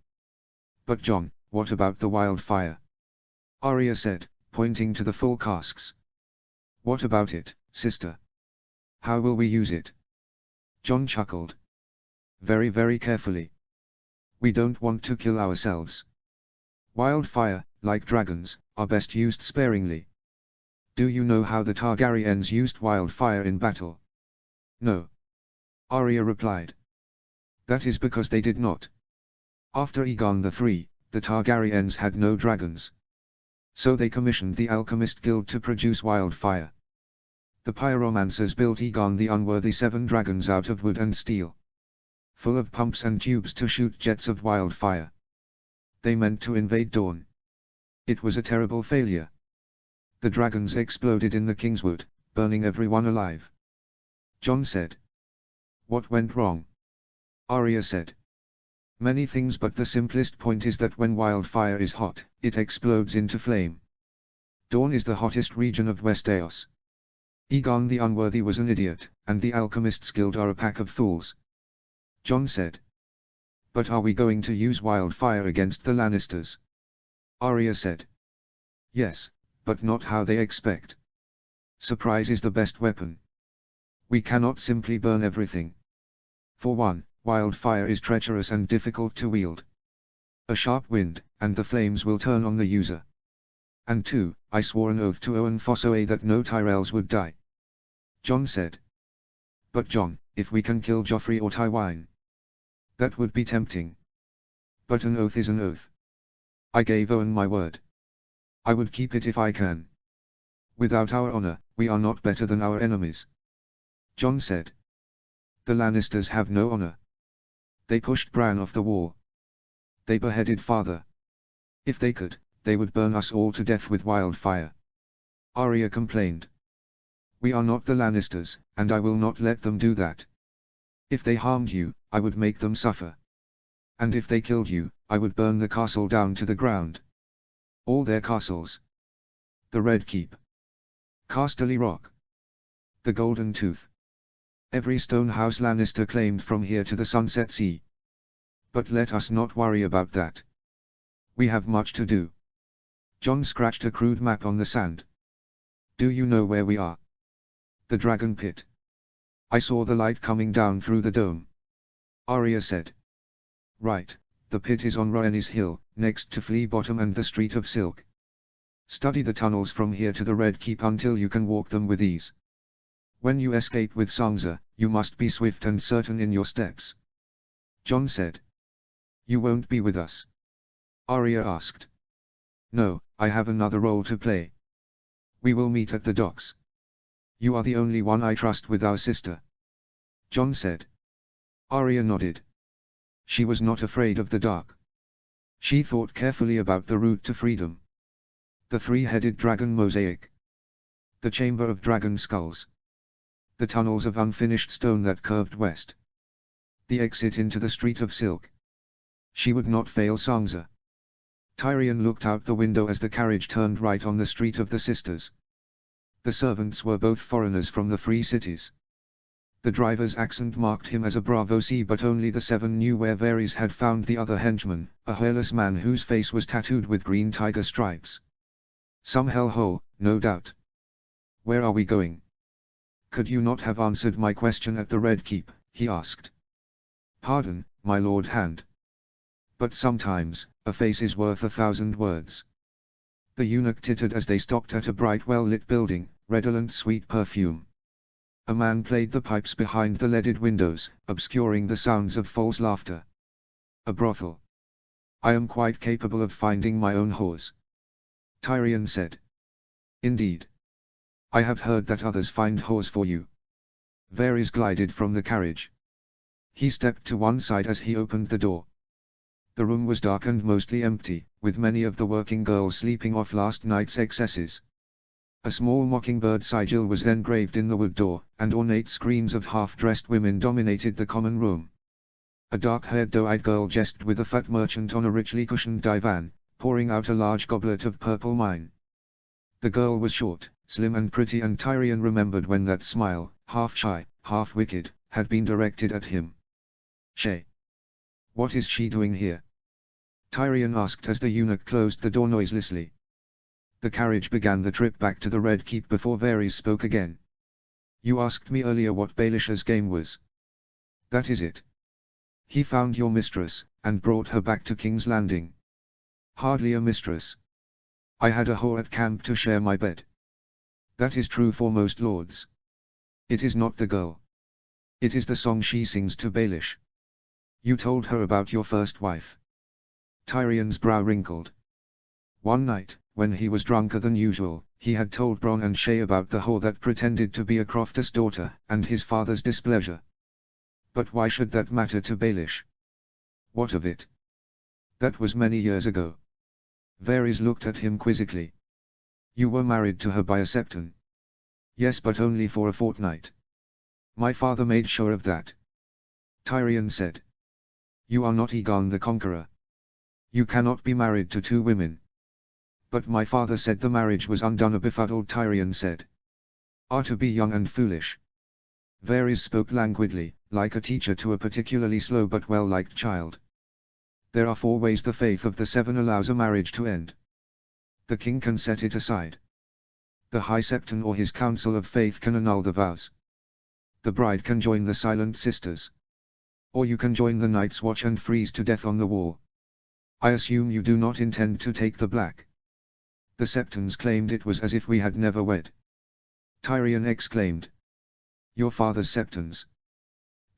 But Jon, what about the wildfire? Arya said, pointing to the full casks. What about it, sister? How will we use it? Jon chuckled. Very, very carefully. We don't want to kill ourselves. Wildfire, like dragons, are best used sparingly. Do you know how the Targaryens used wildfire in battle? No. Arya replied. That is because they did not. After Aegon III, the Targaryens had no dragons. So they commissioned the Alchemist Guild to produce wildfire. The pyromancers built Aegon the Unworthy 7 dragons out of wood and steel, full of pumps and tubes to shoot jets of wildfire. They meant to invade Dawn. It was a terrible failure. The dragons exploded in the Kingswood, burning everyone alive. Jon said. What went wrong? Arya said. Many things, but the simplest point is that when wildfire is hot, it explodes into flame. Dawn is the hottest region of Westeros. Aegon the Unworthy was an idiot, and the Alchemists Guild are a pack of fools. Jon said. But are we going to use wildfire against the Lannisters? Arya said. Yes, but not how they expect. Surprise is the best weapon. We cannot simply burn everything. For one, wildfire is treacherous and difficult to wield. A sharp wind, and the flames will turn on the user. And 2, I swore an oath to Owen Fossoe that no Tyrells would die. Jon said. But Jon, if we can kill Joffrey or Tywine, that would be tempting. But an oath is an oath. I gave Owen my word. I would keep it if I can. Without our honor, we are not better than our enemies. Jon said. The Lannisters have no honor. They pushed Bran off the wall. They beheaded father. If they could, they would burn us all to death with wildfire. Arya complained. We are not the Lannisters, and I will not let them do that. If they harmed you, I would make them suffer. And if they killed you, I would burn the castle down to the ground. All their castles. The Red Keep. Casterly Rock. The Golden Tooth. Every stone house Lannister claimed from here to the Sunset Sea. But let us not worry about that. We have much to do. Jon scratched a crude map on the sand. Do you know where we are? The Dragon Pit. I saw the light coming down through the dome. Arya said. Right, the pit is on Rhaenys Hill, next to Flea Bottom and the Street of Silk. Study the tunnels from here to the Red Keep until you can walk them with ease. When you escape with Sansa, you must be swift and certain in your steps. Jon said. You won't be with us? Arya asked. No, I have another role to play. We will meet at the docks. You are the only one I trust with our sister. Jon said. Arya nodded. She was not afraid of the dark. She thought carefully about the route to freedom. The three-headed dragon mosaic. The chamber of dragon skulls. The tunnels of unfinished stone that curved west. The exit into the Street of Silk. She would not fail Sansa. Tyrion looked out the window as the carriage turned right on the Street of the Sisters. The servants were both foreigners from the free cities. The driver's accent marked him as a Bravo C, but only the seven knew where Varys had found the other henchman, a hairless man whose face was tattooed with green tiger stripes. Some hellhole, no doubt. Where are we going? Could you not have answered my question at the Red Keep? He asked. Pardon, my Lord Hand. But sometimes, a face is worth 1,000 words. The eunuch tittered as they stopped at a bright well-lit building, redolent sweet perfume. A man played the pipes behind the leaded windows, obscuring the sounds of false laughter. A brothel. I am quite capable of finding my own whores. Tyrion said. Indeed. I have heard that others find whores for you. Varys glided from the carriage. He stepped to one side as he opened the door. The room was dark and mostly empty, with many of the working girls sleeping off last night's excesses. A small mockingbird sigil was engraved in the wood door, and ornate screens of half-dressed women dominated the common room. A dark-haired doe-eyed girl jested with a fat merchant on a richly cushioned divan, pouring out a large goblet of purple wine. The girl was short, slim and pretty, and Tyrion remembered when that smile, half shy, half wicked, had been directed at him. Shay. What is she doing here? Tyrion asked as the eunuch closed the door noiselessly. The carriage began the trip back to the Red Keep before Varys spoke again. You asked me earlier what Baelish's game was. That is it. He found your mistress, and brought her back to King's Landing. Hardly a mistress. I had a whore at camp to share my bed. That is true for most lords. It is not the girl. It is the song she sings to Baelish. You told her about your first wife. Tyrion's brow wrinkled. One night, when he was drunker than usual, he had told Bronn and Shay about the whore that pretended to be a crofter's daughter, and his father's displeasure. But why should that matter to Baelish? What of it? That was many years ago. Varys looked at him quizzically. You were married to her by a septon. Yes, but only for a fortnight. My father made sure of that. Tyrion said. You are not Aegon the Conqueror. You cannot be married to two women. But my father said the marriage was undone. A befuddled Tyrion said. Are to be young and foolish. Varys spoke languidly, like a teacher to a particularly slow but well-liked child. There are 4 ways the faith of the 7 allows a marriage to end. The king can set it aside. The High Septon or his council of faith can annul the vows. The bride can join the Silent Sisters. Or you can join the Night's Watch and freeze to death on the wall. I assume you do not intend to take the black. The Septons claimed it was as if we had never wed. Tyrion exclaimed. Your father's Septons.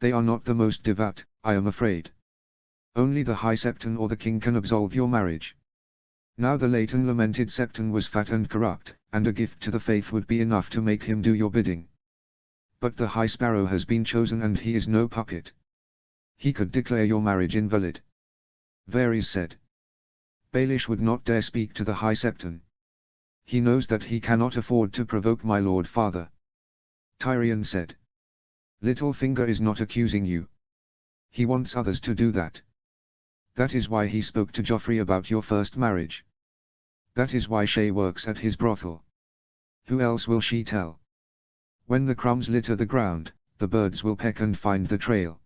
They are not the most devout, I am afraid. Only the High Septon or the king can absolve your marriage. Now the late and lamented Septon was fat and corrupt, and a gift to the faith would be enough to make him do your bidding. But the High Sparrow has been chosen and he is no puppet. He could declare your marriage invalid. Varys said. Baelish would not dare speak to the High Septon. He knows that he cannot afford to provoke my lord father. Tyrion said. Littlefinger is not accusing you. He wants others to do that. That is why he spoke to Joffrey about your first marriage. That is why Shae works at his brothel. Who else will she tell? When the crumbs litter the ground, the birds will peck and find the trail.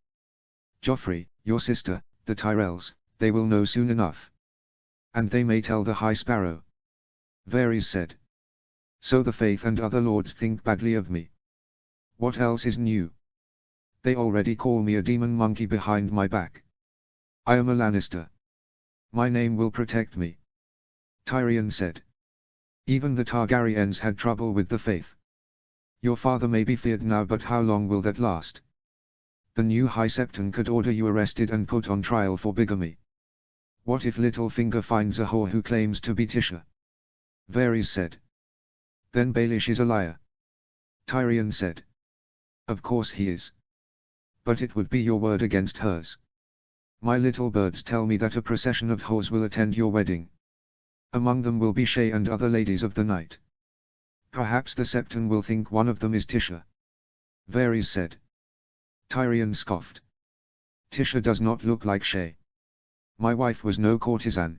Joffrey, your sister, the Tyrells, they will know soon enough. And they may tell the High Sparrow. Varys said. So the Faith and other lords think badly of me. What else is new? They already call me a demon monkey behind my back. I am a Lannister. My name will protect me. Tyrion said. Even the Targaryens had trouble with the Faith. Your father may be feared now, but how long will that last? The new High Septon could order you arrested and put on trial for bigamy. What if Littlefinger finds a whore who claims to be Tisha? Varys said. Then Baelish is a liar. Tyrion said. Of course he is. But it would be your word against hers. My little birds tell me that a procession of whores will attend your wedding. Among them will be Shae and other ladies of the night. Perhaps the Septon will think one of them is Tisha. Varys said. Tyrion scoffed. Tisha does not look like Shae. My wife was no courtesan.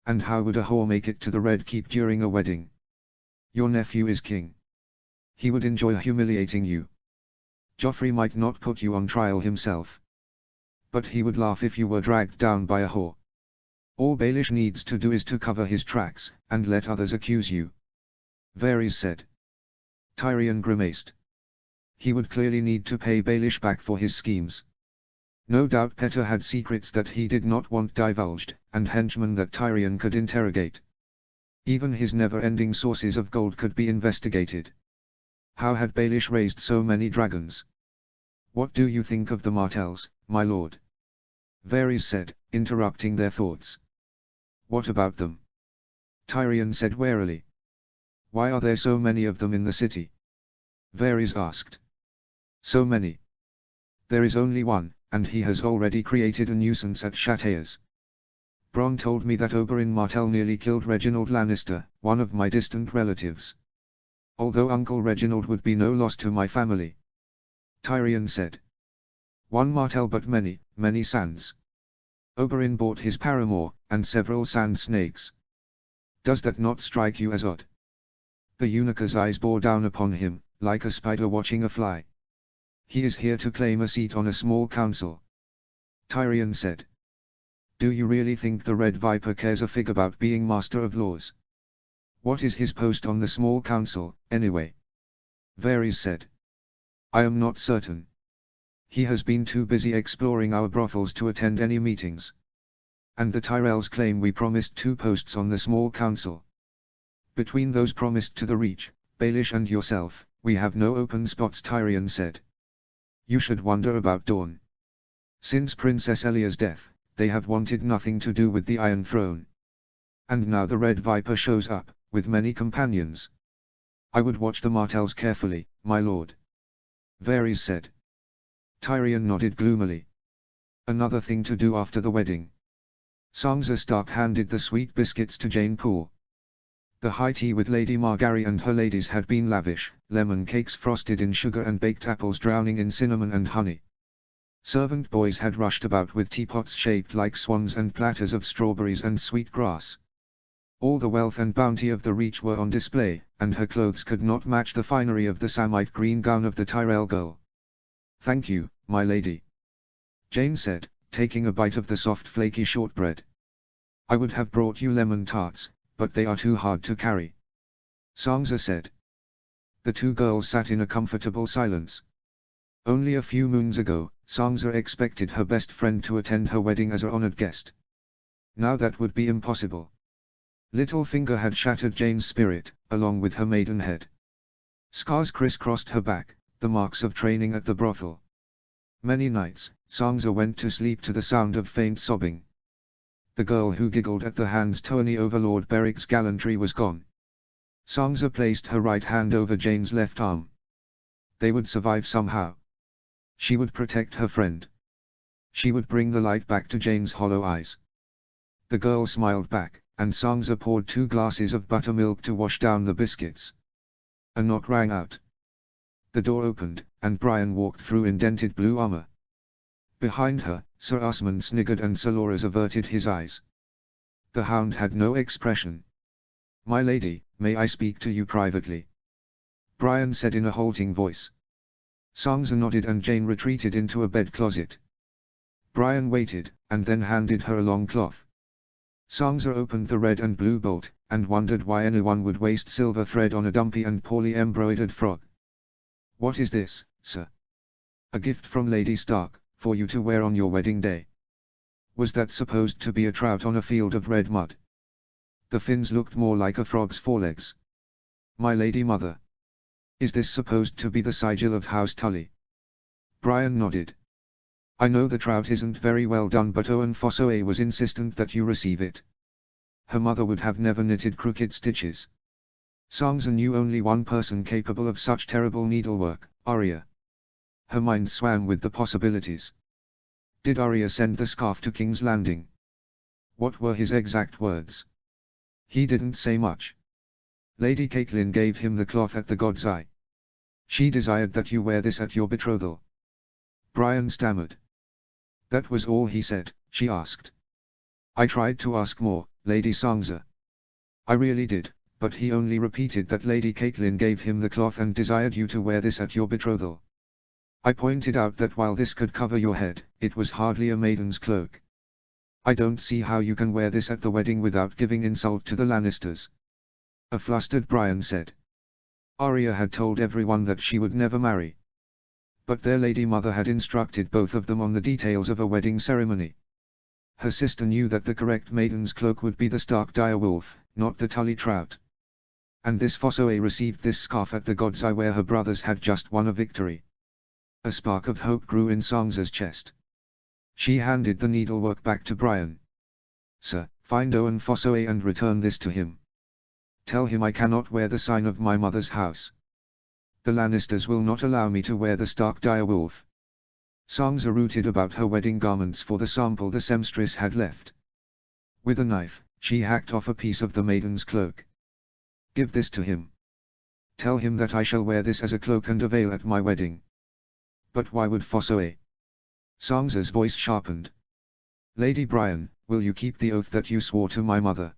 And how would a whore make it to the Red Keep during a wedding? Your nephew is king. He would enjoy humiliating you. Joffrey might not put you on trial himself. But he would laugh if you were dragged down by a whore. All Baelish needs to do is to cover his tracks, and let others accuse you. Varys said. Tyrion grimaced. He would clearly need to pay Baelish back for his schemes. No doubt Petter had secrets that he did not want divulged, and henchmen that Tyrion could interrogate. Even his never-ending sources of gold could be investigated. How had Baelish raised so many dragons? What do you think of the Martells, my lord? Varys said, interrupting their thoughts. What about them? Tyrion said warily. Why are there so many of them in the city? Varys asked. So many. There is only one, and he has already created a nuisance at Château's. Bronn told me that Oberyn Martell nearly killed Reginald Lannister, one of my distant relatives. Although Uncle Reginald would be no loss to my family. Tyrion said. One Martell but many, many sands. Oberyn bought his paramour, and several sand snakes. Does that not strike you as odd? The eunuch's eyes bore down upon him, like a spider watching a fly. He is here to claim a seat on a small council. Tyrion said. Do you really think the Red Viper cares a fig about being Master of Laws? What is his post on the small council, anyway? Varys said. I am not certain. He has been too busy exploring our brothels to attend any meetings. And the Tyrells claim we promised 2 posts on the small council. Between those promised to the Reach, Baelish and yourself, we have no open spots, Tyrion said. You should wonder about Dorne. Since Princess Elia's death, they have wanted nothing to do with the Iron Throne. And now the Red Viper shows up, with many companions. I would watch the Martells carefully, my lord. Varys said. Tyrion nodded gloomily. Another thing to do after the wedding. Sansa Stark handed the sweet biscuits to Jane Poole. The high tea with Lady Margaery and her ladies had been lavish, lemon cakes frosted in sugar and baked apples drowning in cinnamon and honey. Servant boys had rushed about with teapots shaped like swans and platters of strawberries and sweet grass. All the wealth and bounty of the Reach were on display, and her clothes could not match the finery of the samite green gown of the Tyrell girl. Thank you, my lady. Jane said, taking a bite of the soft flaky shortbread. I would have brought you lemon tarts, but they are too hard to carry. Sansa said. The 2 girls sat in a comfortable silence. Only a few moons ago, Sansa expected her best friend to attend her wedding as an honored guest. Now that would be impossible. Littlefinger had shattered Jane's spirit, along with her maidenhead. Scars crisscrossed her back, the marks of training at the brothel. Many nights, Sansa went to sleep to the sound of faint sobbing. The girl who giggled at the hand's tourney over Lord Beric's gallantry was gone. Sansa placed her right hand over Jane's left arm. They would survive somehow. She would protect her friend. She would bring the light back to Jane's hollow eyes. The girl smiled back, and Sansa poured 2 glasses of buttermilk to wash down the biscuits. A knock rang out. The door opened, and Brian walked through indented blue armor. Behind her, Sir Osmond sniggered and Sir Loras averted his eyes. The Hound had no expression. "My lady, may I speak to you privately?" Brian said in a halting voice. Sansa nodded and Jane retreated into a bed closet. Brian waited, and then handed her a long cloth. Sansa opened the red and blue bolt, and wondered why anyone would waste silver thread on a dumpy and poorly embroidered frock. "What is this, sir?" "A gift from Lady Stark, for you to wear on your wedding day." Was that supposed to be a trout on a field of red mud? The fins looked more like a frog's forelegs. "My lady mother. Is this supposed to be the sigil of House Tully?" Brian nodded. "I know the trout isn't very well done, but Owen Fossoe was insistent that you receive it. Her mother would have never knitted crooked stitches." Sansa knew only one person capable of such terrible needlework, Arya. Her mind swam with the possibilities. Did Arya send the scarf to King's Landing? What were his exact words? He didn't say much. Lady Catelyn gave him the cloth at the God's Eye. "She desired that you wear this at your betrothal." Brian stammered. "That was all he said," she asked. "I tried to ask more, Lady Sansa. I really did, but he only repeated that Lady Catelyn gave him the cloth and desired you to wear this at your betrothal. I pointed out that while this could cover your head, it was hardly a maiden's cloak. I don't see how you can wear this at the wedding without giving insult to the Lannisters." A flustered Brian said. Arya had told everyone that she would never marry. But their lady mother had instructed both of them on the details of a wedding ceremony. Her sister knew that the correct maiden's cloak would be the Stark dire wolf, not the Tully trout. And this Fossoe received this scarf at the God's Eye where her brothers had just won a victory. A spark of hope grew in Sansa's chest. She handed the needlework back to Brian. "Sir, find Owen Fossoe and return this to him. Tell him I cannot wear the sign of my mother's house. The Lannisters will not allow me to wear the Stark dire wolf." Sansa rooted about her wedding garments for the sample the seamstress had left. With a knife, she hacked off a piece of the maiden's cloak. "Give this to him. Tell him that I shall wear this as a cloak and a veil at my wedding." "But why would Fossoe?" Sansa's voice sharpened. "Lady Brian, will you keep the oath that you swore to my mother?"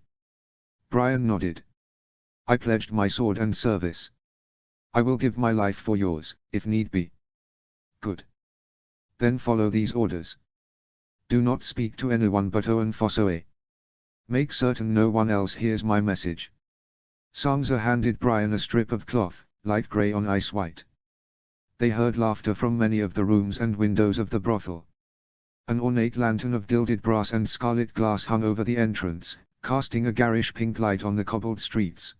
Brian nodded. "I pledged my sword and service. I will give my life for yours, if need be." "Good. Then follow these orders. Do not speak to anyone but Owen Fossoe. Make certain no one else hears my message." Sansa handed Brian a strip of cloth, light grey on ice white. They heard laughter from many of the rooms and windows of the brothel. An ornate lantern of gilded brass and scarlet glass hung over the entrance, casting a garish pink light on the cobbled streets.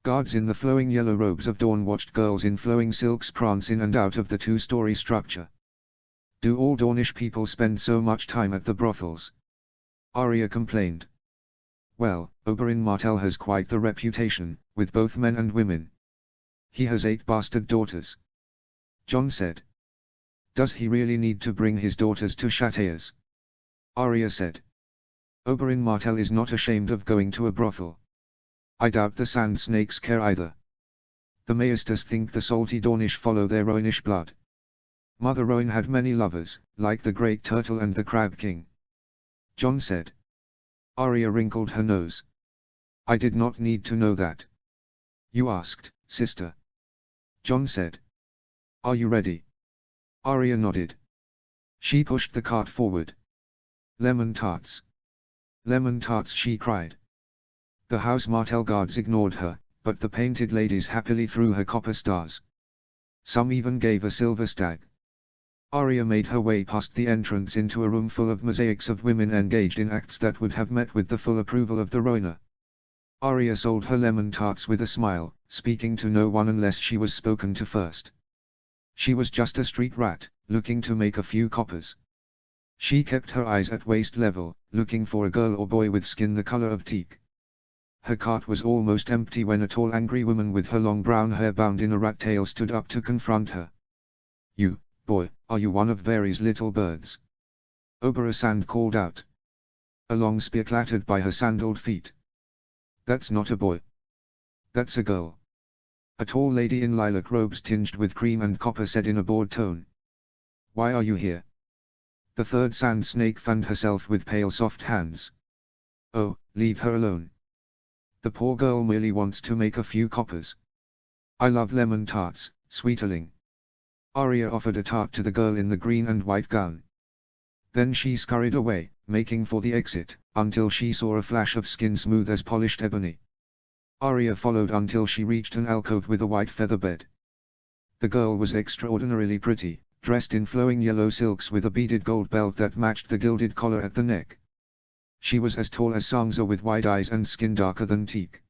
Guards in the flowing yellow robes of dawn watched girls in flowing silks prance in and out of the 2-story structure. "Do all Dornish people spend so much time at the brothels?" Arya complained. "Well, Oberyn Martell has quite the reputation, with both men and women. He has 8 bastard daughters." Jon said. "Does he really need to bring his daughters to Château's?" Arya said. "Oberyn Martell is not ashamed of going to a brothel. I doubt the Sand Snakes care either. The Maesters think the salty Dornish follow their Roynish blood. Mother Rowan had many lovers, like the Great Turtle and the Crab King." Jon said. Arya wrinkled her nose. "I did not need to know that." "You asked, sister." Jon said. "Are you ready?" Arya nodded. She pushed the cart forward. "Lemon tarts. Lemon tarts," she cried. The House Martell guards ignored her, but the painted ladies happily threw her copper stars. Some even gave a silver stag. Arya made her way past the entrance into a room full of mosaics of women engaged in acts that would have met with the full approval of the Rhoynar. Arya sold her lemon tarts with a smile, speaking to no one unless she was spoken to first. She was just a street rat, looking to make a few coppers. She kept her eyes at waist level, looking for a girl or boy with skin the color of teak. Her cart was almost empty when a tall angry woman with her long brown hair bound in a rat tail stood up to confront her. "You, boy, are you one of Varys' little birds?" Oberyn Sand called out. A long spear clattered by her sandaled feet. That's not a boy. That's a girl. A tall lady in lilac robes tinged with cream and copper said in a bored tone. Why are you here? The third sand snake fanned herself with pale soft hands. Oh, leave her alone. The poor girl merely wants to make a few coppers. I love lemon tarts, sweeterling. Arya offered a tart to the girl in the green and white gown. Then she scurried away, making for the exit, until she saw a flash of skin smooth as polished ebony. Arya followed until she reached an alcove with a white feather bed. The girl was extraordinarily pretty, dressed in flowing yellow silks with a beaded gold belt that matched the gilded collar at the neck. She was as tall as Sansa with wide eyes and skin darker than teak.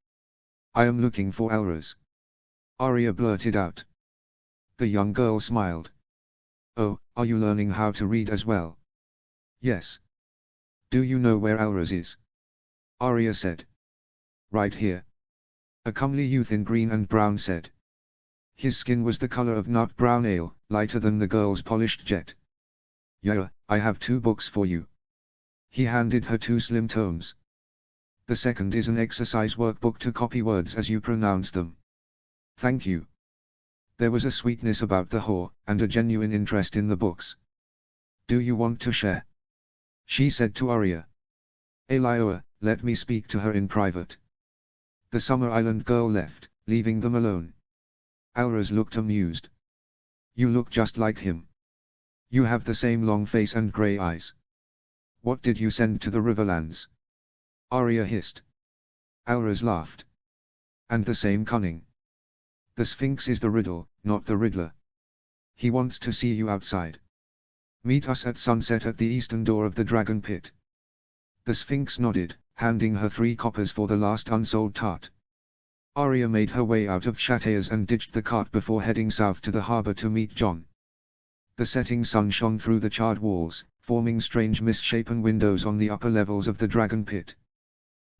I am looking for Alras. Arya blurted out. The young girl smiled. Oh, are you learning how to read as well? Yes. Do you know where Alras is? Arya said. Right here. A comely youth in green and brown said. His skin was the color of nut brown ale, lighter than the girl's polished jet. Yeah, I have 2 books for you. He handed her 2 slim tomes. The second is an exercise workbook to copy words as you pronounce them. Thank you. There was a sweetness about the whore, and a genuine interest in the books. Do you want to share? She said to Arya. Elioa, let me speak to her in private. The Summer Island girl left, leaving them alone. Alras looked amused. You look just like him. You have the same long face and grey eyes. What did you send to the Riverlands? Arya hissed. Alras laughed. And the same cunning. The Sphinx is the riddle, not the riddler. He wants to see you outside. Meet us at sunset at the eastern door of the Dragon Pit. The Sphinx nodded, handing her 3 coppers for the last unsold tart. Arya made her way out of Château's and ditched the cart before heading south to the harbour to meet Jon. The setting sun shone through the charred walls, forming strange misshapen windows on the upper levels of the Dragon Pit.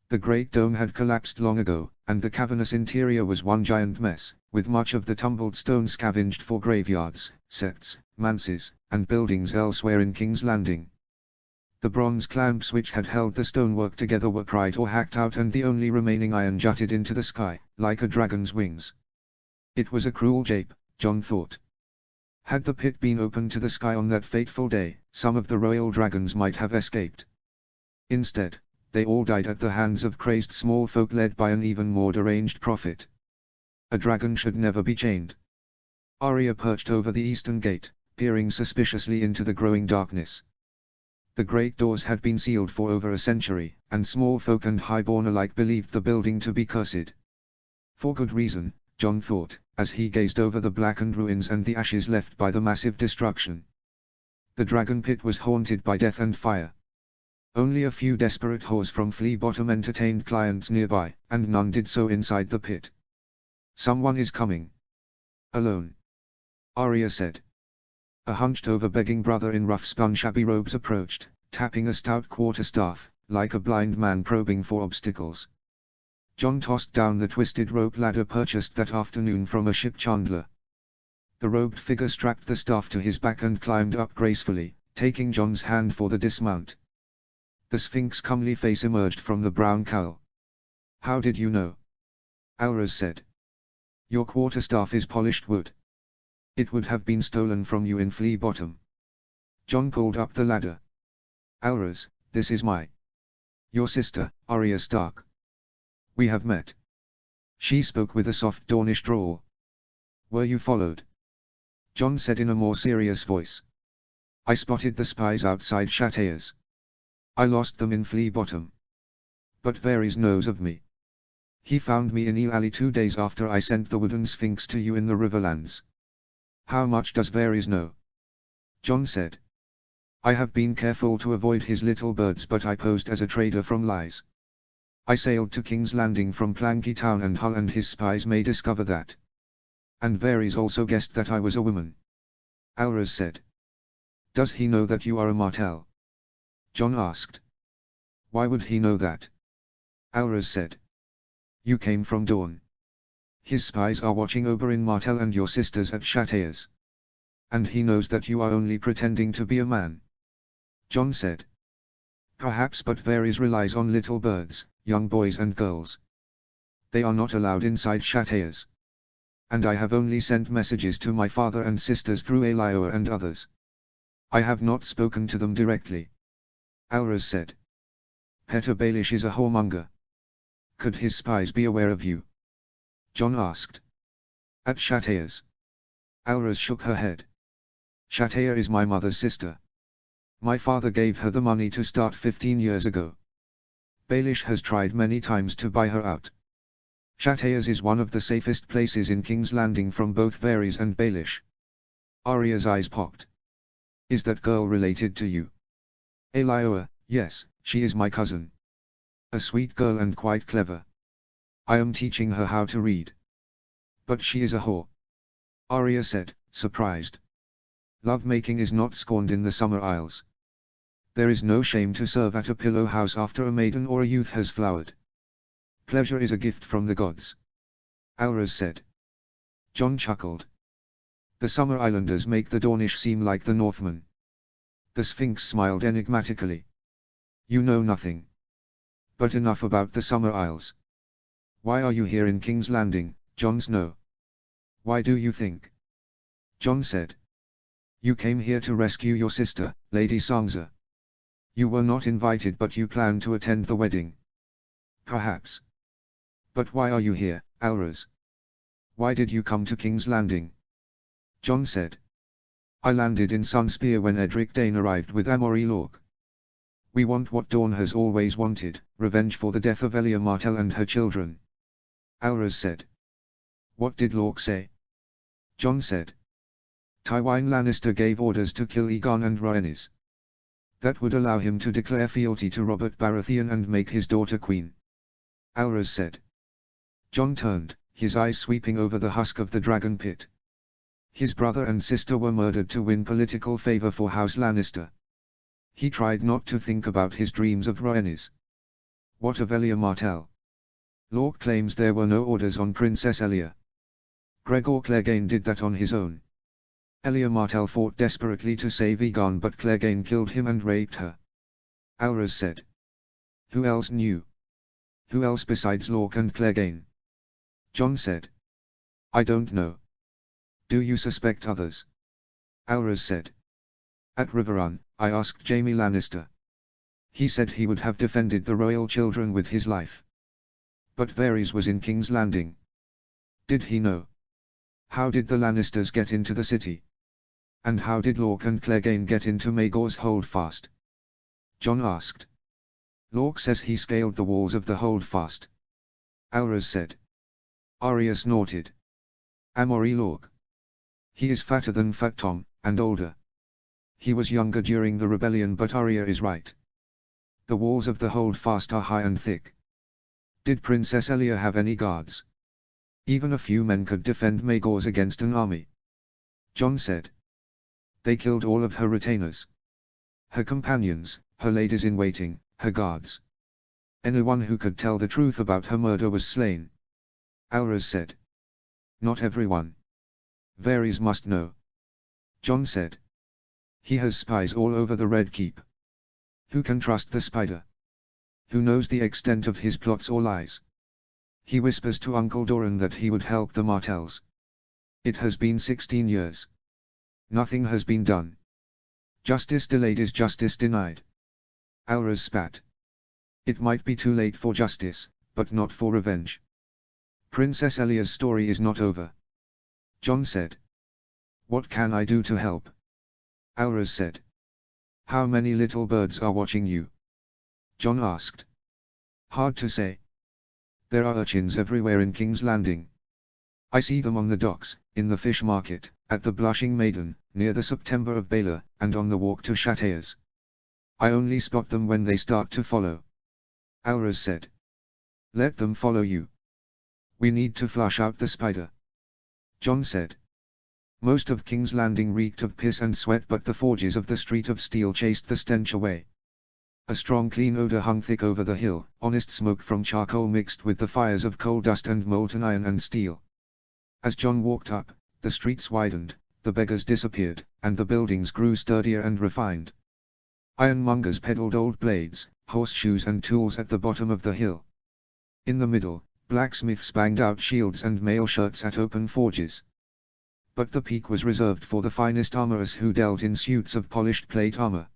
The great dome had collapsed long ago, and the cavernous interior was one giant mess, with much of the tumbled stone scavenged for graveyards, septs, manses, and buildings elsewhere in King's Landing. The bronze clamps which had held the stonework together were pried or hacked out, and the only remaining iron jutted into the sky, like a dragon's wings. It was a cruel jape, Jon thought. Had the pit been open to the sky on that fateful day, some of the royal dragons might have escaped. Instead, they all died at the hands of crazed small folk led by an even more deranged prophet. A dragon should never be chained. Arya perched over the eastern gate, peering suspiciously into the growing darkness. The great doors had been sealed for over a century, and small folk and highborn alike believed the building to be cursed. For good reason, Jon thought, as he gazed over the blackened ruins and the ashes left by the massive destruction. The Dragon Pit was haunted by death and fire. Only a few desperate whores from Flea Bottom entertained clients nearby, and none did so inside the pit. Someone is coming. Alone. Arya said. A hunched-over begging brother in rough spun shabby robes approached, tapping a stout quarterstaff, like a blind man probing for obstacles. Jon tossed down the twisted rope ladder purchased that afternoon from a ship chandler. The robed figure strapped the staff to his back and climbed up gracefully, taking Jon's hand for the dismount. The Sphinx's comely face emerged from the brown cowl. How did you know? Alras said. Your quarterstaff is polished wood. It would have been stolen from you in Flea Bottom. Jon pulled up the ladder. Alras, this is your sister, Arya Stark. We have met. She spoke with a soft Dornish drawl. Were you followed? Jon said in a more serious voice. I spotted the spies outside Château's. I lost them in Flea Bottom. But Varys knows of me. He found me in Eel Alley 2 days after I sent the wooden Sphinx to you in the Riverlands. How much does Varys know? Jon said. I have been careful to avoid his little birds, but I posed as a trader from lies. I sailed to King's Landing from Planky Town, and Hull and his spies may discover that. And Varys also guessed that I was a woman. Alras said. Does he know that you are a Martell? Jon asked. Why would he know that? Alras said. You came from Dorne. His spies are watching Oberyn Martell and your sisters at Château's. And he knows that you are only pretending to be a man. Jon said. Perhaps, but Varys relies on little birds, young boys and girls. They are not allowed inside Châteaus. And I have only sent messages to my father and sisters through Elioa and others. I have not spoken to them directly. Alras said. Petter Baelish is a whoremonger. Could his spies be aware of you? Jon asked. At Châteaus. Alras shook her head. Châtea is my mother's sister. My father gave her the money to start 15 years ago. Baelish has tried many times to buy her out. Châteaus is one of the safest places in King's Landing from both Varys and Baelish. Arya's eyes popped. Is that girl related to you? Elioa, yes, she is my cousin. A sweet girl and quite clever. I am teaching her how to read. But she is a whore. Arya said, surprised. Love-making is not scorned in the Summer Isles. There is no shame to serve at a pillow house after a maiden or a youth has flowered. Pleasure is a gift from the gods. Alras said. Jon chuckled. The Summer Islanders make the Dornish seem like the Northmen. The Sphinx smiled enigmatically. You know nothing. But enough about the Summer Isles. Why are you here in King's Landing, Jon Snow? Why do you think? Jon said. You came here to rescue your sister, Lady Sansa. You were not invited, but you planned to attend the wedding. Perhaps. But why are you here, Alras? Why did you come to King's Landing? Jon said. I landed in Sunspear when Edric Dane arrived with Amory Lorch. We want what Dorne has always wanted, revenge for the death of Elia Martell and her children. Alras said. What did Lorch say? Jon said. Tywin Lannister gave orders to kill Aegon and Rhaenys. That would allow him to declare fealty to Robert Baratheon and make his daughter queen. Alras said. Jon turned, his eyes sweeping over the husk of the dragon pit. His brother and sister were murdered to win political favor for House Lannister. He tried not to think about his dreams of Rhaenys. What of Elia Martell? Lorch claims there were no orders on Princess Elia. Gregor Clegane did that on his own. Elia Martell fought desperately to save Aegon, but Clegane killed him and raped her. Alras said. Who else knew? Who else besides Lorch and Clegane? Jon said. I don't know. Do you suspect others? Alras said. At Riverrun, I asked Jaime Lannister. He said he would have defended the royal children with his life. But Varys was in King's Landing. Did he know? How did the Lannisters get into the city? And how did Lorch and Clegane get into Maegor's Holdfast? Jon asked. Lorch says he scaled the walls of the Holdfast. Alras said. Arya snorted. Amory Lorch. He is fatter than Fat Tom, and older. He was younger during the rebellion, but Arya is right. The walls of the Holdfast are high and thick. Did Princess Elia have any guards? Even a few men could defend Maegor's against an army. Jon said. They killed all of her retainers. Her companions, her ladies-in-waiting, her guards. Anyone who could tell the truth about her murder was slain. Alras said. Not everyone. Varys must know. Jon said. He has spies all over the Red Keep. Who can trust the spider? Who knows the extent of his plots or lies? He whispers to Uncle Doran that he would help the Martells. It has been 16 years. Nothing has been done. Justice delayed is justice denied. Alras spat. It might be too late for justice, but not for revenge. Princess Elia's story is not over. Jon said. What can I do to help? Alras said. How many little birds are watching you? Jon asked. Hard to say. There are urchins everywhere in King's Landing. I see them on the docks, in the fish market, at the Blushing Maiden, near the September of Baelor, and on the walk to Châteaus. I only spot them when they start to follow. Alras said. Let them follow you. We need to flush out the spider. Jon said. Most of King's Landing reeked of piss and sweat, but the forges of the Street of Steel chased the stench away. A strong clean odor hung thick over the hill, honest smoke from charcoal mixed with the fires of coal dust and molten iron and steel. As Jon walked up, the streets widened, the beggars disappeared, and the buildings grew sturdier and refined. Ironmongers peddled old blades, horseshoes and tools at the bottom of the hill. In the middle, blacksmiths banged out shields and mail shirts at open forges. But the peak was reserved for the finest armorers who dealt in suits of polished plate armor.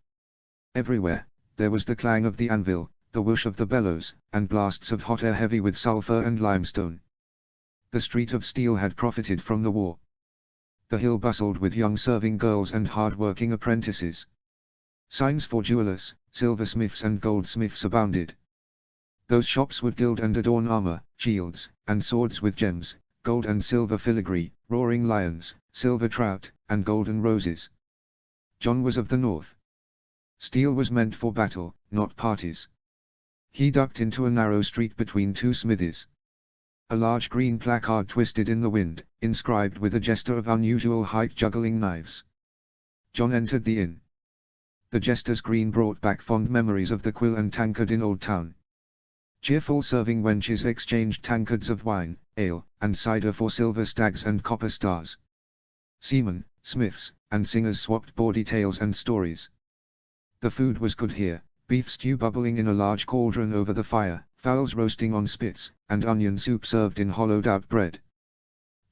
Everywhere, there was the clang of the anvil, the whoosh of the bellows, and blasts of hot air heavy with sulfur and limestone. The street of steel had profited from the war. The hill bustled with young serving girls and hard-working apprentices. Signs for jewelers, silversmiths and goldsmiths abounded. Those shops would gild and adorn armor, shields, and swords with gems, gold and silver filigree, roaring lions, silver trout, and golden roses. John was of the north. Steel was meant for battle, not parties. He ducked into a narrow street between two smithies. A large green placard twisted in the wind, inscribed with a jester of unusual height juggling knives. John entered the inn. The jester's green brought back fond memories of the quill and tankard in Old Town. Cheerful serving wenches exchanged tankards of wine, ale, and cider for silver stags and copper stars. Seamen, smiths, and singers swapped bawdy tales and stories. The food was good here, beef stew bubbling in a large cauldron over the fire, fowls roasting on spits, and onion soup served in hollowed-out bread.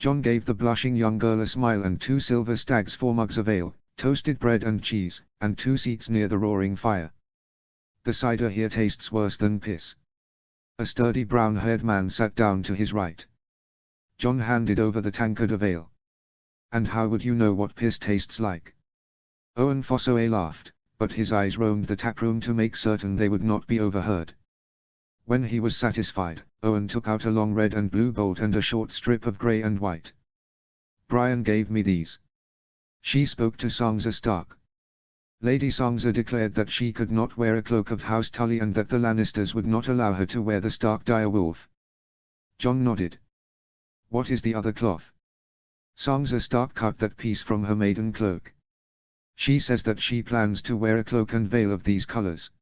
John gave the blushing young girl a smile and 2 silver stags for mugs of ale, toasted bread and cheese, and 2 seats near the roaring fire. The cider here tastes worse than piss. A sturdy brown-haired man sat down to his right. John handed over the tankard of ale. "And how would you know what piss tastes like?" Owen Fossoe laughed, but his eyes roamed the taproom to make certain they would not be overheard. When he was satisfied, Owen took out a long red and blue bolt and a short strip of grey and white. "Brian gave me these." She spoke to Sansa Stark. Lady Sansa declared that she could not wear a cloak of House Tully and that the Lannisters would not allow her to wear the Stark dire wolf. John nodded. "What is the other cloth?" Sansa Stark cut that piece from her maiden cloak. "She says that she plans to wear a cloak and veil of these colors."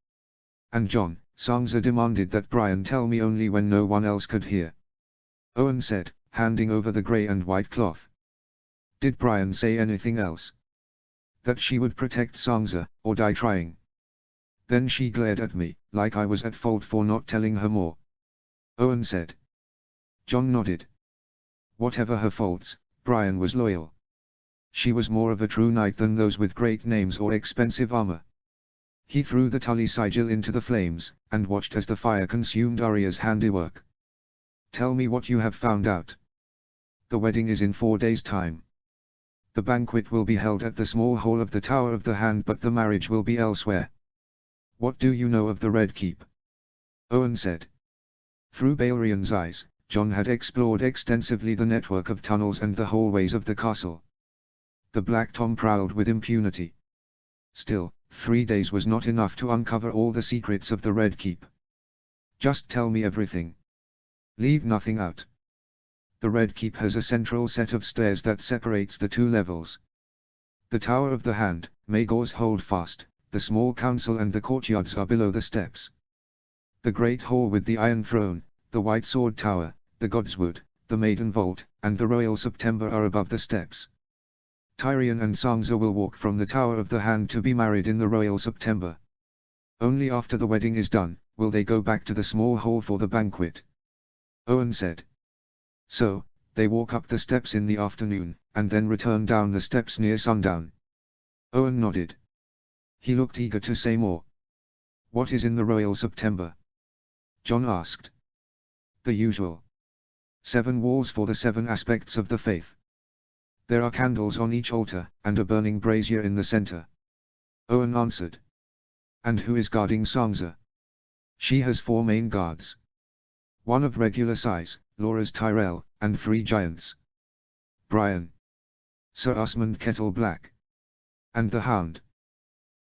"And John," Sansa demanded that Brian tell me only when no one else could hear. Owen said, handing over the grey and white cloth. "Did Brian say anything else?" "That she would protect Sansa, or die trying." Then she glared at me, like I was at fault for not telling her more. Owen said. John nodded. Whatever her faults, Brian was loyal. She was more of a true knight than those with great names or expensive armor. He threw the Tully sigil into the flames, and watched as the fire consumed Arya's handiwork. "Tell me what you have found out." "The wedding is in 4 days' time. The banquet will be held at the small hall of the Tower of the Hand, but the marriage will be elsewhere." "What do you know of the Red Keep?" Owen said. Through Balerian's eyes, John had explored extensively the network of tunnels and the hallways of the castle. The Black Tom prowled with impunity. Still, 3 days was not enough to uncover all the secrets of the Red Keep. "Just tell me everything. Leave nothing out." "The Red Keep has a central set of stairs that separates the 2 levels. The Tower of the Hand, Maegor's Holdfast, the small council and the courtyards are below the steps. The Great Hall with the Iron Throne, the White Sword Tower, the Godswood, the Maiden Vault, and the Royal September are above the steps. Tyrion and Sansa will walk from the Tower of the Hand to be married in the Royal September. Only after the wedding is done, will they go back to the small hall for the banquet." Owen said. "So, they walk up the steps in the afternoon, and then return down the steps near sundown." Owen nodded. He looked eager to say more. "What is in the Royal September?" John asked. "The usual. 7 walls for the 7 aspects of the faith. There are candles on each altar, and a burning brazier in the center." Owen answered. "And who is guarding Sansa?" "She has 4 main guards. 1 of regular size, Laura's Tyrell, and 3 giants. Brian. Sir Osmond Kettle Black. And the Hound."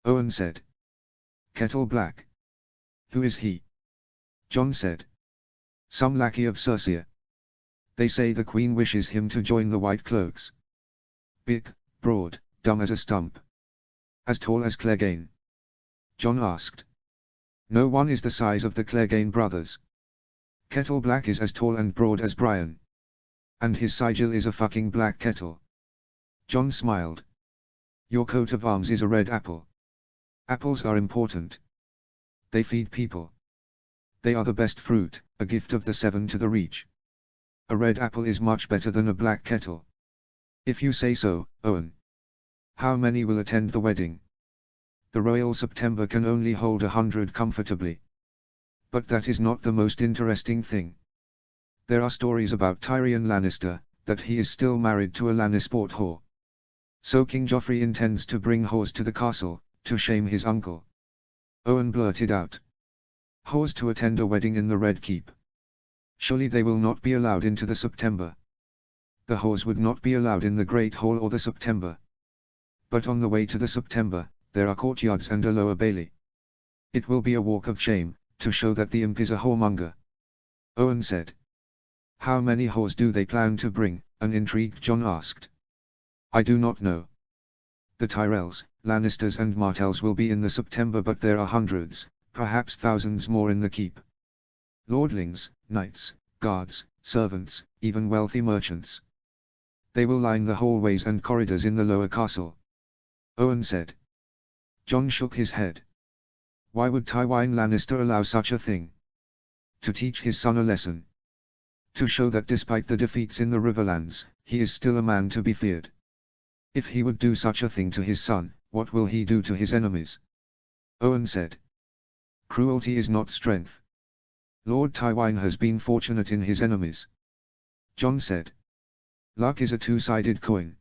Owen said. "Kettle Black. Who is he?" John said. "Some lackey of Cersei. They say the Queen wishes him to join the White Cloaks. Big, broad, dumb as a stump. As tall as Clegane." John asked. "No one is the size of the Clegane brothers. Kettle Black is as tall and broad as Brian. And his sigil is a fucking black kettle." John smiled. "Your coat of arms is a red apple. Apples are important. They feed people. They are the best fruit, a gift of the seven to the reach. A red apple is much better than a black kettle. If you say so, Owen. How many will attend the wedding? The Royal September can only hold 100 comfortably. But that is not the most interesting thing. There are stories about Tyrion Lannister, that he is still married to a Lannisport whore. So King Joffrey intends to bring whores to the castle, to shame his uncle. Owen blurted out. Whores to attend a wedding in the Red Keep. Surely they will not be allowed into the September. The whores would not be allowed in the Great Hall or the September. But on the way to the September, there are courtyards and a lower bailey. It will be a walk of shame, to show that the imp is a whoremonger. Owen said. How many whores do they plan to bring? An intrigued Jon asked. I do not know. The Tyrells, Lannisters and Martells will be in the September, but there are hundreds, perhaps thousands more in the keep. Lordlings, knights, guards, servants, even wealthy merchants. They will line the hallways and corridors in the lower castle. Owen said. Jon shook his head. Why would Tywin Lannister allow such a thing? To teach his son a lesson. To show that despite the defeats in the Riverlands, he is still a man to be feared. If he would do such a thing to his son, what will he do to his enemies? Owen said. Cruelty is not strength. Lord Tywin has been fortunate in his enemies. Jon said. Luck is a two-sided coin.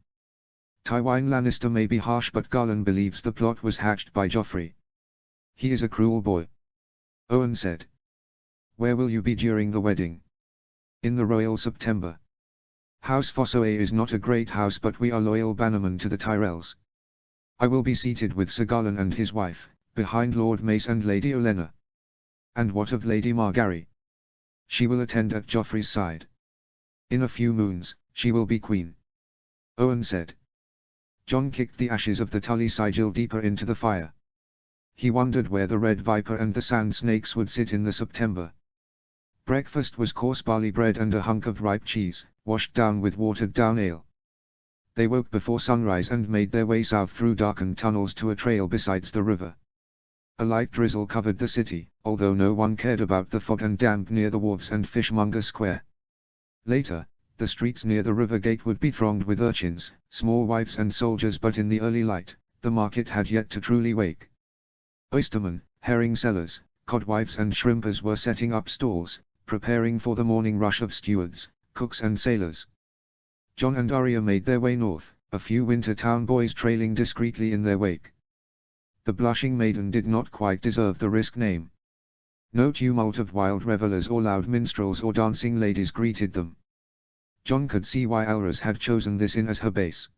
Tywin Lannister may be harsh, but Garland believes the plot was hatched by Joffrey. He is a cruel boy. Owen said. Where will you be during the wedding? In the Royal September. House Fossoway is not a great house, but we are loyal bannermen to the Tyrells. I will be seated with Sir Garland and his wife, behind Lord Mace and Lady Olenna. And what of Lady Margaery? She will attend at Joffrey's side. In a few moons, she will be queen. Owen said. Jon kicked the ashes of the Tully sigil deeper into the fire. He wondered where the Red Viper and the Sand Snakes would sit in the September. Breakfast was coarse barley bread and a hunk of ripe cheese, washed down with watered-down ale. They woke before sunrise and made their way south through darkened tunnels to a trail beside the river. A light drizzle covered the city, although no one cared about the fog and damp near the wharves and Fishmonger Square. Later, the streets near the river gate would be thronged with urchins, small wives and soldiers, but in the early light, the market had yet to truly wake. Oystermen, herring sellers, codwives and shrimpers were setting up stalls, preparing for the morning rush of stewards, cooks and sailors. Jon and Arya made their way north, a few Winter Town boys trailing discreetly in their wake. The blushing maiden did not quite deserve the risk name. No tumult of wild revelers or loud minstrels or dancing ladies greeted them. Jon could see why Alras had chosen this inn as her base.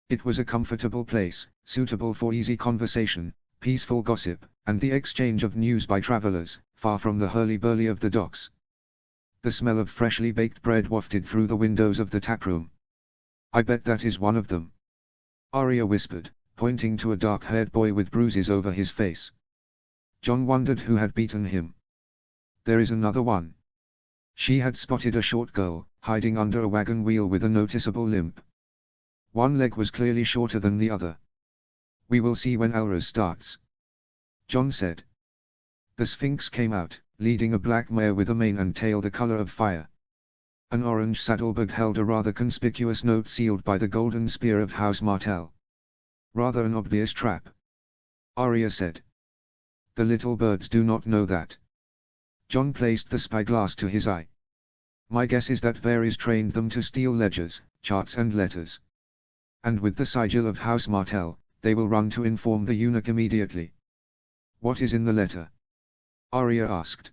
It was a comfortable place, suitable for easy conversation, peaceful gossip, and the exchange of news by travelers, far from the hurly-burly of the docks. The smell of freshly baked bread wafted through the windows of the taproom. I bet that is one of them. Arya whispered, pointing to a dark-haired boy with bruises over his face. Jon wondered who had beaten him. There is another one. She had spotted a short girl, hiding under a wagon wheel with a noticeable limp. One leg was clearly shorter than the other. We will see when Alras starts. Jon said. The Sphinx came out, leading a black mare with a mane and tail the color of fire. An orange saddlebag held a rather conspicuous note sealed by the golden spear of House Martell. Rather an obvious trap. Arya said. The little birds do not know that. Jon placed the spyglass to his eye. My guess is that Varys trained them to steal ledgers, charts and letters. And with the sigil of House Martell, they will run to inform the eunuch immediately. What is in the letter? Arya asked.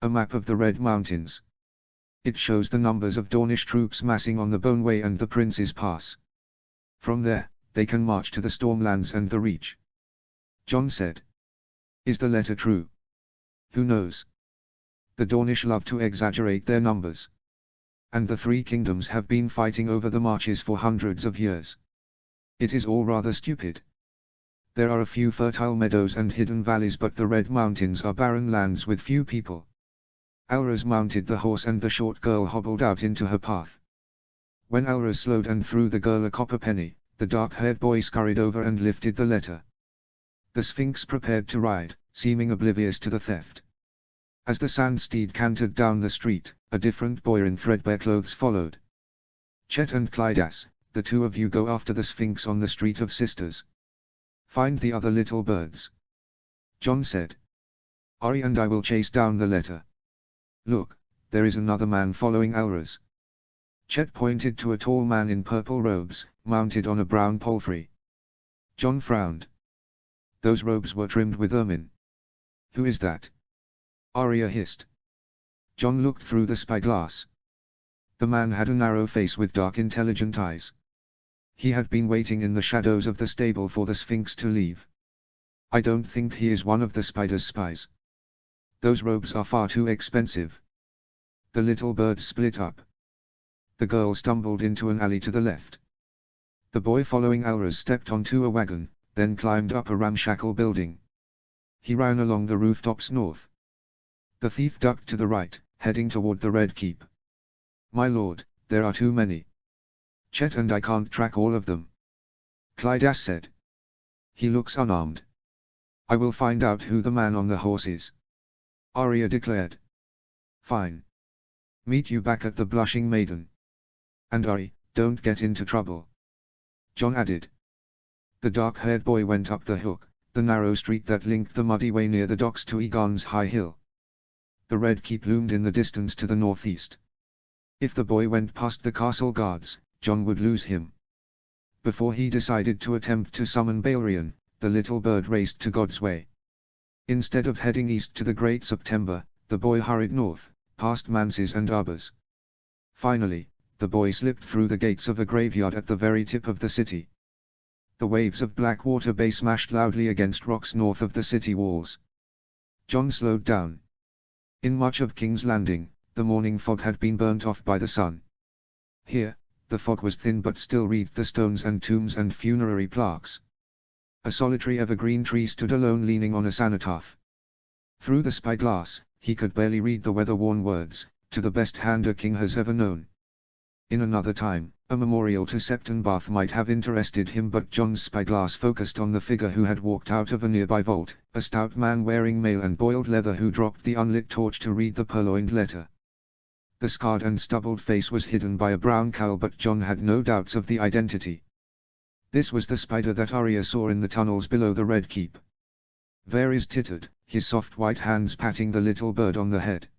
A map of the Red Mountains. It shows the numbers of Dornish troops massing on the Boneway and the Prince's Pass. From there, they can march to the Stormlands and the Reach. Jon said. Is the letter true? Who knows? The Dornish love to exaggerate their numbers. And the Three Kingdoms have been fighting over the marches for hundreds of years. It is all rather stupid. There are a few fertile meadows and hidden valleys, but the Red Mountains are barren lands with few people. Alras mounted the horse and the short girl hobbled out into her path. When Alras slowed and threw the girl a copper penny, the dark-haired boy scurried over and lifted the letter. The Sphinx prepared to ride, seeming oblivious to the theft. As the sand steed cantered down the street, a different boy in threadbare clothes followed. Chet and Clydas, the two of you go after the Sphinx on the Street of Sisters. Find the other little birds. John said. Ari and I will chase down the letter. Look, there is another man following Alras. Chet pointed to a tall man in purple robes, mounted on a brown palfrey. John frowned. Those robes were trimmed with ermine. Who is that? Arya hissed. John looked through the spyglass. The man had a narrow face with dark intelligent eyes. He had been waiting in the shadows of the stable for the Sphinx to leave. I don't think he is one of the spider's spies. Those robes are far too expensive. The little birds split up. The girl stumbled into an alley to the left. The boy following Alras stepped onto a wagon, then climbed up a ramshackle building. He ran along the rooftops north. The thief ducked to the right, heading toward the Red Keep. My lord, there are too many. Chet and I can't track all of them. Clydas said. He looks unarmed. I will find out who the man on the horse is. Arya declared. Fine. Meet you back at the Blushing Maiden. And Ari, don't get into trouble. John added. The dark-haired boy went up the hook, the narrow street that linked the muddy way near the docks to Egon's high hill. The Red Keep loomed in the distance to the northeast. If the boy went past the castle guards, John would lose him. Before he decided to attempt to summon Balerion, the little bird raced to God's Way. Instead of heading east to the Great September, the boy hurried north, past manses and arbors. Finally, the boy slipped through the gates of a graveyard at the very tip of the city. The waves of black water bay smashed loudly against rocks north of the city walls. John slowed down. In much of King's Landing, the morning fog had been burnt off by the sun. Here, the fog was thin but still wreathed the stones and tombs and funerary plaques. A solitary evergreen tree stood alone leaning on a cenotaph. Through the spyglass, he could barely read the weather-worn words, "To the best hand a king has ever known." In another time, a memorial to Septon Bath might have interested him, but John's spyglass focused on the figure who had walked out of a nearby vault, a stout man wearing mail and boiled leather who dropped the unlit torch to read the purloined letter. The scarred and stubbled face was hidden by a brown cowl, but John had no doubts of the identity. This was the spider that Arya saw in the tunnels below the Red Keep. Varys tittered, his soft white hands patting the little bird on the head.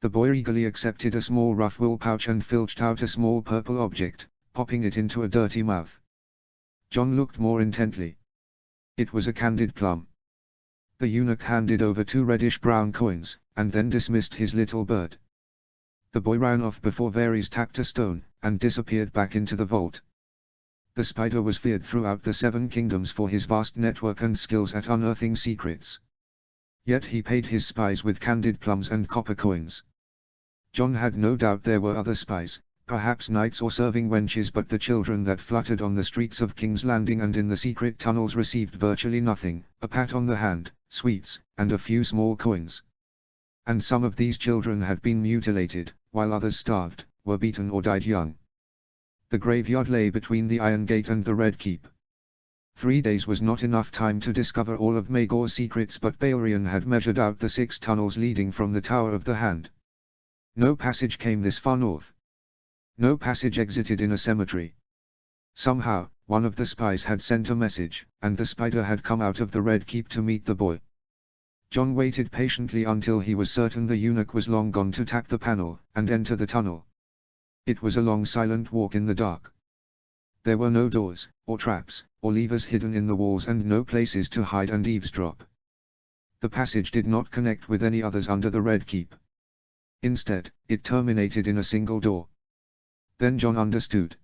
The boy eagerly accepted a small rough wool pouch and filched out a small purple object, popping it into a dirty mouth. John looked more intently. It was a candied plum. The eunuch handed over 2 reddish-brown coins, and then dismissed his little bird. The boy ran off before Varys tapped a stone, and disappeared back into the vault. The spider was feared throughout the 7 kingdoms for his vast network and skills at unearthing secrets. Yet he paid his spies with candied plums and copper coins. John had no doubt there were other spies, perhaps knights or serving wenches, but the children that fluttered on the streets of King's Landing and in the secret tunnels received virtually nothing, a pat on the hand, sweets, and a few small coins. And some of these children had been mutilated, while others starved, were beaten or died young. The graveyard lay between the Iron Gate and the Red Keep. 3 days was not enough time to discover all of Maegor's secrets, but Balerion had measured out the 6 tunnels leading from the Tower of the Hand. No passage came this far north. No passage exited in a cemetery. Somehow, one of the spies had sent a message, and the spider had come out of the Red Keep to meet the boy. John waited patiently until he was certain the eunuch was long gone to tap the panel, and enter the tunnel. It was a long silent walk in the dark. There were no doors, or traps, or levers hidden in the walls, and no places to hide and eavesdrop. The passage did not connect with any others under the Red Keep. Instead, it terminated in a single door. Then John understood.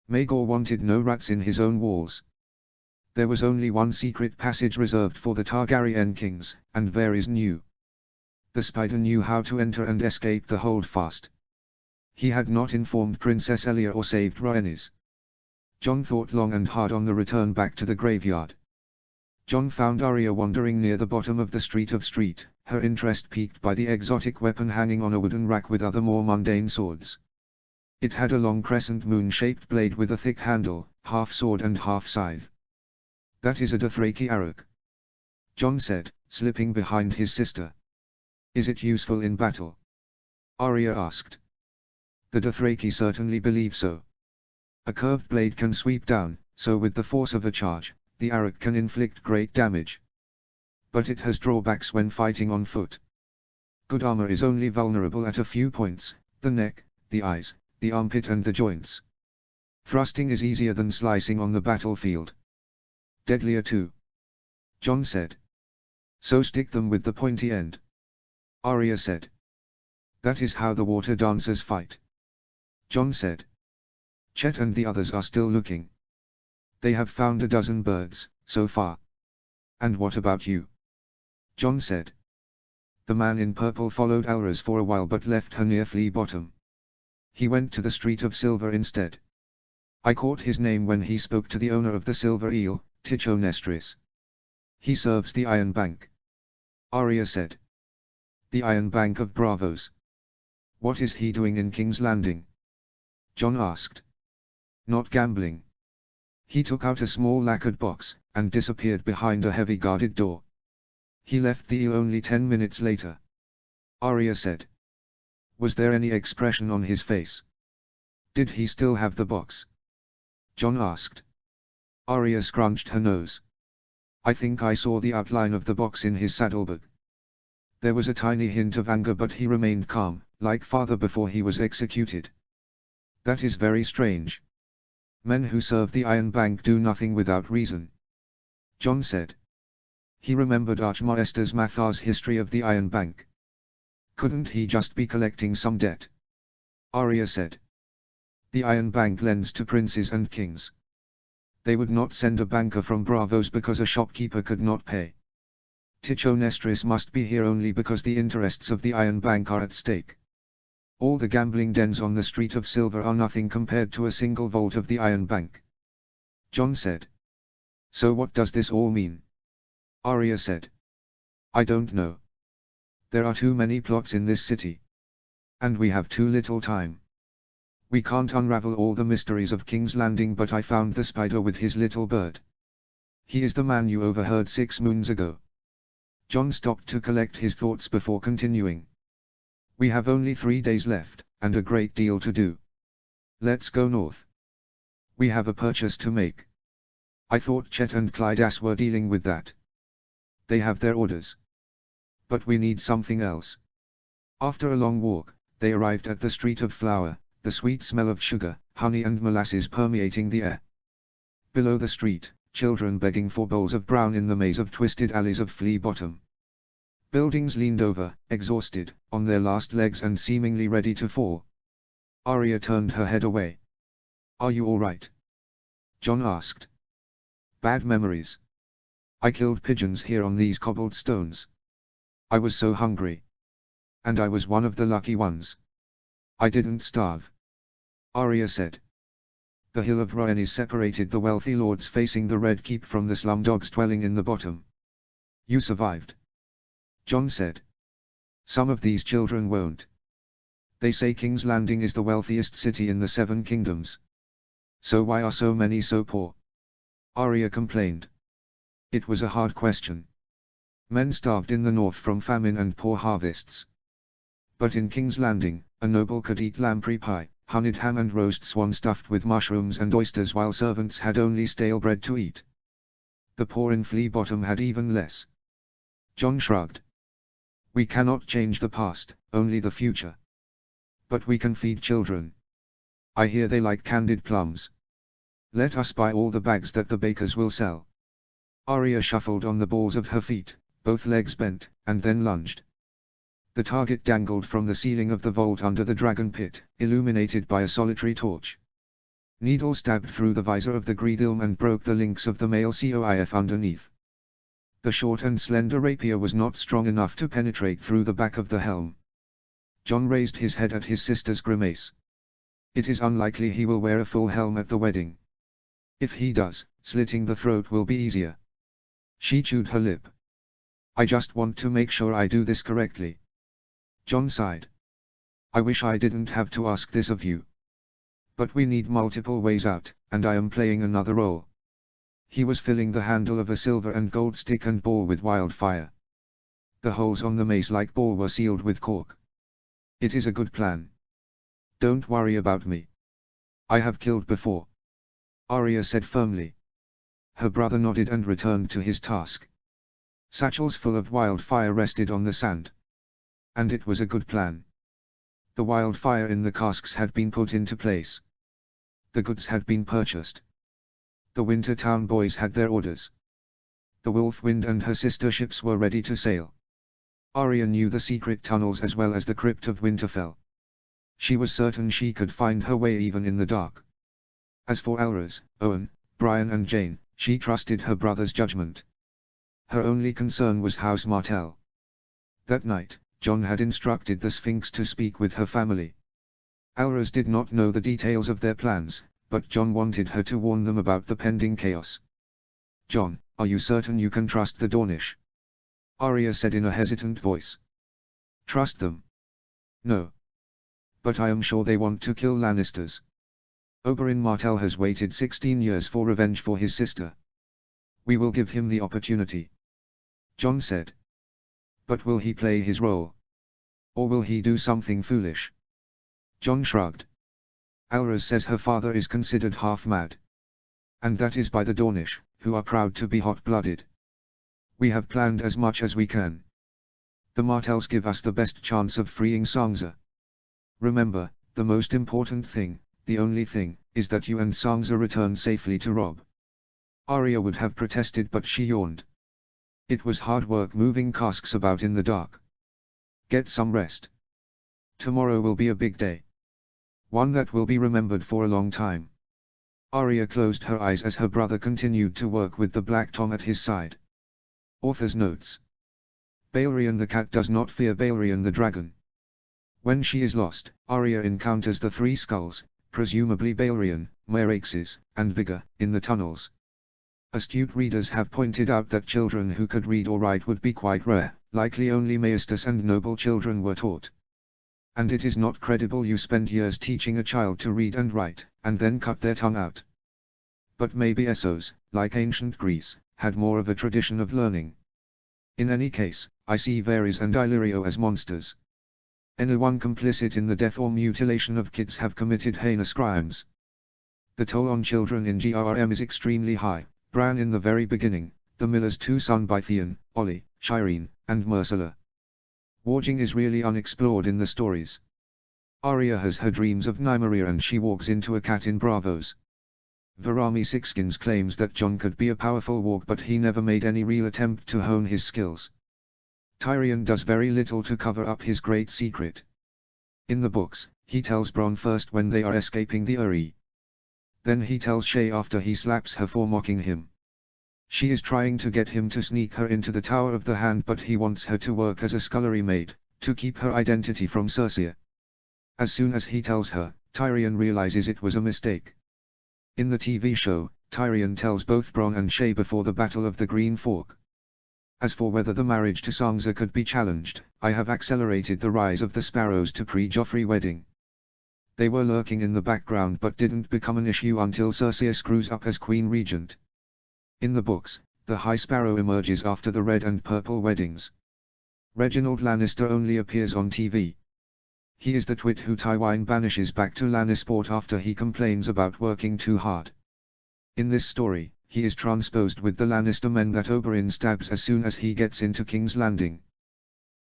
Maegor wanted no rats in his own walls. There was only one secret passage reserved for the Targaryen kings, and Varys knew. The spider knew how to enter and escape the holdfast. He had not informed Princess Elia or saved Rhaenys. John thought long and hard on the return back to the graveyard. John found Arya wandering near the bottom of the street, her interest piqued by the exotic weapon hanging on a wooden rack with other more mundane swords. It had a long crescent moon-shaped blade with a thick handle, half sword and half scythe. That is a Dothraki arrow, Jon said, slipping behind his sister. Is it useful in battle? Arya asked. The Dothraki certainly believe so. A curved blade can sweep down, so with the force of a charge, the arrow can inflict great damage. But it has drawbacks when fighting on foot. Good armor is only vulnerable at a few points, the neck, the eyes, the armpit and the joints. Thrusting is easier than slicing on the battlefield. Deadlier too, Jon said. So stick them with the pointy end, Arya said. That is how the water dancers fight, Jon said. Chet and the others are still looking. They have found a dozen birds, so far. And what about you? Jon said. The man in purple followed Alras for a while but left her near Flea Bottom. He went to the Street of Silver instead. I caught his name when he spoke to the owner of the Silver Eel, Tichonestris. He serves the Iron Bank, Arya said. The Iron Bank of Bravos. What is he doing in King's Landing? Jon asked. Not gambling. He took out a small lacquered box, and disappeared behind a heavy guarded door. He left the eel only 10 minutes later, Arya said. Was there any expression on his face? Did he still have the box? Jon asked. Arya scrunched her nose. I think I saw the outline of the box in his saddlebag. There was a tiny hint of anger but he remained calm, like father before he was executed. That is very strange. Men who serve the Iron Bank do nothing without reason, Jon said. He remembered Archmaester Mathar's history of the Iron Bank. Couldn't he just be collecting some debt? Arya said. The Iron Bank lends to princes and kings. They would not send a banker from Bravos because a shopkeeper could not pay. Tichonestris must be here only because the interests of the Iron Bank are at stake. All the gambling dens on the Street of Silver are nothing compared to a single vault of the Iron Bank, Jon said. So what does this all mean? Arya said. I don't know. There are too many plots in this city. And we have too little time. We can't unravel all the mysteries of King's Landing but I found the spider with his little bird. He is the man you overheard 6 moons ago. Jon stopped to collect his thoughts before continuing. We have only 3 days left, and a great deal to do. Let's go north. We have a purchase to make. I thought Chet and Clydas were dealing with that. They have their orders. But we need something else. After a long walk, they arrived at the Street of Flour, the sweet smell of sugar, honey and molasses permeating the air. Below the street, children begging for bowls of brown in the maze of twisted alleys of Flea Bottom. Buildings leaned over, exhausted, on their last legs and seemingly ready to fall. Arya turned her head away. Are you all right? Jon asked. Bad memories. I killed pigeons here on these cobbled stones. I was so hungry. And I was one of the lucky ones. I didn't starve, Arya said. The hill of Rhoenys separated the wealthy lords facing the Red Keep from the slumdogs dwelling in the bottom. You survived, Jon said. Some of these children won't. They say King's Landing is the wealthiest city in the 7 kingdoms. So why are so many so poor? Arya complained. It was a hard question. Men starved in the north from famine and poor harvests. But in King's Landing, a noble could eat lamprey pie, honeyed ham and roast swan stuffed with mushrooms and oysters while servants had only stale bread to eat. The poor in Flea Bottom had even less. Jon shrugged. We cannot change the past, only the future. But we can feed children. I hear they like candied plums. Let us buy all the bags that the bakers will sell. Arya shuffled on the balls of her feet, both legs bent, and then lunged. The target dangled from the ceiling of the vault under the dragon pit, illuminated by a solitary torch. Needle stabbed through the visor of the Greedilm and broke the links of the mail coif underneath. The short and slender rapier was not strong enough to penetrate through the back of the helm. Jon raised his head at his sister's grimace. It is unlikely he will wear a full helm at the wedding. If he does, slitting the throat will be easier. She chewed her lip. I just want to make sure I do this correctly. Jon sighed. I wish I didn't have to ask this of you. But we need multiple ways out, and I am playing another role. He was filling the handle of a silver and gold stick and ball with wildfire. The holes on the mace-like ball were sealed with cork. "It is a good plan. Don't worry about me. I have killed before," Arya said firmly. Her brother nodded and returned to his task. Satchels full of wildfire rested on the sand. And it was a good plan. The wildfire in the casks had been put into place. The goods had been purchased. The Winter Town boys had their orders. The Wolfwind and her sister ships were ready to sail. Arya knew the secret tunnels as well as the crypt of Winterfell. She was certain she could find her way even in the dark. As for Elros, Owen, Brian and Jane, she trusted her brother's judgment. Her only concern was House Martell. That night, Jon had instructed the Sphinx to speak with her family. Elros did not know the details of their plans, but Jon wanted her to warn them about the pending chaos. "Jon, are you certain you can trust the Dornish?" Arya said in a hesitant voice. "Trust them? No. But I am sure they want to kill Lannisters. Oberyn Martell has waited 16 years for revenge for his sister. We will give him the opportunity," Jon said. "But will he play his role? Or will he do something foolish?" Jon shrugged. "Elros says her father is considered half-mad. And that is by the Dornish, who are proud to be hot-blooded. We have planned as much as we can. The Martells give us the best chance of freeing Sansa. Remember, the most important thing, the only thing, is that you and Sansa return safely to Robb." Arya would have protested but she yawned. It was hard work moving casks about in the dark. "Get some rest. Tomorrow will be a big day. One that will be remembered for a long time." Arya closed her eyes as her brother continued to work with the Black Tom at his side. Author's notes. Balerion the cat does not fear Balerion the dragon. When she is lost, Arya encounters the three skulls, presumably Balerion, Meraxes, and Vigor, in the tunnels. Astute readers have pointed out that children who could read or write would be quite rare, likely only maesters and noble children were taught. And it is not credible you spend years teaching a child to read and write, and then cut their tongue out. But maybe Essos, like ancient Greece, had more of a tradition of learning. In any case, I see Varys and Illyrio as monsters. Anyone complicit in the death or mutilation of kids have committed heinous crimes. The toll on children in GRM is extremely high. Bran in the very beginning, the miller's two sons by Theon, Olly, Shireen, and Myrcella. Warging is really unexplored in the stories. Arya has her dreams of Nymeria and she walks into a cat in Bravos. Varami Sixskins claims that Jon could be a powerful warg but he never made any real attempt to hone his skills. Tyrion does very little to cover up his great secret. In the books, he tells Bronn first when they are escaping the Eyrie. Then he tells Shae after he slaps her for mocking him. She is trying to get him to sneak her into the Tower of the Hand but he wants her to work as a scullery maid, to keep her identity from Cersei. As soon as he tells her, Tyrion realizes it was a mistake. In the TV show, Tyrion tells both Bronn and Shae before the Battle of the Green Fork. As for whether the marriage to Sansa could be challenged, I have accelerated the rise of the Sparrows to pre-Joffrey wedding. They were lurking in the background but didn't become an issue until Cersei screws up as Queen Regent. In the books, the High Sparrow emerges after the Red and Purple weddings. Reginald Lannister only appears on TV. He is the twit who Tywin banishes back to Lannisport after he complains about working too hard. In this story, he is transposed with the Lannister men that Oberyn stabs as soon as he gets into King's Landing.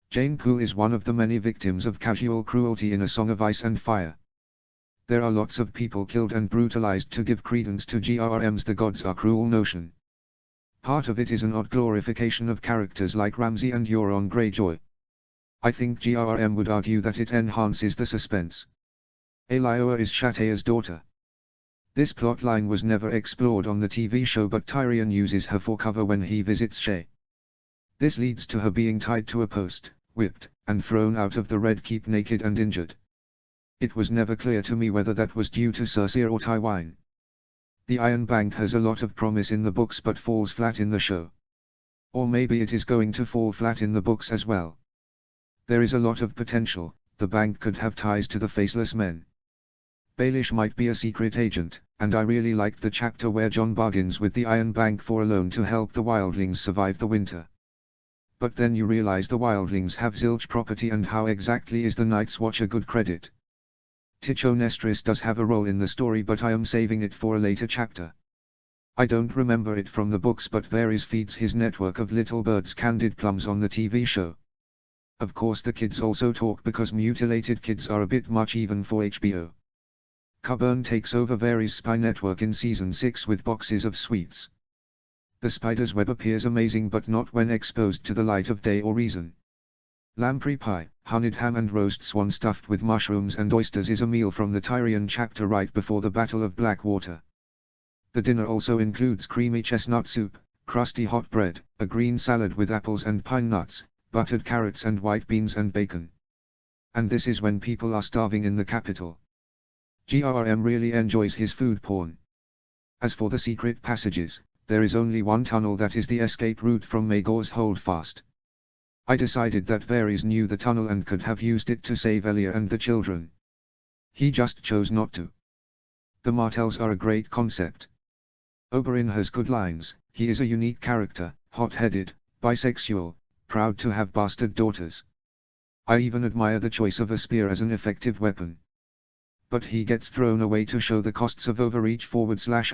Jane Poole is one of the many victims of casual cruelty in A Song of Ice and Fire. There are lots of people killed and brutalized to give credence to GRM's "the gods are cruel" notion. Part of it is an odd glorification of characters like Ramsay and Euron Greyjoy. I think GRM would argue that it enhances the suspense. Aelioa is Shatea's daughter. This plotline was never explored on the TV show but Tyrion uses her for cover when he visits Shae. This leads to her being tied to a post, whipped, and thrown out of the Red Keep naked and injured. It was never clear to me whether that was due to Cersei or Tywin. The Iron Bank has a lot of promise in the books but falls flat in the show. Or maybe it is going to fall flat in the books as well. There is a lot of potential. The bank could have ties to the Faceless Men. Baelish might be a secret agent, and I really liked the chapter where Jon bargains with the Iron Bank for a loan to help the wildlings survive the winter. But then you realize the wildlings have zilch property, and how exactly is the Night's Watch a good credit? Tichonestris does have a role in the story, but I am saving it for a later chapter. I don't remember it from the books, but Varys feeds his network of little birds candied plums on the TV show. Of course the kids also talk because mutilated kids are a bit much even for HBO. Qyburn takes over Varys' spy network in Season 6 with boxes of sweets. The spider's web appears amazing, but not when exposed to the light of day or reason. Lamprey pie, honeyed ham and roast swan stuffed with mushrooms and oysters is a meal from the Tyrion chapter right before the Battle of Blackwater. The dinner also includes creamy chestnut soup, crusty hot bread, a green salad with apples and pine nuts, buttered carrots and white beans and bacon. And this is when people are starving in the capital. GRM really enjoys his food porn. As for the secret passages, there is only one tunnel that is the escape route from Maegor's Holdfast. I decided that Varys knew the tunnel and could have used it to save Elia and the children. He just chose not to. The Martells are a great concept. Oberyn has good lines, he is a unique character, hot-headed, bisexual, proud to have bastard daughters. I even admire the choice of a spear as an effective weapon. But he gets thrown away to show the costs of overreach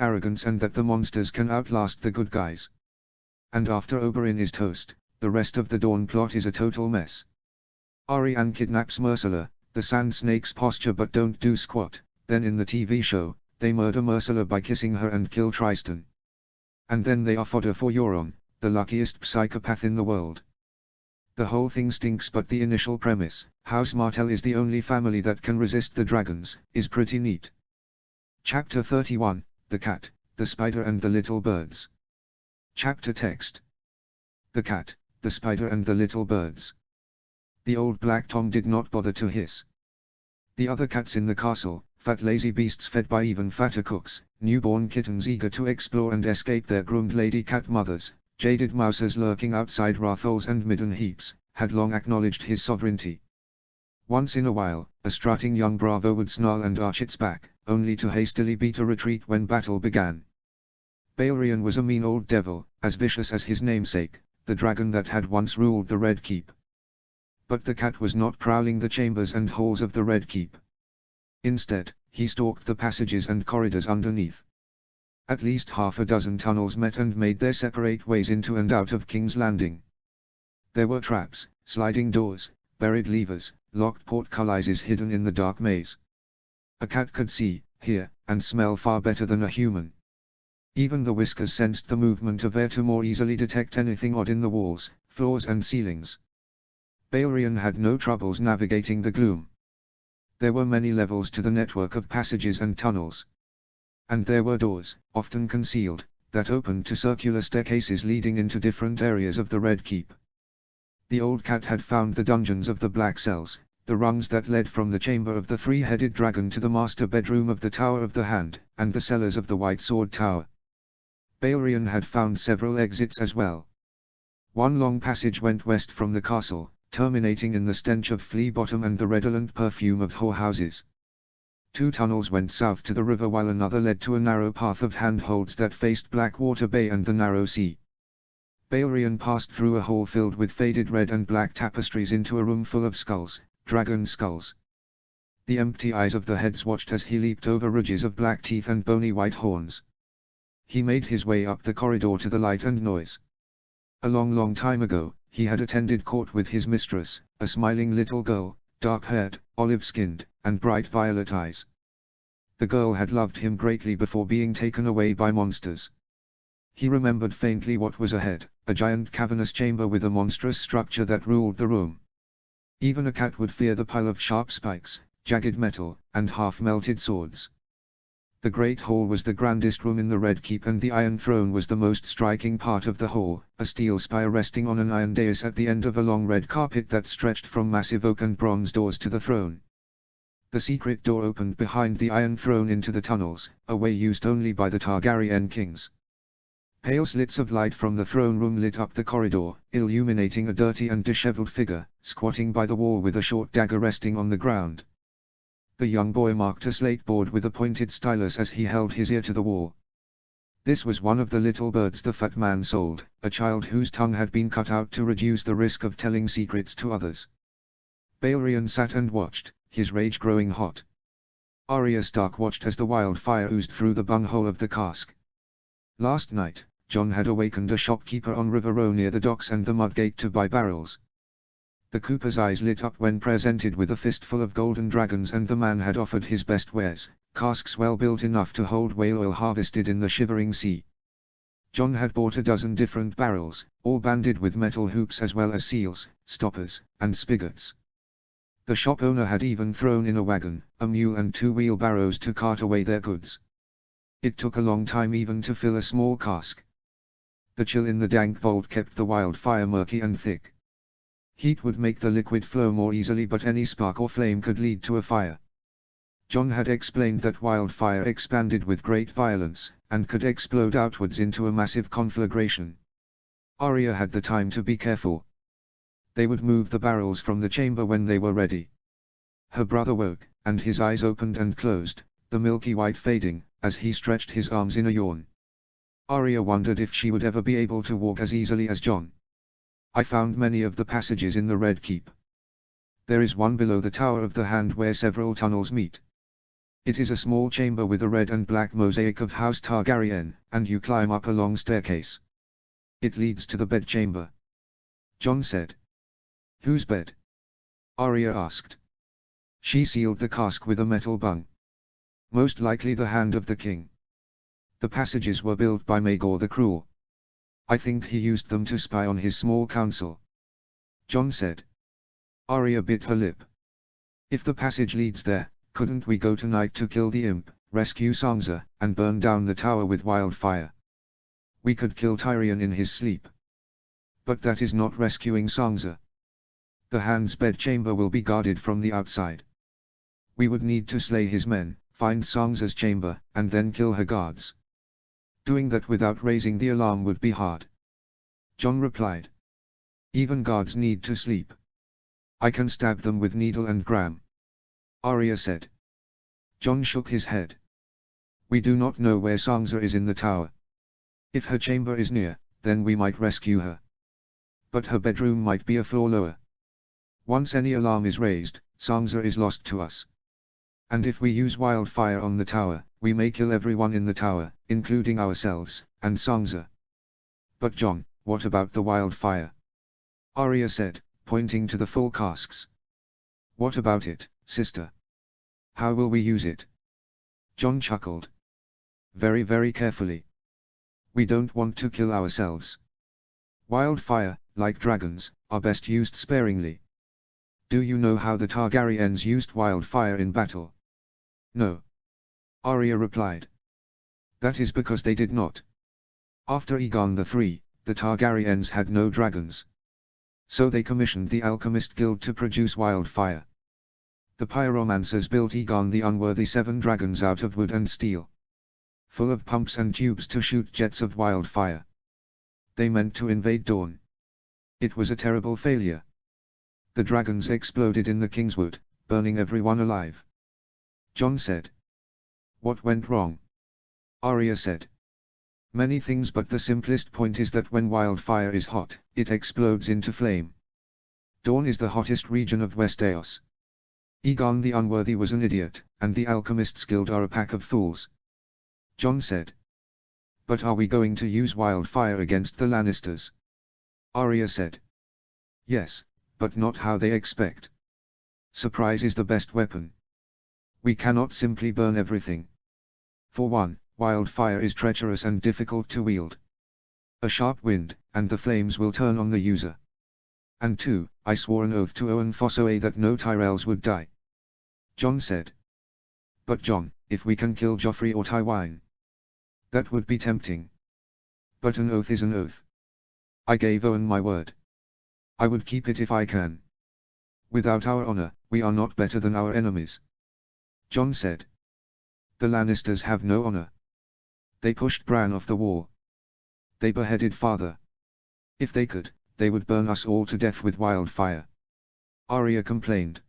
/ arrogance, and that the monsters can outlast the good guys. And after Oberyn is toast, the rest of the Dawn plot is a total mess. Arianne kidnaps Myrcella, the Sand Snake's posture, but don't do squat. Then in the TV show, they murder Myrcella by kissing her and kill Tristan. And then they are fodder for Euron, the luckiest psychopath in the world. The whole thing stinks, but the initial premise, House Martell is the only family that can resist the dragons, is pretty neat. Chapter 31, The Cat, the Spider and the Little Birds. Chapter text. The Cat, the Spider and the Little Birds. The old Black Tom did not bother to hiss. The other cats in the castle, fat lazy beasts fed by even fatter cooks, newborn kittens eager to explore and escape their groomed lady cat mothers, jaded mousers lurking outside rathholes and midden heaps, had long acknowledged his sovereignty. Once in a while, a strutting young bravo would snarl and arch its back, only to hastily beat a retreat when battle began. Balerion was a mean old devil, as vicious as his namesake, the dragon that had once ruled the Red Keep. But the cat was not prowling the chambers and halls of the Red Keep. Instead, he stalked the passages and corridors underneath. At least half a dozen tunnels met and made their separate ways into and out of King's Landing. There were traps, sliding doors, buried levers, locked portcullises hidden in the dark maze. A cat could see, hear, and smell far better than a human. Even the whiskers sensed the movement of air to more easily detect anything odd in the walls, floors and ceilings. Balerion had no troubles navigating the gloom. There were many levels to the network of passages and tunnels. And there were doors, often concealed, that opened to circular staircases leading into different areas of the Red Keep. The old cat had found the dungeons of the Black Cells, the rungs that led from the chamber of the three-headed dragon to the master bedroom of the Tower of the Hand, and the cellars of the White Sword Tower. Balerion had found several exits as well. One long passage went west from the castle, terminating in the stench of flea bottom and the redolent perfume of whorehouses. Two tunnels went south to the river, while another led to a narrow path of handholds that faced Blackwater Bay and the narrow sea. Balerion passed through a hall filled with faded red and black tapestries into a room full of skulls, dragon skulls. The empty eyes of the heads watched as he leaped over ridges of black teeth and bony white horns. He made his way up the corridor to the light and noise. A long time ago, he had attended court with his mistress, a smiling little girl, dark-haired, olive-skinned, and bright violet eyes. The girl had loved him greatly before being taken away by monsters. He remembered faintly what was ahead, a giant cavernous chamber with a monstrous structure that ruled the room. Even a cat would fear the pile of sharp spikes, jagged metal, and half-melted swords. The Great Hall was the grandest room in the Red Keep, and the Iron Throne was the most striking part of the hall, a steel spire resting on an iron dais at the end of a long red carpet that stretched from massive oak and bronze doors to the throne. The secret door opened behind the Iron Throne into the tunnels, a way used only by the Targaryen kings. Pale slits of light from the throne room lit up the corridor, illuminating a dirty and disheveled figure, squatting by the wall with a short dagger resting on the ground. The young boy marked a slate board with a pointed stylus as he held his ear to the wall. This was one of the little birds the fat man sold, a child whose tongue had been cut out to reduce the risk of telling secrets to others. Balerion sat and watched, his rage growing hot. Arya Stark watched as the wildfire oozed through the bunghole of the cask. Last night, Jon had awakened a shopkeeper on River Row near the docks and the Mudgate to buy barrels. The cooper's eyes lit up when presented with a fistful of golden dragons, and the man had offered his best wares, casks well built enough to hold whale oil harvested in the shivering sea. Jon had bought a dozen different barrels, all banded with metal hoops as well as seals, stoppers, and spigots. The shop owner had even thrown in a wagon, a mule and 2 wheelbarrows to cart away their goods. It took a long time even to fill a small cask. The chill in the dank vault kept the wildfire murky and thick. Heat would make the liquid flow more easily, but any spark or flame could lead to a fire. Jon had explained that wildfire expanded with great violence, and could explode outwards into a massive conflagration. Arya had the time to be careful. They would move the barrels from the chamber when they were ready. Her brother woke, and his eyes opened and closed, the milky white fading, as he stretched his arms in a yawn. Arya wondered if she would ever be able to walk as easily as Jon. I found many of the passages in the Red Keep. There is one below the Tower of the Hand where several tunnels meet. It is a small chamber with a red and black mosaic of House Targaryen, and you climb up a long staircase. It leads to the bedchamber. Jon said. Whose bed? Arya asked. She sealed the cask with a metal bung. Most likely the hand of the king. The passages were built by Maegor the Cruel. I think he used them to spy on his small council. Jon said. Arya bit her lip. If the passage leads there, couldn't we go tonight to kill the imp, rescue Sansa, and burn down the tower with wildfire? We could kill Tyrion in his sleep. But that is not rescuing Sansa. The Hand's bedchamber will be guarded from the outside. We would need to slay his men, find Sansa's chamber, and then kill her guards. Doing that without raising the alarm would be hard. Jon replied. Even guards need to sleep. I can stab them with needle and gram. Arya said. Jon shook his head. We do not know where Sansa is in the tower. If her chamber is near, then we might rescue her. But her bedroom might be a floor lower. Once any alarm is raised, Sansa is lost to us. And if we use wildfire on the tower, we may kill everyone in the tower, including ourselves, and Sansa. But Jon, what about the wildfire? Arya said, pointing to the full casks. What about it, sister? How will we use it? Jon chuckled. Very, very carefully. We don't want to kill ourselves. Wildfire, like dragons, are best used sparingly. Do you know how the Targaryens used wildfire in battle? No. Arya replied. That is because they did not. After Aegon III, the Targaryens had no dragons. So they commissioned the Alchemist Guild to produce wildfire. The pyromancers built Aegon the Unworthy 7 dragons out of wood and steel, full of pumps and tubes to shoot jets of wildfire. They meant to invade Dawn. It was a terrible failure. The dragons exploded in the Kingswood, burning everyone alive. Jon said. What went wrong? Arya said. Many things, but the simplest point is that when wildfire is hot, it explodes into flame. Dawn is the hottest region of Westeros. Aegon the Unworthy was an idiot, and the Alchemists Guild are a pack of fools. Jon said. But are we going to use wildfire against the Lannisters? Arya said. Yes, but not how they expect. Surprise is the best weapon. We cannot simply burn everything. For one, wildfire is treacherous and difficult to wield. A sharp wind, and the flames will turn on the user. And 2, I swore an oath to Owen Fossoe that no Tyrells would die. Jon said. But Jon, if we can kill Joffrey or Tywine, that would be tempting. But an oath is an oath. I gave Owen my word. I would keep it if I can. Without our honor, we are not better than our enemies. Jon said. The Lannisters have no honor. They pushed Bran off the wall. They beheaded father. If they could, they would burn us all to death with wildfire. Arya complained.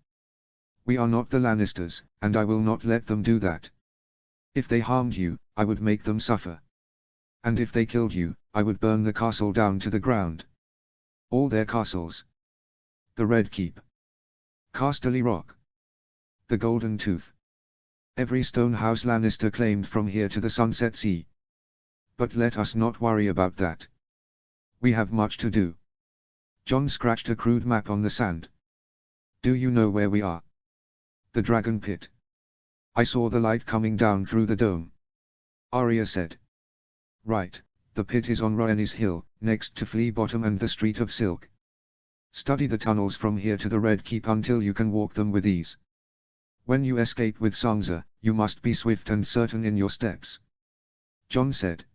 We are not the Lannisters, and I will not let them do that. If they harmed you, I would make them suffer. And if they killed you, I would burn the castle down to the ground. All their castles. The Red Keep. Casterly Rock. The Golden Tooth. Every stone house Lannister claimed from here to the Sunset Sea. But let us not worry about that. We have much to do. Jon scratched a crude map on the sand. Do you know where we are? The Dragon Pit. I saw the light coming down through the dome. Arya said. Right, the pit is on Rhaenys Hill, next to Flea Bottom and the Street of Silk. Study the tunnels from here to the Red Keep until you can walk them with ease. When you escape with Sansa, you must be swift and certain in your steps. Jon said.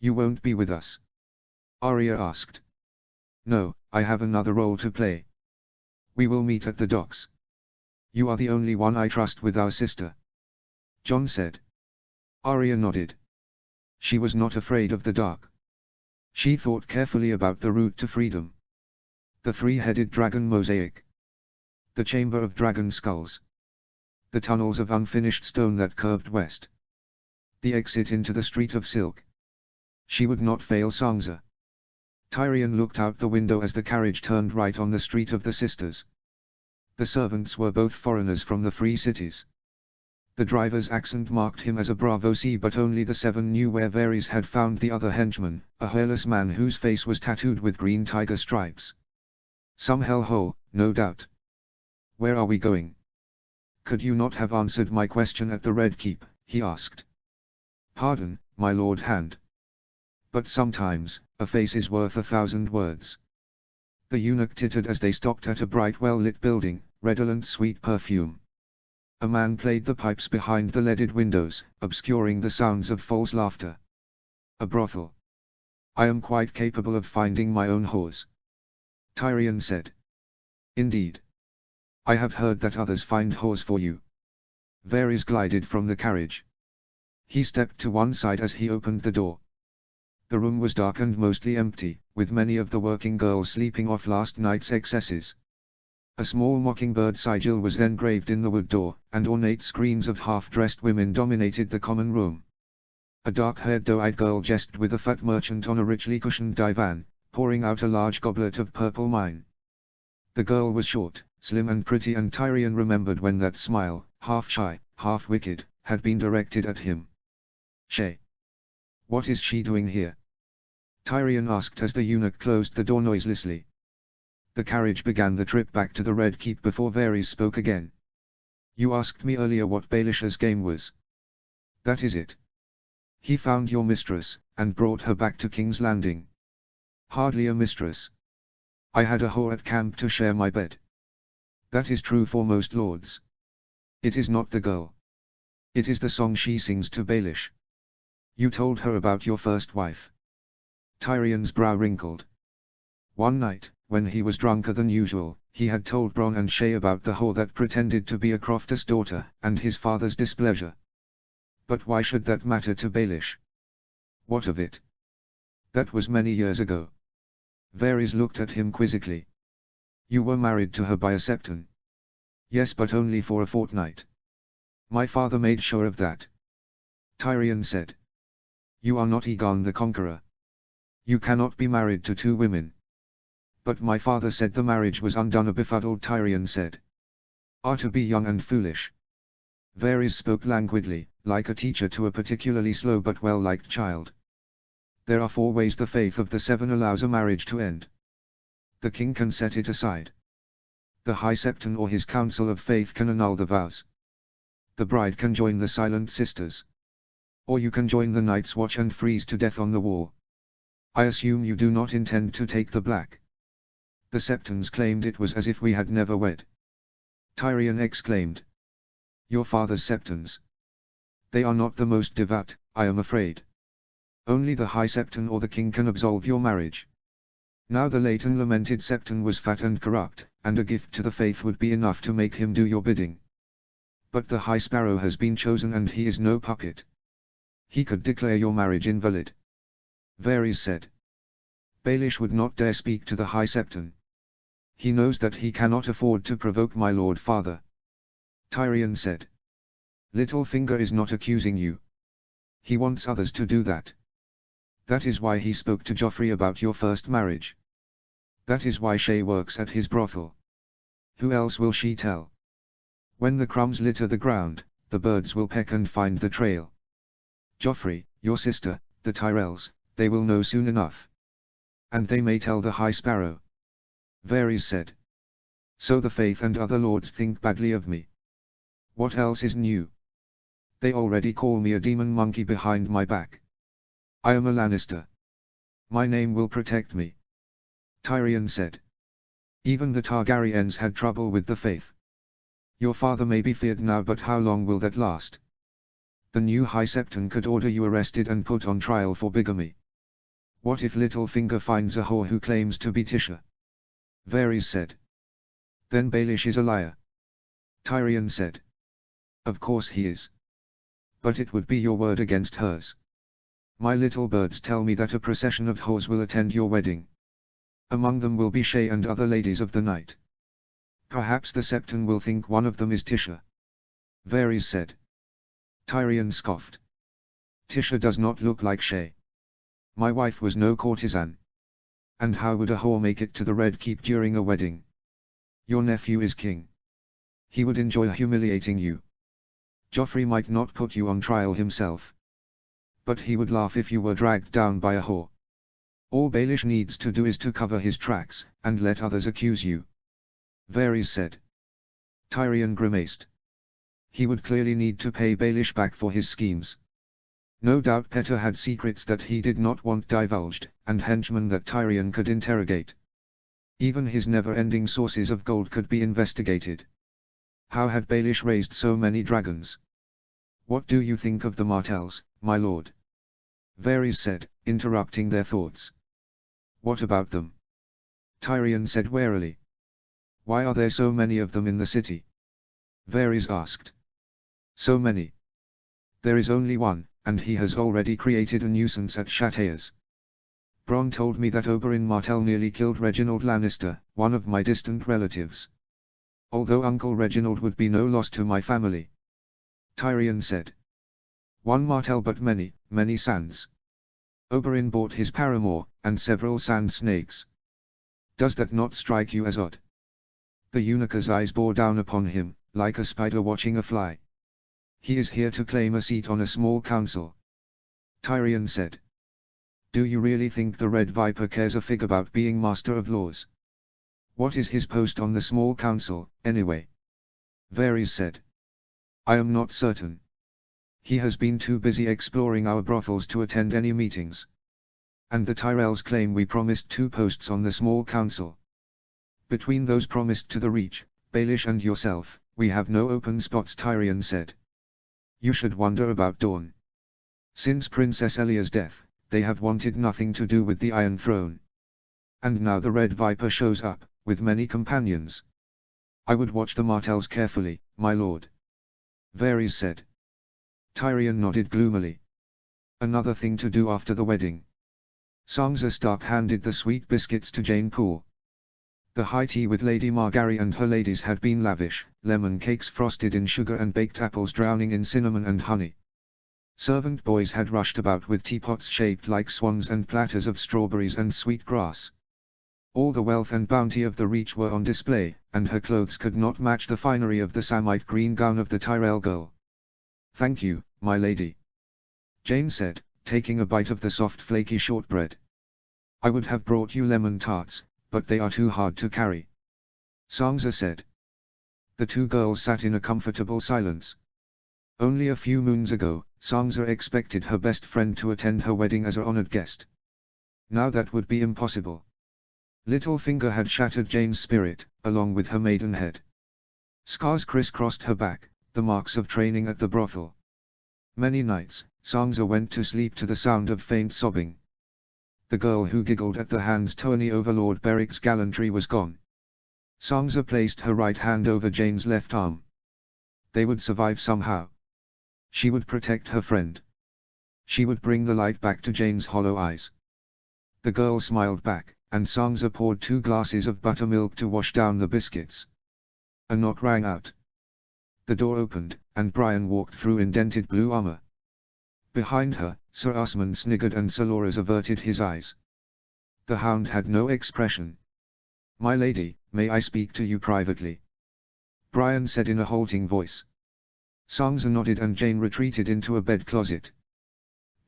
You won't be with us? Arya asked. No, I have another role to play. We will meet at the docks. You are the only one I trust with our sister. Jon said. Arya nodded. She was not afraid of the dark. She thought carefully about the route to freedom. The three-headed dragon mosaic. The chamber of dragon skulls. The tunnels of unfinished stone that curved west. The exit into the Street of Silk. She would not fail Sansa. Tyrion looked out the window as the carriage turned right on the Street of the Sisters. The servants were both foreigners from the free cities. The driver's accent marked him as a Bravo C, but only the seven knew where Varys had found the other henchman, a hairless man whose face was tattooed with green tiger stripes. Some hellhole, no doubt. Where are we going? Could you not have answered my question at the Red Keep? He asked. Pardon, my Lord Hand. But sometimes, a face is worth 1,000 words. The eunuch tittered as they stopped at a bright well-lit building, redolent sweet perfume. A man played the pipes behind the leaded windows, obscuring the sounds of false laughter. A brothel. I am quite capable of finding my own whores. Tyrion said. Indeed. I have heard that others find whores for you. Varys glided from the carriage. He stepped to one side as he opened the door. The room was dark and mostly empty, with many of the working girls sleeping off last night's excesses. A small mockingbird sigil was engraved in the wood door, and ornate screens of half-dressed women dominated the common room. A dark-haired doe-eyed girl jested with a fat merchant on a richly cushioned divan, pouring out a large goblet of purple wine. The girl was short, slim and pretty, and Tyrion remembered when that smile, half shy, half wicked, had been directed at him. Shay. What is she doing here? Tyrion asked as the eunuch closed the door noiselessly. The carriage began the trip back to the Red Keep before Varys spoke again. You asked me earlier what Baelish's game was. That is it. He found your mistress, and brought her back to King's Landing. Hardly a mistress. I had a whore at camp to share my bed. That is true for most lords. It is not the girl. It is the song she sings to Baelish. You told her about your first wife. Tyrion's brow wrinkled. One night, when he was drunker than usual, he had told Bronn and Shay about the whore that pretended to be a crofter's daughter, and his father's displeasure. But why should that matter to Baelish? What of it? That was many years ago. Varys looked at him quizzically. You were married to her by a septon. Yes, but only for a fortnight. My father made sure of that. Tyrion said. You are not Aegon the Conqueror. You cannot be married to two women. But my father said the marriage was undone. A befuddled Tyrion said. Are to be young and foolish. Varys spoke languidly, like a teacher to a particularly slow but well-liked child. There are 4 ways the faith of the 7 allows a marriage to end. The king can set it aside. The High Septon or his council of faith can annul the vows. The bride can join the Silent Sisters. Or you can join the Night's Watch and freeze to death on the wall. I assume you do not intend to take the black. The Septons claimed it was as if we had never wed. Tyrion exclaimed. Your father's Septons. They are not the most devout, I am afraid. Only the High Septon or the king can absolve your marriage. Now the late and lamented Septon was fat and corrupt, and a gift to the faith would be enough to make him do your bidding. But the High Sparrow has been chosen and he is no puppet. He could declare your marriage invalid. Varys said. Baelish would not dare speak to the High Septon. He knows that he cannot afford to provoke my lord father. Tyrion said. Littlefinger is not accusing you. He wants others to do that. That is why he spoke to Joffrey about your first marriage. That is why Shay works at his brothel. Who else will she tell? When the crumbs litter the ground, the birds will peck and find the trail. Joffrey, your sister, the Tyrells, they will know soon enough. And they may tell the High Sparrow. Varys said. So the Faith and other lords think badly of me. What else is new? They already call me a demon monkey behind my back. I am a Lannister. My name will protect me. Tyrion said. Even the Targaryens had trouble with the Faith. Your father may be feared now, but how long will that last? The new High Septon could order you arrested and put on trial for bigamy. What if Littlefinger finds a whore who claims to be Tisha? Varys said. Then Baelish is a liar. Tyrion said. Of course he is. But it would be your word against hers. My little birds tell me that a procession of whores will attend your wedding. Among them will be Shay and other ladies of the night. Perhaps the Septon will think one of them is Tisha. Varys said. Tyrion scoffed. Tisha does not look like Shay. My wife was no courtesan. And how would a whore make it to the Red Keep during a wedding? Your nephew is king. He would enjoy humiliating you. Joffrey might not put you on trial himself. But he would laugh if you were dragged down by a whore. All Baelish needs to do is to cover his tracks, and let others accuse you. Varys said. Tyrion grimaced. He would clearly need to pay Baelish back for his schemes. No doubt Petter had secrets that he did not want divulged, and henchmen that Tyrion could interrogate. Even his never-ending sources of gold could be investigated. How had Baelish raised so many dragons? What do you think of the Martells, my lord? Varys said, interrupting their thoughts. What about them? Tyrion said warily. Why are there so many of them in the city? Varys asked. So many. There is only one, and he has already created a nuisance at Château's. Bronn told me that Oberyn Martell nearly killed Reginald Lannister, one of my distant relatives. Although Uncle Reginald would be no loss to my family. Tyrion said. One Martell but many, many sands. Oberyn bought his paramour, and several sand snakes. Does that not strike you as odd? The eunuch's eyes bore down upon him, like a spider watching a fly. He is here to claim a seat on a small council. Tyrion said. Do you really think the Red Viper cares a fig about being Master of Laws? What is his post on the small council, anyway? Varys said. I am not certain. He has been too busy exploring our brothels to attend any meetings. And the Tyrells claim we promised 2 posts on the small council. Between those promised to the Reach, Baelish and yourself, we have no open spots, Tyrion said. You should wonder about Dorne. Since Princess Elia's death, they have wanted nothing to do with the Iron Throne. And now the Red Viper shows up, with many companions. I would watch the Martells carefully, my lord. Varys said. Tyrion nodded gloomily. Another thing to do after the wedding. Sansa Stark handed the sweet biscuits to Jane Poole. The high tea with Lady Margaery and her ladies had been lavish, lemon cakes frosted in sugar and baked apples drowning in cinnamon and honey. Servant boys had rushed about with teapots shaped like swans and platters of strawberries and sweet grass. All the wealth and bounty of the Reach were on display, and her clothes could not match the finery of the samite green gown of the Tyrell girl. Thank you, my lady. Jane said, taking a bite of the soft flaky shortbread. I would have brought you lemon tarts, but they are too hard to carry. Sansa said. The 2 girls sat in a comfortable silence. Only a few moons ago, Sansa expected her best friend to attend her wedding as an honored guest. Now that would be impossible. Littlefinger had shattered Jane's spirit, along with her maidenhead. Scars crisscrossed her back, the marks of training at the brothel. Many nights, Sansa went to sleep to the sound of faint sobbing. The girl who giggled at the hand's tourney over Lord Beric's gallantry was gone. Sansa placed her right hand over Jane's left arm. They would survive somehow. She would protect her friend. She would bring the light back to Jane's hollow eyes. The girl smiled back, and Sansa poured 2 glasses of buttermilk to wash down the biscuits. A knock rang out. The door opened, and Brian walked through indented blue armor. Behind her, Sir Osmond sniggered and Sir Loras averted his eyes. The hound had no expression. "My lady, may I speak to you privately?" Brian said in a halting voice. Sansa nodded and Jane retreated into a bed closet.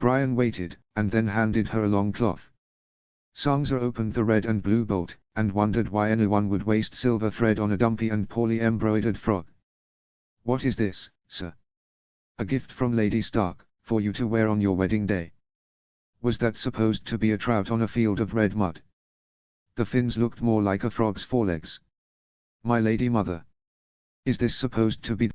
Brian waited, and then handed her a long cloth. Sansa opened the red and blue bolt, and wondered why anyone would waste silver thread on a dumpy and poorly embroidered frock. "What is this, sir?" "A gift from Lady Stark, for you to wear on your wedding day." Was that supposed to be a trout on a field of red mud? The fins looked more like a frog's forelegs. "My lady mother. Is this supposed to be